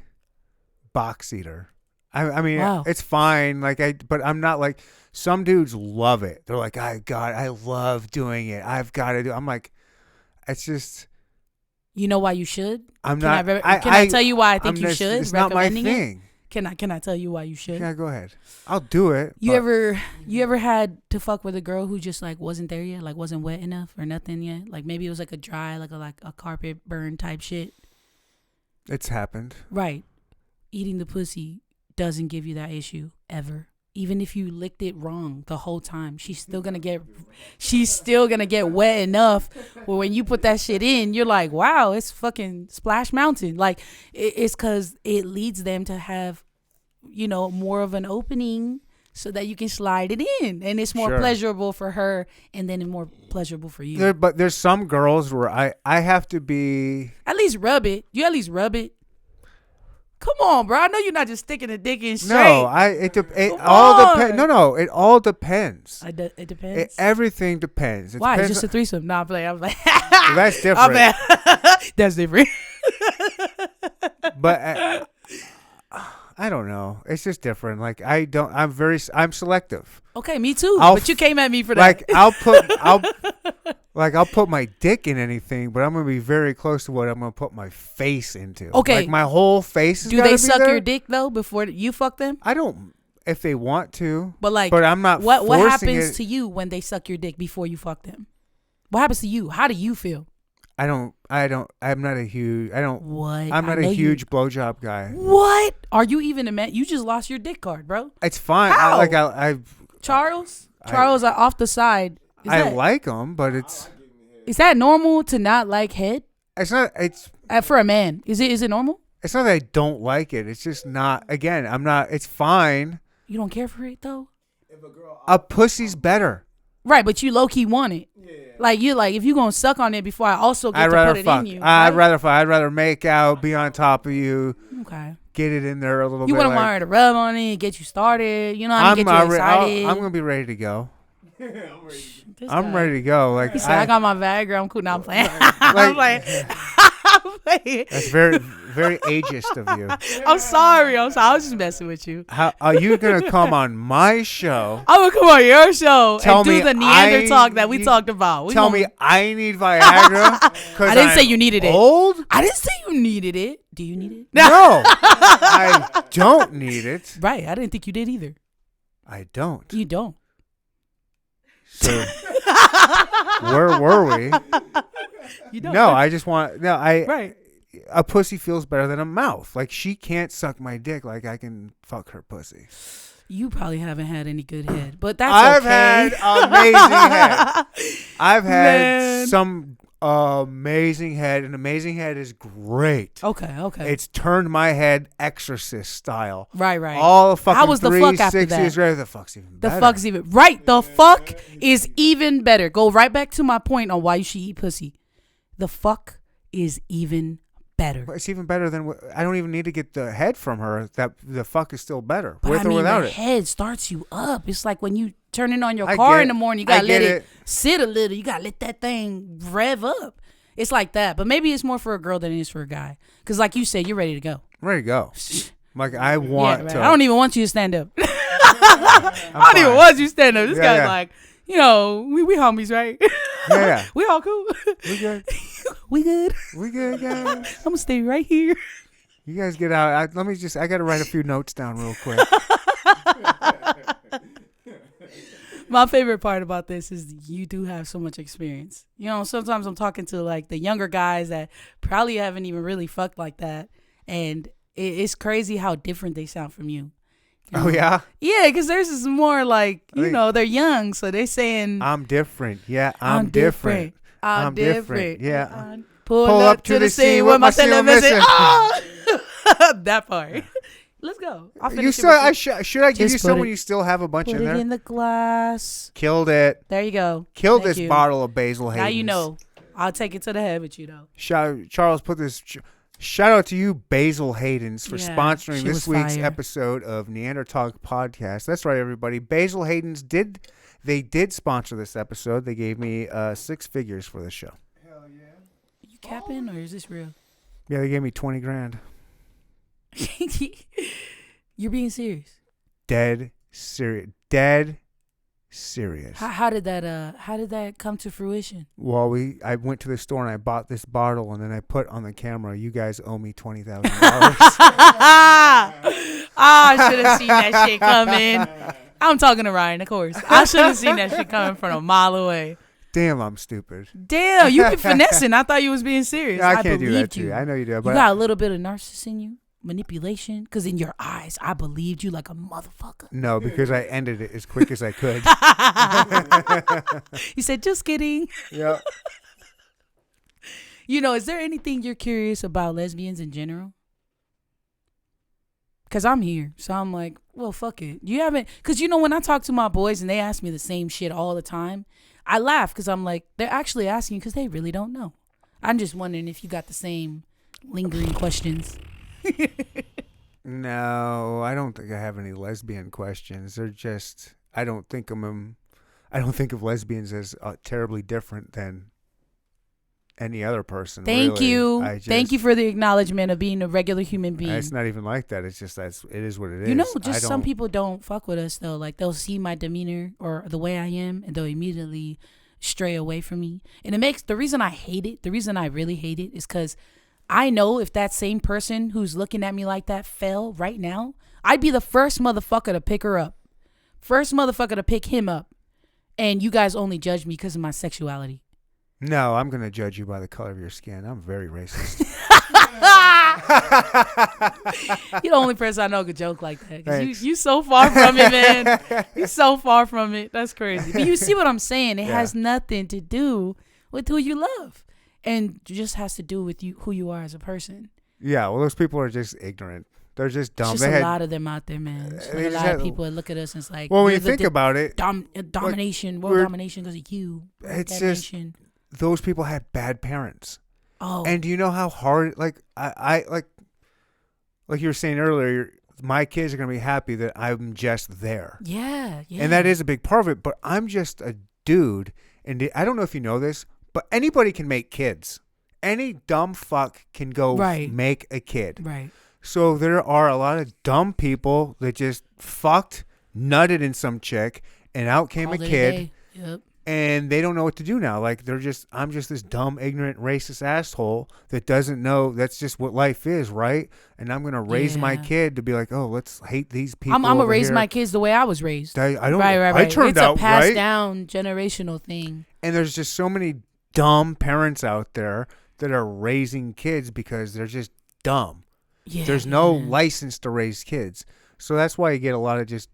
box eater. I mean, wow. It's fine. But I'm not like some dudes love it. They're like, I love doing it. I've got to do. I'm like, it's just. You know why you should? Can I tell you why I think you should? It's not my thing. Can I tell you why you should? Yeah, go ahead. I'll do it. You ever had to fuck with a girl who just like wasn't there yet, like wasn't wet enough or nothing yet? Like maybe it was like a dry, like a carpet burn type shit. It's happened. Right. Eating the pussy doesn't give you that issue ever. Even if you licked it wrong the whole time, she's still gonna get wet enough where when you put that shit in, you're like, wow, it's fucking Splash Mountain. Like it's because it leads them to have, more of an opening so that you can slide it in, and it's more pleasurable for her, and then more pleasurable for you. But there's some girls where I have to be. At least rub it. You at least rub it. Come on, bro. I know you're not just sticking a dick in straight. No, it all depends. No, it all depends. It depends. Everything depends. Why? It's just a threesome. Nah, I'm playing. I'm like, that's different. That's different. But I don't know. It's just different. Like I'm selective. Okay, me too. But you came at me for that. Like I'll put my dick in anything, but I'm gonna be very close to what I'm gonna put my face into. Okay, like my whole face. Do they suck your dick though before you fuck them? I don't. If they want to, but I'm not. What happens to you when they suck your dick before you fuck them? What happens to you? How do you feel? I'm not a huge. What? I'm not a huge blowjob guy. What? Are you even a man? You just lost your dick card, bro. It's fine. How? Charles, off the side. I like them, but is that normal to not like head? It's not. It's for a man. Is it normal? It's not that I don't like it. It's just not. Again, I'm not. It's fine. You don't care for it though. A pussy's better. Right, but you low key want it. Yeah. Like if you gonna suck on it before I also get to put it in you. I'd rather fuck. I'd rather make out, be on top of you. Okay. Get it in there a little bit. You want to learn to rub on it, get you started. You know how to get you excited. I'm gonna be ready to go. I'm ready to go. Like he said, I got my Viagra. I'm cool. Now I'm playing. I'm playing. That's very, very ageist of you. I'm sorry. I was just messing with you. How are you gonna come on my show? I'm gonna come on your show and do the Neander talk that we talked about. Tell me I need Viagra. I didn't say you needed it. Old? I didn't say you needed it. Do you need it? No, I don't need it. Right. I didn't think you did either. I don't. You don't. So where were we? You don't. No, I just want right. A pussy feels better than a mouth. Like she can't suck my dick like I can fuck her pussy. You probably haven't had any good head, but that's I've okay. had amazing head. I've had some amazing head. An amazing head is great. Okay. It's turned my head Exorcist style. Right. All fucking How was the fuck after that? The fuck's even better. The fuck's even right. The fuck is even better. Go right back to my point on why you should eat pussy. The fuck is even better. It's even better than I don't even need to get the head from her. That the fuck is still better but or without the it. Head starts you up. It's like when you turning on your car in the morning. You gotta let it sit a little. You gotta let that thing rev up. It's like that. But maybe it's more for a girl than it is for a guy. Because like you said, you're ready to go. I'm ready to go. Like I want to. I don't even want you to stand up. I don't even want you to stand up. This guy's like, we homies, right? Yeah. We all cool. We good. We good. We good, guys. I'm gonna stay right here. You guys get out. I gotta write a few notes down real quick. My favorite part about this is you do have so much experience. Sometimes I'm talking to like the younger guys that probably haven't even really fucked like that. And it's crazy how different they sound from you. Oh, yeah? Yeah, because theirs is more like, they're young. So they're saying, I'm different. Yeah, I'm different. I'm different. Yeah. Pull up to the scene with my television. Oh! That part. Let's go. Should I give you some when you still have a bunch in there? Put it in the glass. Killed it. There you go. Killed this bottle of Basil Hayden's. Now you know. I'll take it to the head with you, though. Charles, put this... Shout out to you, Basil Hayden's, for sponsoring this week's episode of Neander Talk Podcast. That's right, everybody. Basil Hayden's did sponsor this episode. They gave me 6 figures for the show. Hell yeah. Are you capping or is this real? Yeah, they gave me $20,000. You're being serious. Dead serious. How did that come to fruition? Well, I went to the store and I bought this bottle and then I put on the camera, you guys owe me $20,000. I should have seen that shit coming. I'm talking to Ryan, of course. I should have seen that shit coming from a mile away. Damn, I'm stupid. Damn, you be finessing. I thought you was being serious. Yeah, I can't do that believed to you. you. I know you do. You But got a little bit of narcissism in you, manipulation, because in your eyes, I believed you like a motherfucker. no, because I ended it as quick as I could. You said, just kidding. Yeah. You know, is there anything you're curious about lesbians in general? Because I'm here. So I'm like, well, fuck it. You haven't, because, you know, when I talk to my boys and they ask me the same shit all the time, I laugh because I'm like, they're actually asking because they really don't know. I'm just wondering if you got the same lingering questions. No, I don't think I have any lesbian questions. They're just, I don't think of lesbians as terribly different than any other person. Thank really. you. Thank you for the acknowledgement of being a regular human being. It's not even like that. It's just it is what it is. You know, just some people don't fuck with us though. Like they'll see my demeanor or the way I am, and they'll immediately stray away from me. And it makes the reason I hate it. The reason I really hate it is because I know if that same person who's looking at me like that fell right now, I'd be the first motherfucker to pick her up, first motherfucker to pick him up, and you guys only judge me because of my sexuality. No, I'm going to judge you by the color of your skin. I'm very racist. You're the only person I know could joke like that. 'Cause you so far from it, man. You so far from it. That's crazy. But you see what I'm saying? It has nothing to do with who you love. And it just has to do with you, who you are as a person. Yeah, well, those people are just ignorant. They're just dumb. There's a lot of them out there, man. There's a lot of people that look at us and it's like, well, when you think about it, domination, world domination because of you. It's just those people had bad parents. Oh, and do you know how hard? Like I like you were saying earlier, my kids are gonna be happy that I'm just there. Yeah. And that is a big part of it. But I'm just a dude, and I don't know if you know this, but anybody can make kids. Any dumb fuck can go make a kid. Right. So there are a lot of dumb people that just fucked, nutted in some chick, and out came a kid. Yep. And they don't know what to do now. Like I'm just this dumb, ignorant, racist asshole that doesn't know that's just what life is, right? And I'm gonna raise my kid to be like, oh, let's hate these people. I'm gonna raise my kids the way I was raised. I don't. Right. I turned out right. It's a passed down generational thing. And there's just so many dumb parents out there that are raising kids because they're just dumb. Yeah, there's no license to raise kids, so that's why you get a lot of just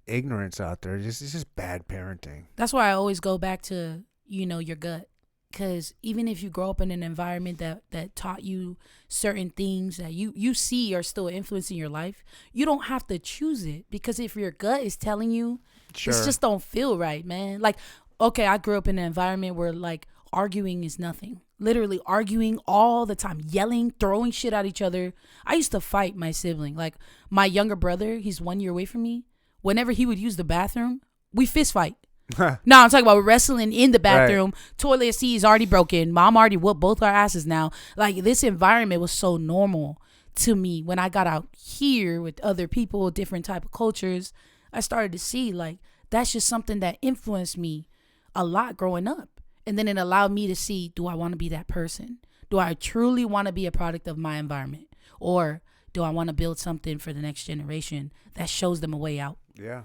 ignorance out there. It's just bad parenting. That's why I always go back to, you know, your gut, because even if you grow up in an environment that taught you certain things that you see are still influencing your life, you don't have to choose it, because if your gut is telling you this just don't feel right, man. Like, okay, I grew up in an environment where like arguing is nothing. Literally arguing all the time, yelling, throwing shit at each other. I used to fight my sibling. Like my younger brother, he's 1 year away from me. Whenever he would use the bathroom, we fist fight. No, I'm talking about wrestling in the bathroom. Right. Toilet seat is already broken. Mom already whooped both our asses now. Like this environment was so normal to me. When I got out here with other people, different type of cultures, I started to see like that's just something that influenced me a lot growing up. And then it allowed me to see, do I want to be that person? Do I truly want to be a product of my environment? Or do I want to build something for the next generation that shows them a way out? Yeah.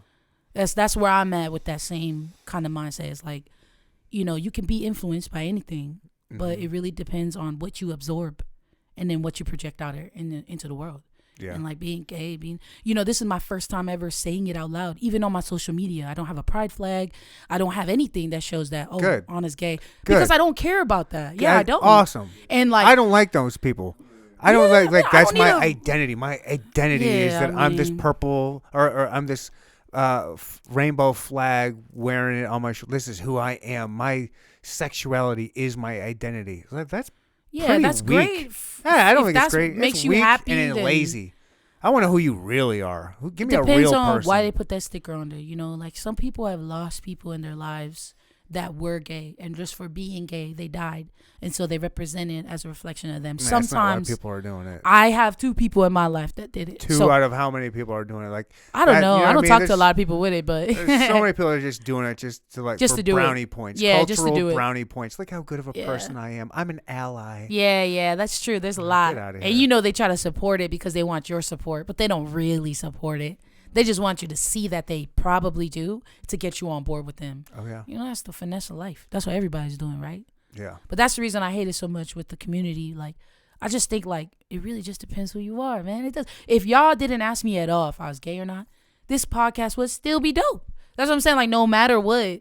That's where I'm at with that same kind of mindset. It's like, you know, you can be influenced by anything, but it really depends on what you absorb and then what you project out there into the world. Yeah. And like being gay, you know, this is my first time ever saying it out loud, even on my social media. I don't have a pride flag. I don't have anything that shows that, Anah's gay. Because I don't care about that. Yeah, I don't. Awesome. And like, I don't like those people. I don't like that's my identity. My identity is that I'm this purple or I'm this rainbow flag wearing it on my shoulder. This is who I am. My sexuality is my identity. Like, that's that's weak. Great. I don't think it's great. Makes it's you weak happy and lazy. I want to know who you really are. Give me a real person. Depends on why they put that sticker on there. You know, like some people have lost people in their lives that were gay, and just for being gay, they died. And so they represent it as a reflection of them. Man, that's not why Sometimes people are doing it. I have 2 people in my life that did it. Two So, out of how many people are doing it? Like, I don't know. you I don't what talk mean? to a lot of people with it, but There's so many people that are just doing it just to like Just for to do it. brownie points. Yeah, Cultural just to do it. brownie points. Look how good of a Yeah. person I am. I'm an ally. yeah, that's true. There's a lot. Get outta And here. you know they try to support it because they want your support, but they don't really support it. They just want you to see that they probably do to get you on board with them. Oh yeah. You know, that's the finesse of life. That's what everybody's doing, right? Yeah. But that's the reason I hate it so much with the community. Like, I just think, like, it really just depends who you are, man. It does. If y'all didn't ask me at all if I was gay or not, this podcast would still be dope. That's what I'm saying. Like, no matter what,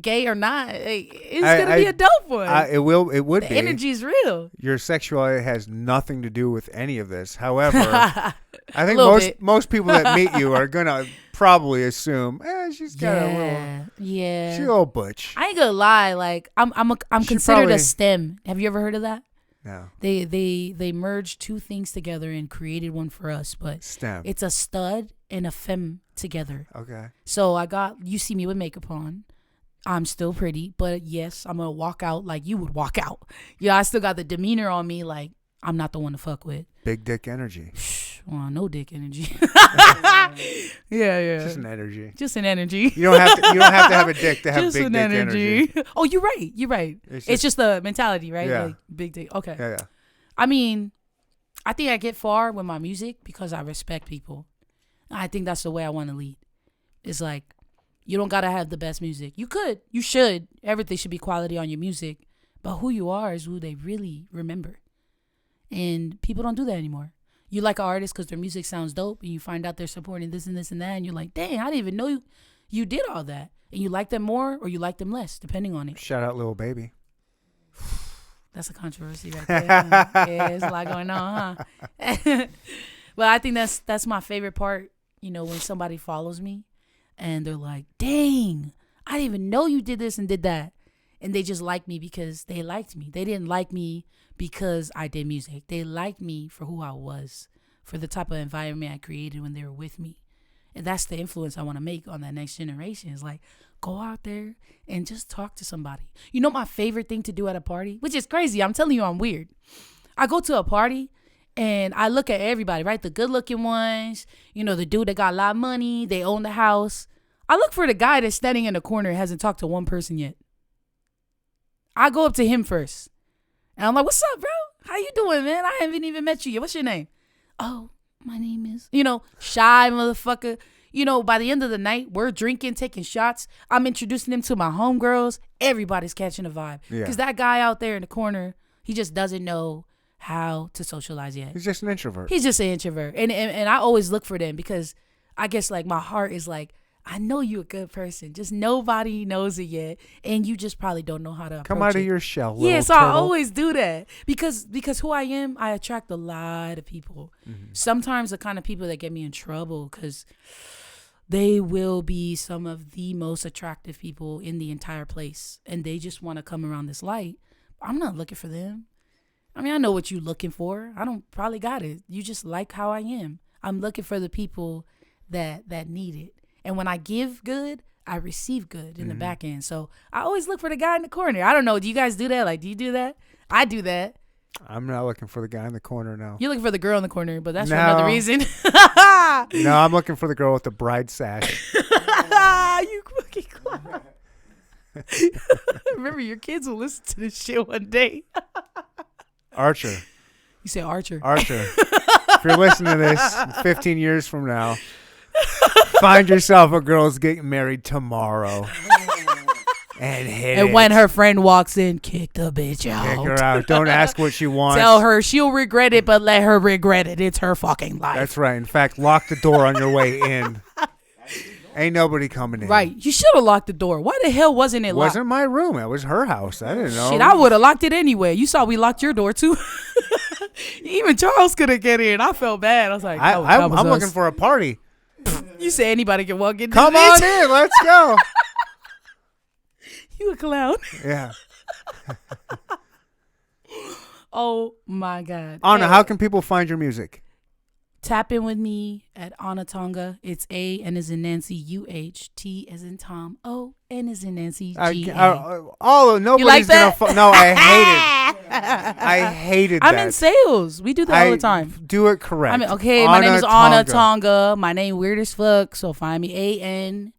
gay or not, it's going to be a dope one. It would the be. energy's real. Your sexuality has nothing to do with any of this. However, I think Little bit. most people that meet you are gonna probably assume, she's got a little, Yeah. she's a little butch. I ain't gonna lie. Like, I'm She considered probably- a STEM. Have you ever heard of that? No. They merged 2 things together and created one for us, but STEM. it's a stud and a femme together. Okay. So you see me with makeup on. I'm still pretty, but yes, I'm gonna walk out like you would walk out. Yeah, I still got the demeanor on me, like I'm not the one to fuck with. Big dick energy. Well, no dick energy. yeah. Just an energy. Just an energy. You don't have to have a dick to have Just big an dick energy. Oh, you're right. It's just the mentality, right? Yeah. Like big dick. Okay. Yeah. I mean, I think I get far with my music because I respect people. I think that's the way I want to lead. It's like, you don't got to have the best music. You should. Everything should be quality on your music. But who you are is who they really remember. And people don't do that anymore. You like an artist because their music sounds dope, and you find out they're supporting this and this and that, and you're like, dang, I didn't even know you did all that. And you like them more or you like them less, depending on it. Shout out Lil Baby. That's a controversy right there. Yeah, there's a lot going on, huh? But I think that's my favorite part, when somebody follows me and they're like, dang, I didn't even know you did this and did that. And they just like me because they liked me. They didn't like me because I did music. They liked me for who I was, for the type of environment I created when they were with me. And that's the influence I want to make on that next generation. Is like, go out there and just talk to somebody. You know my favorite thing to do at a party? Which is crazy. I'm telling you I'm weird. I go to a party and I look at everybody, right? The good looking ones, the dude that got a lot of money, they own the house. I look for the guy that's standing in the corner and hasn't talked to one person yet. I go up to him first. And I'm like, what's up, bro? How you doing, man? I haven't even met you yet. What's your name? Oh, my name is, shy motherfucker. By the end of the night, we're drinking, taking shots. I'm introducing them to my homegirls. Everybody's catching a vibe. Because that guy out there in the corner, he just doesn't know how to socialize yet. He's just an introvert. He's just an introvert. And I always look for them because I guess like my heart is like, I know you're a good person. Just nobody knows it yet. And you just probably don't know how to Come approach out of it. your shell, Yeah, little so turtle. I always do that because who I am, I attract a lot of people. Mm-hmm. Sometimes the kind of people that get me in trouble because they will be some of the most attractive people in the entire place. And they just want to come around this light. I'm not looking for them. I mean, I know what you're looking for. I don't probably got it. You just like how I am. I'm looking for the people that need it. And when I give good, I receive good in the back end. So I always look for the guy in the corner. I don't know. Do you guys do that? Like, do you do that? I do that. I'm not looking for the guy in the corner now. You're looking for the girl in the corner, but that's for No. another reason. No, I'm looking for the girl with the bride sash. You fucking clown. Remember, your kids will listen to this shit one day. Archer. You say Archer. Archer. If you're listening to this 15 years from now, find yourself a girl who's getting married tomorrow. And hit And it. when her friend walks in, kick the bitch out. Kick her out. Don't ask what she wants. Tell her she'll regret it, but let her regret it. It's her fucking life. That's right. In fact, lock the door on your way in. Ain't nobody coming in. Right. You should have locked the door. Why the hell wasn't it It locked? wasn't my room. It was her house. I didn't know. Shit, I would have locked it anyway. You saw we locked your door too. Even Charles couldn't get in. I felt bad. I was like, that was I'm us. looking for a party. You say anybody can walk in. Come this on bitch. in. Let's go. You a clown. Yeah. Oh my God. Anna, Hey, how can people find your music? tap in with me at Anuh Tonga. It's A and as in Nancy, UH, T as in Tom, N is in Nancy. All You nobody's like that? No, I hate it. I hated that. I'm in sales. We do that all the time. Do it correct. I mean, okay, my name is Anuh Tonga. My name weird as fuck. So find me ANUHTONGA.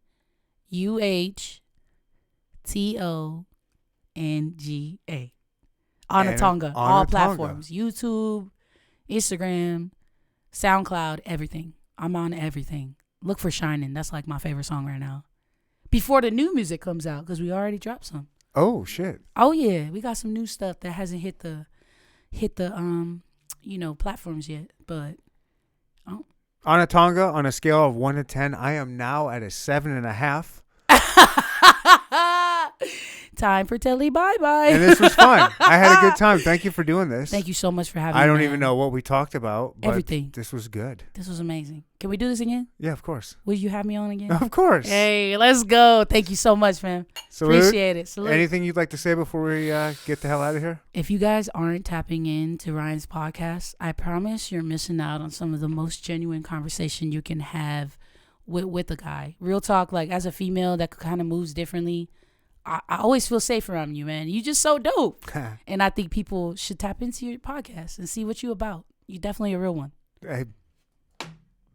Anuh Tonga. All platforms. YouTube, Instagram, SoundCloud, everything. I'm on everything. Look for Shining. That's like my favorite song right now. Before the new music comes out, because we already dropped some. Oh shit. Oh yeah, we got some new stuff that hasn't hit the platforms yet. But Anuh Tonga, on a scale of 1 to 10, I am now at a 7.5. Time for Telly bye bye. And this was fun. I had a good time. Thank you for doing this. Thank you so much for having me. I don't even know what we talked about. But everything. This was good. This was amazing. Can we do this again? Yeah, of course. Will you have me on again? Of course. Hey, let's go. Thank you so much, man. Salute. Appreciate it. Salute. Anything you'd like to say before we get the hell out of here? If you guys aren't tapping into Ryan's podcast, I promise you're missing out on some of the most genuine conversation you can have with a guy. Real talk, like as a female that kind of moves differently, I always feel safe around you, man. You just so dope. And I think people should tap into your podcast and see what you about. You definitely a real one. Hey,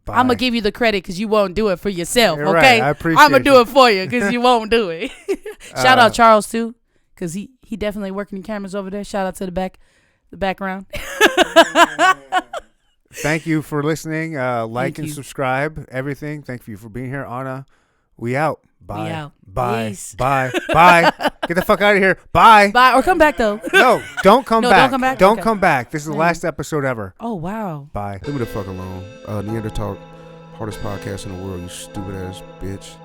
I'm going to give you the credit because you won't do it for yourself, You're okay? Right. I appreciate I'm going to do it for you because you won't do it. Shout out Charles, too, because he definitely working the cameras over there. Shout out to the background. Thank you for listening. Like and subscribe. Everything. Thank you for being here, Anuh. We out. Bye. We out. Bye. Peace. Bye. Bye. Get the fuck out of here. Bye. Bye. Or come back, though. No, don't come back. Don't come back? Don't Okay. come back. This is the last episode ever. Oh, wow. Bye. Leave me the fuck alone. Neanderthal, hardest podcast in the world, you stupid ass bitch.